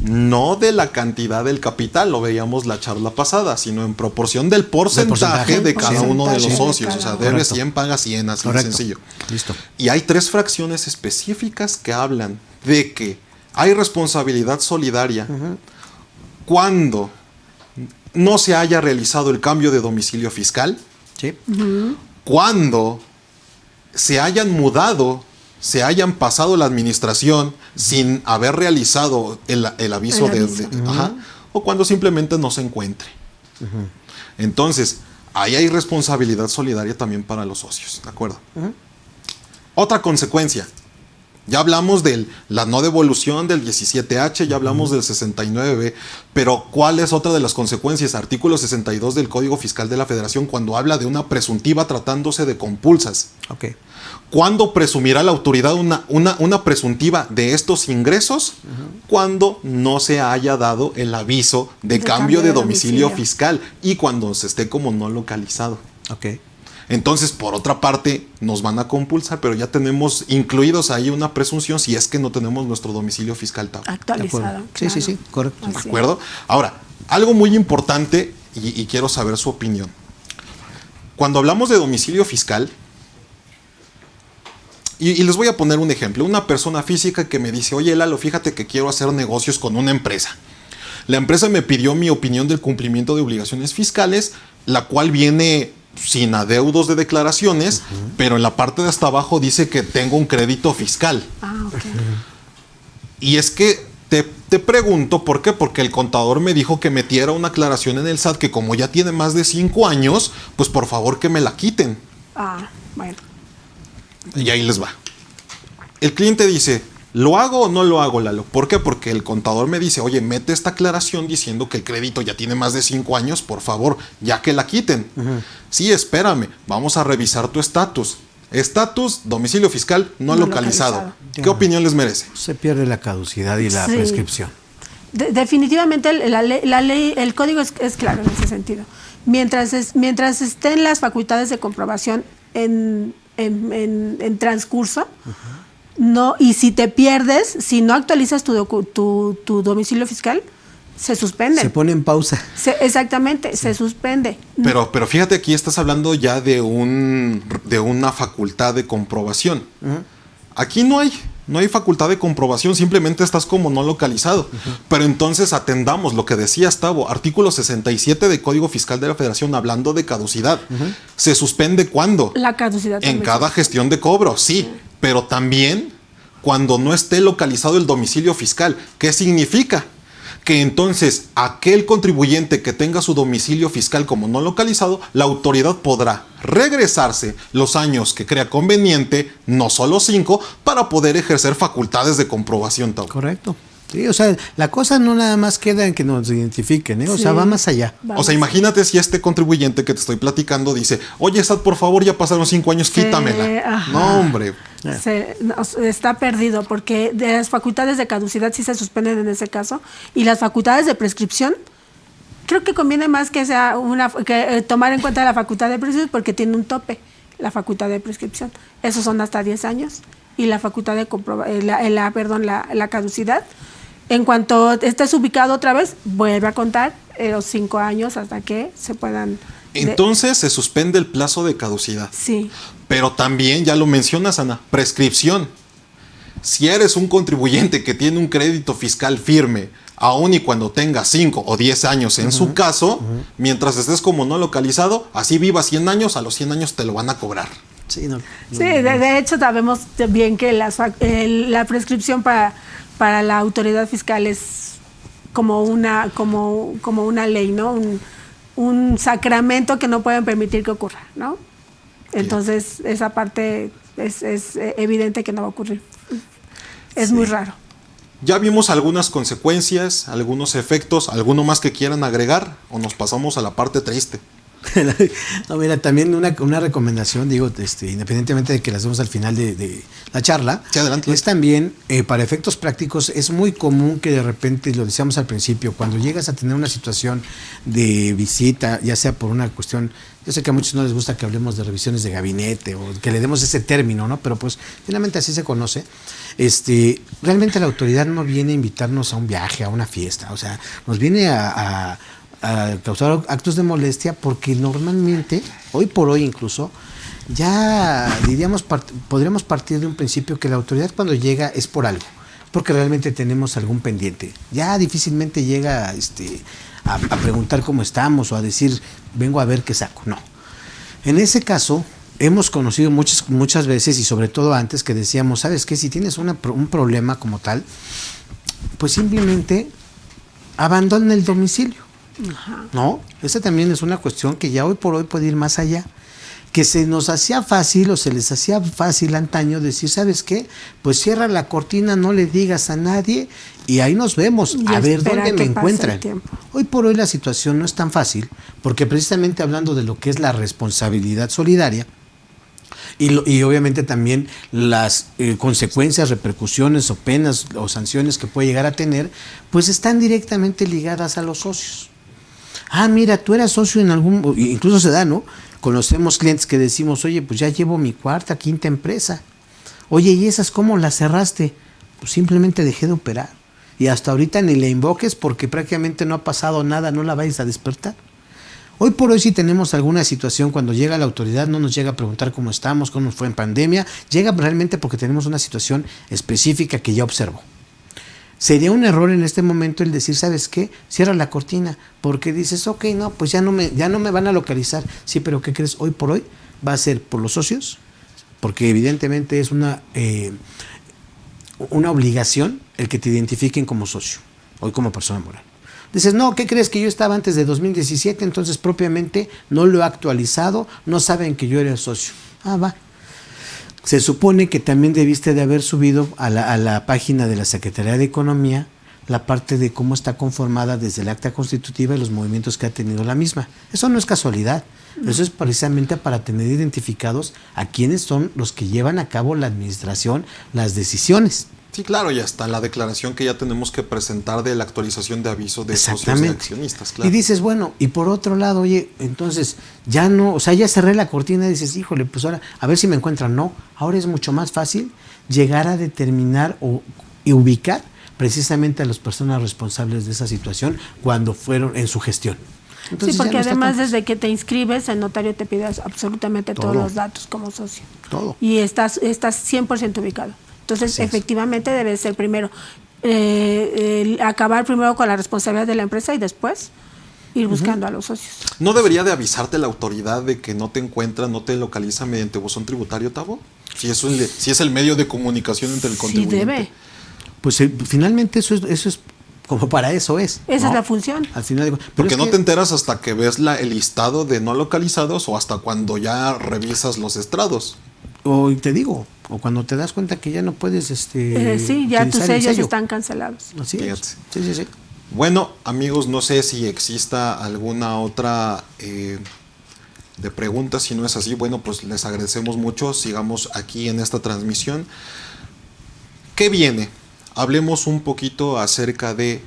no de la cantidad del capital, lo veíamos la charla pasada, sino en proporción del porcentaje de cada uno de los socios. O sea, debe 100, paga 100, así de sencillo. Listo. Y hay 3 fracciones específicas que hablan de que hay responsabilidad solidaria cuando no se haya realizado el cambio de domicilio fiscal, sí. Cuando se hayan mudado, se hayan pasado la administración sin haber realizado el aviso o cuando simplemente no se encuentre. Entonces, ahí hay responsabilidad solidaria también para los socios, ¿de acuerdo? Otra consecuencia. Ya hablamos de la no devolución del 17H, ya hablamos del 69B, pero ¿cuál es otra de las consecuencias? Artículo 62 del Código Fiscal de la Federación, cuando habla de una presuntiva tratándose de compulsas. Okay. ¿Cuándo presumirá la autoridad una presuntiva de estos ingresos? Cuando no se haya dado el aviso de cambio de domicilio fiscal y cuando se esté como no localizado. Okay. Entonces, por otra parte, nos van a compulsar, pero ya tenemos incluidos ahí una presunción si es que no tenemos nuestro domicilio fiscal actualizado. Claro. Sí, correcto. ¿De acuerdo? Ahora, algo muy importante, y quiero saber su opinión. Cuando hablamos de domicilio fiscal, y les voy a poner un ejemplo. Una persona física que me dice, oye, Lalo, fíjate que quiero hacer negocios con una empresa. La empresa me pidió mi opinión del cumplimiento de obligaciones fiscales, la cual viene sin adeudos de declaraciones, pero en la parte de hasta abajo dice que tengo un crédito fiscal. Okay. Y es que te pregunto, ¿por qué? Porque el contador me dijo que metiera una aclaración en el SAT que como ya tiene más de 5 años, pues por favor que me la quiten. Bueno. Y ahí les va. El cliente dice, ¿lo hago o no lo hago, Lalo? ¿Por qué? Porque el contador me dice, oye, mete esta aclaración diciendo que el crédito ya tiene más de 5 años, por favor, ya que la quiten. Sí, espérame, vamos a revisar tu estatus. Estatus, domicilio fiscal no localizado. ¿Qué opinión les merece? Se pierde la caducidad y la prescripción. Definitivamente la ley, el código es claro en ese sentido. mientras estén las facultades de comprobación en transcurso, no, y si te pierdes, si no actualizas tu domicilio fiscal, se suspende. Se pone en pausa. Exactamente, se suspende. Pero fíjate, aquí estás hablando ya de una facultad de comprobación. Aquí no hay facultad de comprobación, simplemente estás como no localizado. Pero entonces atendamos lo que decías, Tavo, artículo 67 del Código Fiscal de la Federación, hablando de caducidad. ¿Se suspende cuándo? La caducidad En también cada gestión de cobro, sí, pero también cuando no esté localizado el domicilio fiscal. ¿Qué significa? Que entonces aquel contribuyente que tenga su domicilio fiscal como no localizado, la autoridad podrá regresarse los años que crea conveniente, no solo 5, para poder ejercer facultades de comprobación. Correcto. Sí, o sea, la cosa no nada más queda en que nos identifiquen, ¿eh? O sea, va más allá. O sea, imagínate si este contribuyente que te estoy platicando dice, oye, SAT, por favor, ya pasaron 5 años, quítamela. No, hombre. Está perdido, porque de las facultades de caducidad sí se suspenden en ese caso, y las facultades de prescripción, creo que conviene más que sea tomar en cuenta la facultad de prescripción, porque tiene un tope, la facultad de prescripción. Esos son hasta 10 años, y la facultad de la caducidad, en cuanto estés ubicado otra vez, vuelve a contar los 5 años hasta que se puedan... Entonces se suspende el plazo de caducidad. Sí. Pero también, ya lo mencionas, Ana, prescripción. Si eres un contribuyente que tiene un crédito fiscal firme, aun y cuando tenga 5 o 10 años en su caso, mientras estés como no localizado, así vivas 100 años, a los 100 años te lo van a cobrar. Sí, de hecho sabemos bien que la prescripción para la autoridad fiscal es como una ley, ¿no? Un sacramento que no pueden permitir que ocurra, ¿no? Entonces, esa parte es evidente que no va a ocurrir. Es muy raro. Ya vimos algunas consecuencias, algunos efectos, ¿alguno más que quieran agregar? ¿O nos pasamos a la parte triste? No, mira, también una recomendación, digo, independientemente de que las vemos al final de la charla, sí, adelante. Es también, para efectos prácticos, es muy común que de repente, lo decíamos al principio, cuando llegas a tener una situación de visita, ya sea por una cuestión, yo sé que a muchos no les gusta que hablemos de revisiones de gabinete o que le demos ese término, ¿no? Pero pues finalmente así se conoce. Realmente la autoridad no viene a invitarnos a un viaje, a una fiesta, o sea, nos viene a causar actos de molestia, porque normalmente, hoy por hoy incluso, ya podríamos partir de un principio que la autoridad cuando llega es por algo, porque realmente tenemos algún pendiente. Ya difícilmente llega a preguntar cómo estamos o a decir, vengo a ver qué saco. No. En ese caso, hemos conocido muchas veces, y sobre todo antes, que decíamos, ¿sabes qué? Si tienes un problema como tal, pues simplemente abandona el domicilio. Ajá. ¿No? Esa también es una cuestión que ya hoy por hoy puede ir más allá. Que se nos hacía fácil o se les hacía fácil antaño decir, ¿sabes qué? Pues cierra la cortina, no le digas a nadie y ahí nos vemos, a ver dónde me encuentran. Hoy por hoy la situación no es tan fácil, porque precisamente hablando de lo que es la responsabilidad solidaria, y obviamente también las consecuencias, repercusiones o penas o sanciones que puede llegar a tener, pues están directamente ligadas a los socios. Ah, mira, tú eras socio en incluso se da, ¿no? Conocemos clientes que decimos, oye, pues ya llevo mi cuarta, quinta empresa. Oye, ¿y esas cómo las cerraste? Pues simplemente dejé de operar. Y hasta ahorita ni la invoques porque prácticamente no ha pasado nada, no la vayas a despertar. Hoy por hoy si tenemos alguna situación, cuando llega la autoridad no nos llega a preguntar cómo estamos, cómo nos fue en pandemia, llega realmente porque tenemos una situación específica que ya observo. Sería un error en este momento el decir, ¿sabes qué? Cierra la cortina, porque dices, ok, no, pues ya no me van a localizar. Sí, pero ¿qué crees? Hoy por hoy va a ser por los socios, porque evidentemente es una obligación el que te identifiquen como socio, hoy como persona moral. Dices, no, ¿qué crees? Que yo estaba antes de 2017, entonces propiamente no lo he actualizado, no saben que yo era el socio. Ah, va. Se supone que también debiste de haber subido a la página de la Secretaría de Economía la parte de cómo está conformada desde el acta constitutiva y los movimientos que ha tenido la misma. Eso no es casualidad. Eso es precisamente para tener identificados a quiénes son los que llevan a cabo la administración, las decisiones. Sí, claro, y hasta la declaración que ya tenemos que presentar de la actualización de aviso de socios y Exactamente. accionistas, claro. Y dices, bueno, y por otro lado, oye, entonces ya no, o sea, ya cerré la cortina y dices, híjole, pues ahora, a ver si me encuentran. No, ahora es mucho más fácil llegar a determinar y ubicar precisamente a las personas responsables de esa situación cuando fueron en su gestión. Entonces, sí, porque ya no está además tan- desde que te inscribes, el notario te pide absolutamente todos Todo. los datos como socio. Todo. Y estás 100% ubicado. Entonces, Así es. efectivamente debe ser primero, acabar primero con la responsabilidad de la empresa y después ir buscando a los socios. ¿No debería de avisarte la autoridad de que no te encuentra, no te localiza mediante buzón tributario, Tavo? Si es el medio de comunicación entre el Sí contribuyente. debe. Pues finalmente eso es como para eso es. Esa ¿no? es la función. Al final pero Porque es no que- te enteras hasta que ves el listado de no localizados o hasta cuando ya revisas los estrados. O te digo, o cuando te das cuenta que ya no puedes Sí, ya tus utilizar el sellos sello. están cancelados. Así es. Fíjate. Sí, sí, sí. Bueno, amigos, no sé si exista alguna otra de preguntas. Si no es así, bueno, pues les agradecemos mucho. Sigamos aquí en esta transmisión. ¿Qué viene? Hablemos un poquito acerca de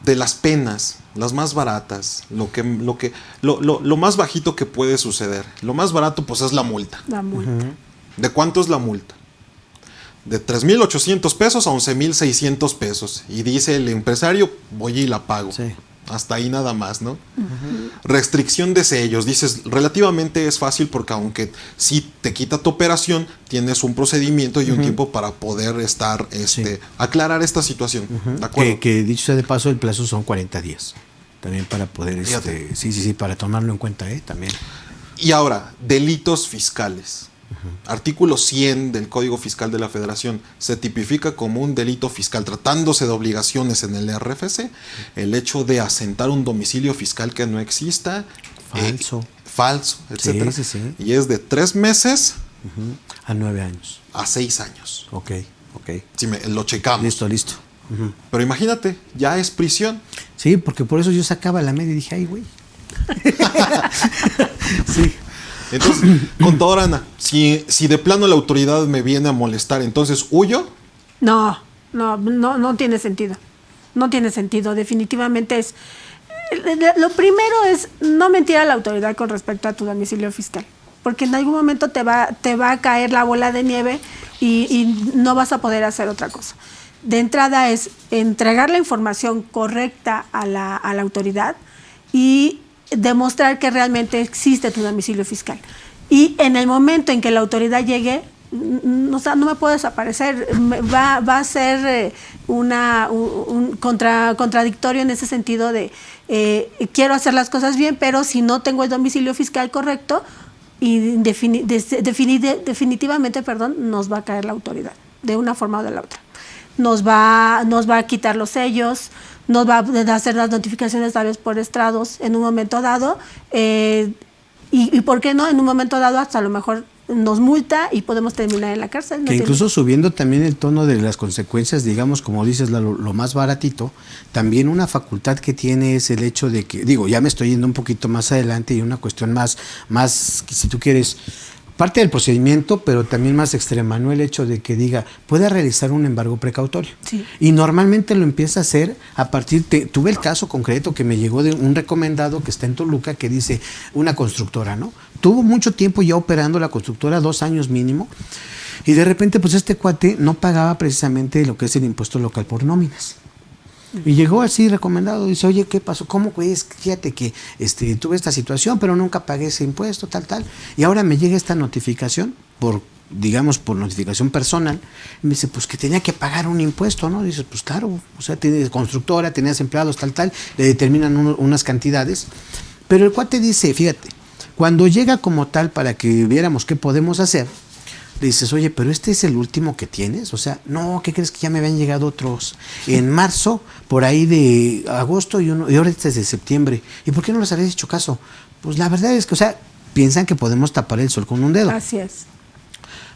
las penas, las más baratas, lo más bajito que puede suceder. Lo más barato, pues, es la multa. La multa. ¿De cuánto es la multa? De 3,800 pesos a 11,600 pesos. Y dice el empresario, voy y la pago. Sí. Hasta ahí nada más, ¿no? Restricción de sellos. Dices, relativamente es fácil porque aunque sí te quita tu operación, tienes un procedimiento y un tiempo para poder estar, aclarar esta situación. ¿De acuerdo? Que dicho sea de paso, el plazo son 40 días. También para poder, Fíjate. sí, para tomarlo en cuenta, también. Y ahora, delitos fiscales. Artículo 100 del Código Fiscal de la Federación. Se tipifica como un delito fiscal, tratándose de obligaciones en el RFC, el hecho de asentar un domicilio fiscal que no exista, falso, etc. Sí. Y es de 3 meses A 9 años. a 6 años. Ok. Si lo checamos. Listo. Ujú. Pero imagínate, ya es prisión. Sí, porque por eso yo sacaba la media y dije, ay, güey. Sí. Entonces, contadora Ana, si de plano la autoridad me viene a molestar, entonces huyo. No tiene sentido. No tiene sentido. Definitivamente es. Lo primero es no mentir a la autoridad con respecto a tu domicilio fiscal. Porque en algún momento te va a caer la bola de nieve y no vas a poder hacer otra cosa. De entrada es entregar la información correcta a la autoridad y demostrar que realmente existe tu domicilio fiscal. Y en el momento en que la autoridad llegue, no me puede desaparecer, va a ser un contradictorio en ese sentido de quiero hacer las cosas bien, pero si no tengo el domicilio fiscal correcto, y definitivamente, nos va a caer la autoridad, de una forma o de la otra. Nos va a quitar los sellos, nos va a hacer las notificaciones tal vez por estrados en un momento dado, y ¿por qué no? En un momento dado hasta a lo mejor nos multa y podemos terminar en la cárcel. Que incluso subiendo también el tono de las consecuencias, digamos, como dices, lo más baratito, también una facultad que tiene es el hecho de que, ya me estoy yendo un poquito más adelante y una cuestión más, si tú quieres, parte del procedimiento, pero también más extrema, ¿no? El hecho de que diga, puede realizar un embargo precautorio. Sí. Y normalmente lo empieza a hacer a partir tuve el caso concreto que me llegó de un recomendado que está en Toluca que dice una constructora, ¿no? Tuvo mucho tiempo ya operando la constructora, 2 años mínimo, y de repente pues este cuate no pagaba precisamente lo que es el impuesto local por nóminas. Y llegó así recomendado, dice, oye, ¿qué pasó? ¿Cómo pues? Fíjate que tuve esta situación, pero nunca pagué ese impuesto, tal. Y ahora me llega esta notificación por notificación personal. Y me dice, pues que tenía que pagar un impuesto, ¿no? Dice, pues claro, o sea, tienes constructora, tenías empleados, tal, le determinan unas cantidades. Pero el cuate dice, fíjate, cuando llega como tal para que viéramos qué podemos hacer, le dices, oye, pero este es el último que tienes. O sea, no, ¿qué crees que ya me habían llegado otros? En marzo, por ahí de agosto y ahora este es de septiembre. ¿Y por qué no les habías hecho caso? Pues la verdad es que, o sea, piensan que podemos tapar el sol con un dedo. Así es.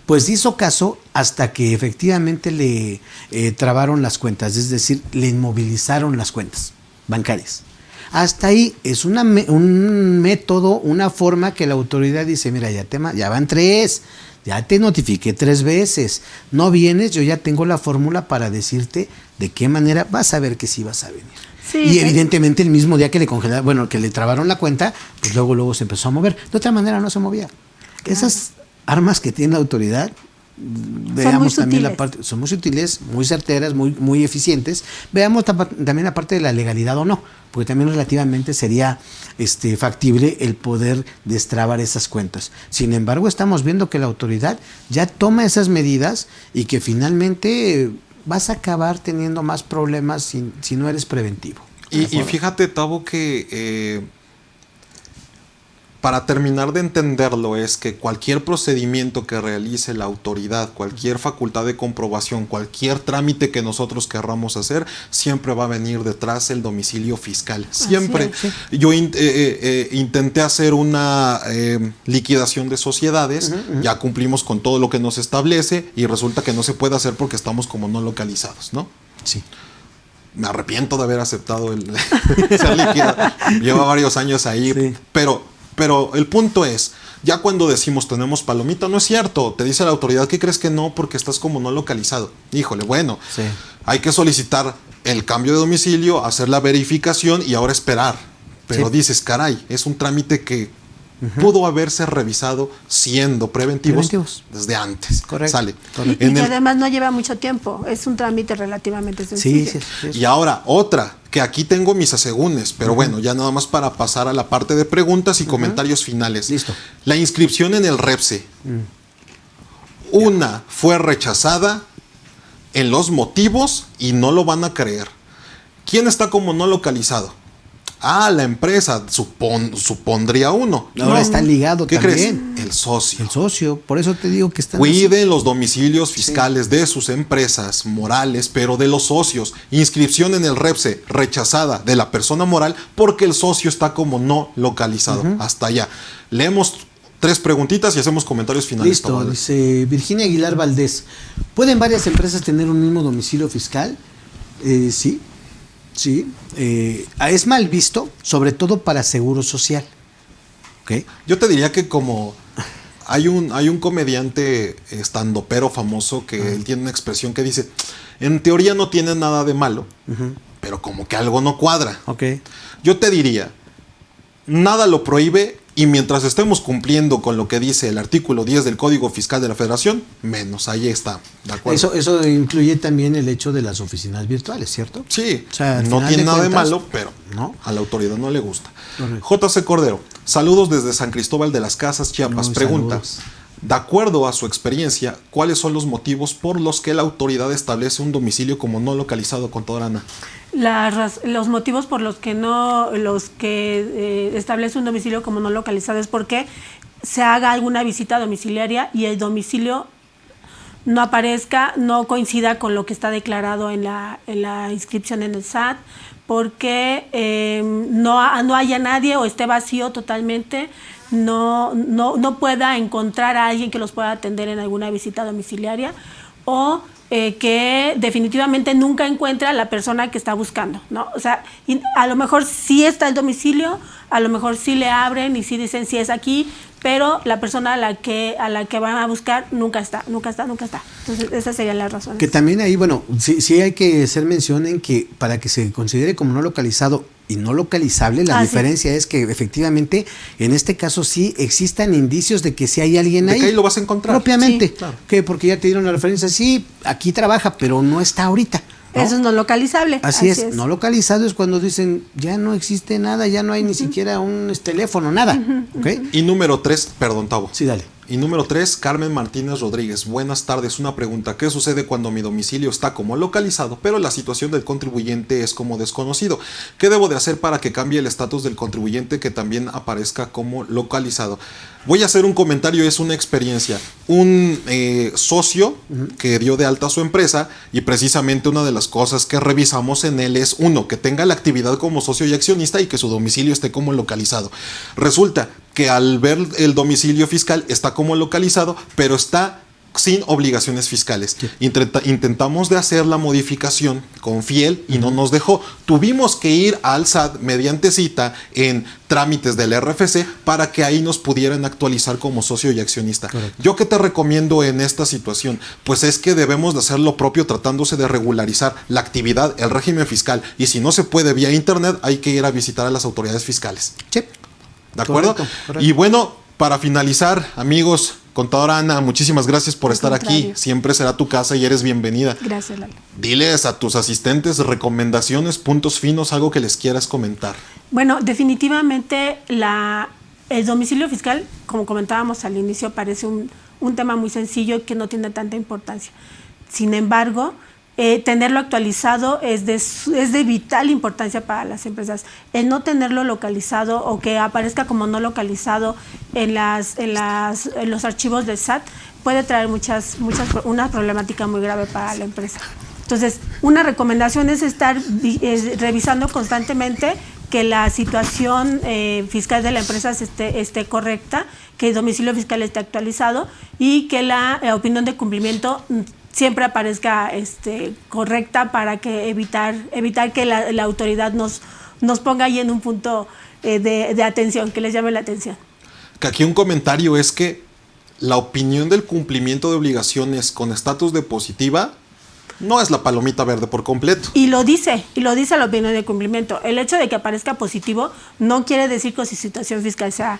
Pues hizo caso hasta que efectivamente le trabaron las cuentas, es decir, le inmovilizaron las cuentas bancarias. Hasta ahí es un método, una forma que la autoridad dice, mira, ya van 3, ya te notifiqué 3 veces, no vienes, yo ya tengo la fórmula para decirte de qué manera vas a ver que sí vas a venir. Sí, y evidentemente el mismo día que le congelaron, bueno, que le trabaron la cuenta, pues luego se empezó a mover. De otra manera no se movía. Esas armas que tiene la autoridad, veamos también la parte, son muy sutiles, muy certeras, muy eficientes. Veamos también la parte de la legalidad o no, porque también relativamente sería factible el poder destrabar esas cuentas. Sin embargo, estamos viendo que la autoridad ya toma esas medidas y que finalmente vas a acabar teniendo más problemas si no eres preventivo. Y fíjate, Tavo, que para terminar de entenderlo es que cualquier procedimiento que realice la autoridad, cualquier facultad de comprobación, cualquier trámite que nosotros querramos hacer, siempre va a venir detrás el domicilio fiscal. Siempre. Sí. Yo intenté hacer una liquidación de sociedades, ya cumplimos con todo lo que nos establece y resulta que no se puede hacer porque estamos como no localizados, ¿no? Sí. Me arrepiento de haber aceptado el ser liquidado. Lleva varios años ahí, sí. Pero el punto es, ya cuando decimos tenemos palomita, no es cierto. Te dice la autoridad que crees que no porque estás como no localizado. Híjole, bueno, sí. Hay que solicitar el cambio de domicilio, hacer la verificación y ahora esperar. Pero sí. dices, caray, es un trámite que pudo haberse revisado siendo preventivos desde antes. Correcto. Sale. Correcto. Y que además no lleva mucho tiempo. Es un trámite relativamente sencillo. Sí. Y ahora, otra, que aquí tengo mis asegúnes, pero bueno, ya nada más para pasar a la parte de preguntas y comentarios finales. Listo. La inscripción en el REPSE. Una fue rechazada en los motivos y no lo van a creer. ¿Quién está como no localizado? La empresa, supondría uno. Ahora está ligado ¿Qué también. crees? El socio. El socio, por eso te digo que están Cuiden los domicilios fiscales de sus empresas morales, pero de los socios. Inscripción en el REPSE rechazada de la persona moral porque el socio está como no localizado. Hasta allá. Leemos 3 preguntitas y hacemos comentarios finales. Listo, dice Virginia Aguilar Valdés. ¿Pueden varias empresas tener un mismo domicilio fiscal? Sí. Sí, es mal visto, sobre todo para seguro social. ¿Okay? Yo te diría que como hay un comediante estandopero famoso que él tiene una expresión que dice, en teoría no tiene nada de malo, pero como que algo no cuadra. Okay. Yo te diría, nada lo prohíbe y mientras estemos cumpliendo con lo que dice el artículo 10 del Código Fiscal de la Federación, menos, ahí está, ¿de acuerdo? Eso incluye también el hecho de las oficinas virtuales, ¿cierto? Sí, o sea, no tiene nada de cuentas, malo, pero ¿no? A la autoridad no le gusta. Correcto. JC Cordero, saludos desde San Cristóbal de las Casas, Chiapas. Pregunta, saludos. de acuerdo a su experiencia, ¿cuáles son los motivos por los que la autoridad establece un domicilio como no localizado, contadora Ana? Los motivos por los que establece un domicilio como no localizado es porque se haga alguna visita domiciliaria y el domicilio no aparezca, no coincida con lo que está declarado en la inscripción en el SAT, porque no haya nadie o esté vacío totalmente, no pueda encontrar a alguien que los pueda atender en alguna visita domiciliaria o que definitivamente nunca encuentra a la persona que está buscando, ¿no? O sea, a lo mejor sí está el domicilio, a lo mejor sí le abren y sí dicen sí es aquí, pero la persona a la que van a buscar nunca está. Entonces, esas serían las razones. Que también ahí, bueno, sí hay que hacer mención en que para que se considere como no localizado y no localizable, la diferencia es que efectivamente en este caso sí existan indicios de que sí hay alguien ahí. De que ahí lo vas a encontrar. Propiamente. Sí, claro. Que porque ya te dieron la referencia, sí, aquí trabaja, pero no está ahorita. ¿no? Eso es no localizable. Así es. No localizado es cuando dicen ya no existe nada, ya no hay ni siquiera un teléfono, nada. ¿Okay? Y número 3, perdón, Tavo. Sí, dale. Y número 3, Carmen Martínez Rodríguez. Buenas tardes. Una pregunta. ¿Qué sucede cuando mi domicilio está como localizado, pero la situación del contribuyente es como desconocido? ¿Qué debo de hacer para que cambie el estatus del contribuyente que también aparezca como localizado? Voy a hacer un comentario, es una experiencia. Un socio que dio de alta su empresa y precisamente una de las cosas que revisamos en él es, uno, que tenga la actividad como socio y accionista y que su domicilio esté como localizado. Resulta que al ver el domicilio fiscal está como localizado, pero está sin obligaciones fiscales. Intentamos de hacer la modificación con Fiel y no nos dejó. Tuvimos que ir al SAT mediante cita en trámites del RFC para que ahí nos pudieran actualizar como socio y accionista. Correcto. Yo qué te recomiendo en esta situación, pues es que debemos de hacer lo propio tratándose de regularizar la actividad, el régimen fiscal, y si no se puede vía internet hay que ir a visitar a las autoridades fiscales. Sí. ¿De acuerdo? Correcto. Y bueno, para finalizar, amigos, contadora Ana, muchísimas gracias por Al estar aquí. contrario. Siempre será tu casa y eres bienvenida. Gracias, Lalo. Diles a tus asistentes recomendaciones, puntos finos, algo que les quieras comentar. Bueno, definitivamente el domicilio fiscal, como comentábamos al inicio, parece un tema muy sencillo y que no tiene tanta importancia. Sin embargo, tenerlo actualizado es de vital importancia para las empresas. El no tenerlo localizado o que aparezca como no localizado en los archivos del SAT puede traer una problemática muy grave para la empresa. Entonces, una recomendación es estar revisando constantemente que la situación fiscal de la empresa esté correcta, que el domicilio fiscal esté actualizado y que la opinión de cumplimiento siempre aparezca correcta para que evitar que la autoridad nos ponga ahí en un punto de atención, que les llame la atención. Que aquí un comentario es que la opinión del cumplimiento de obligaciones con estatus de positiva no es la palomita verde por completo. Y lo dice la opinión de cumplimiento. El hecho de que aparezca positivo no quiere decir que su situación fiscal sea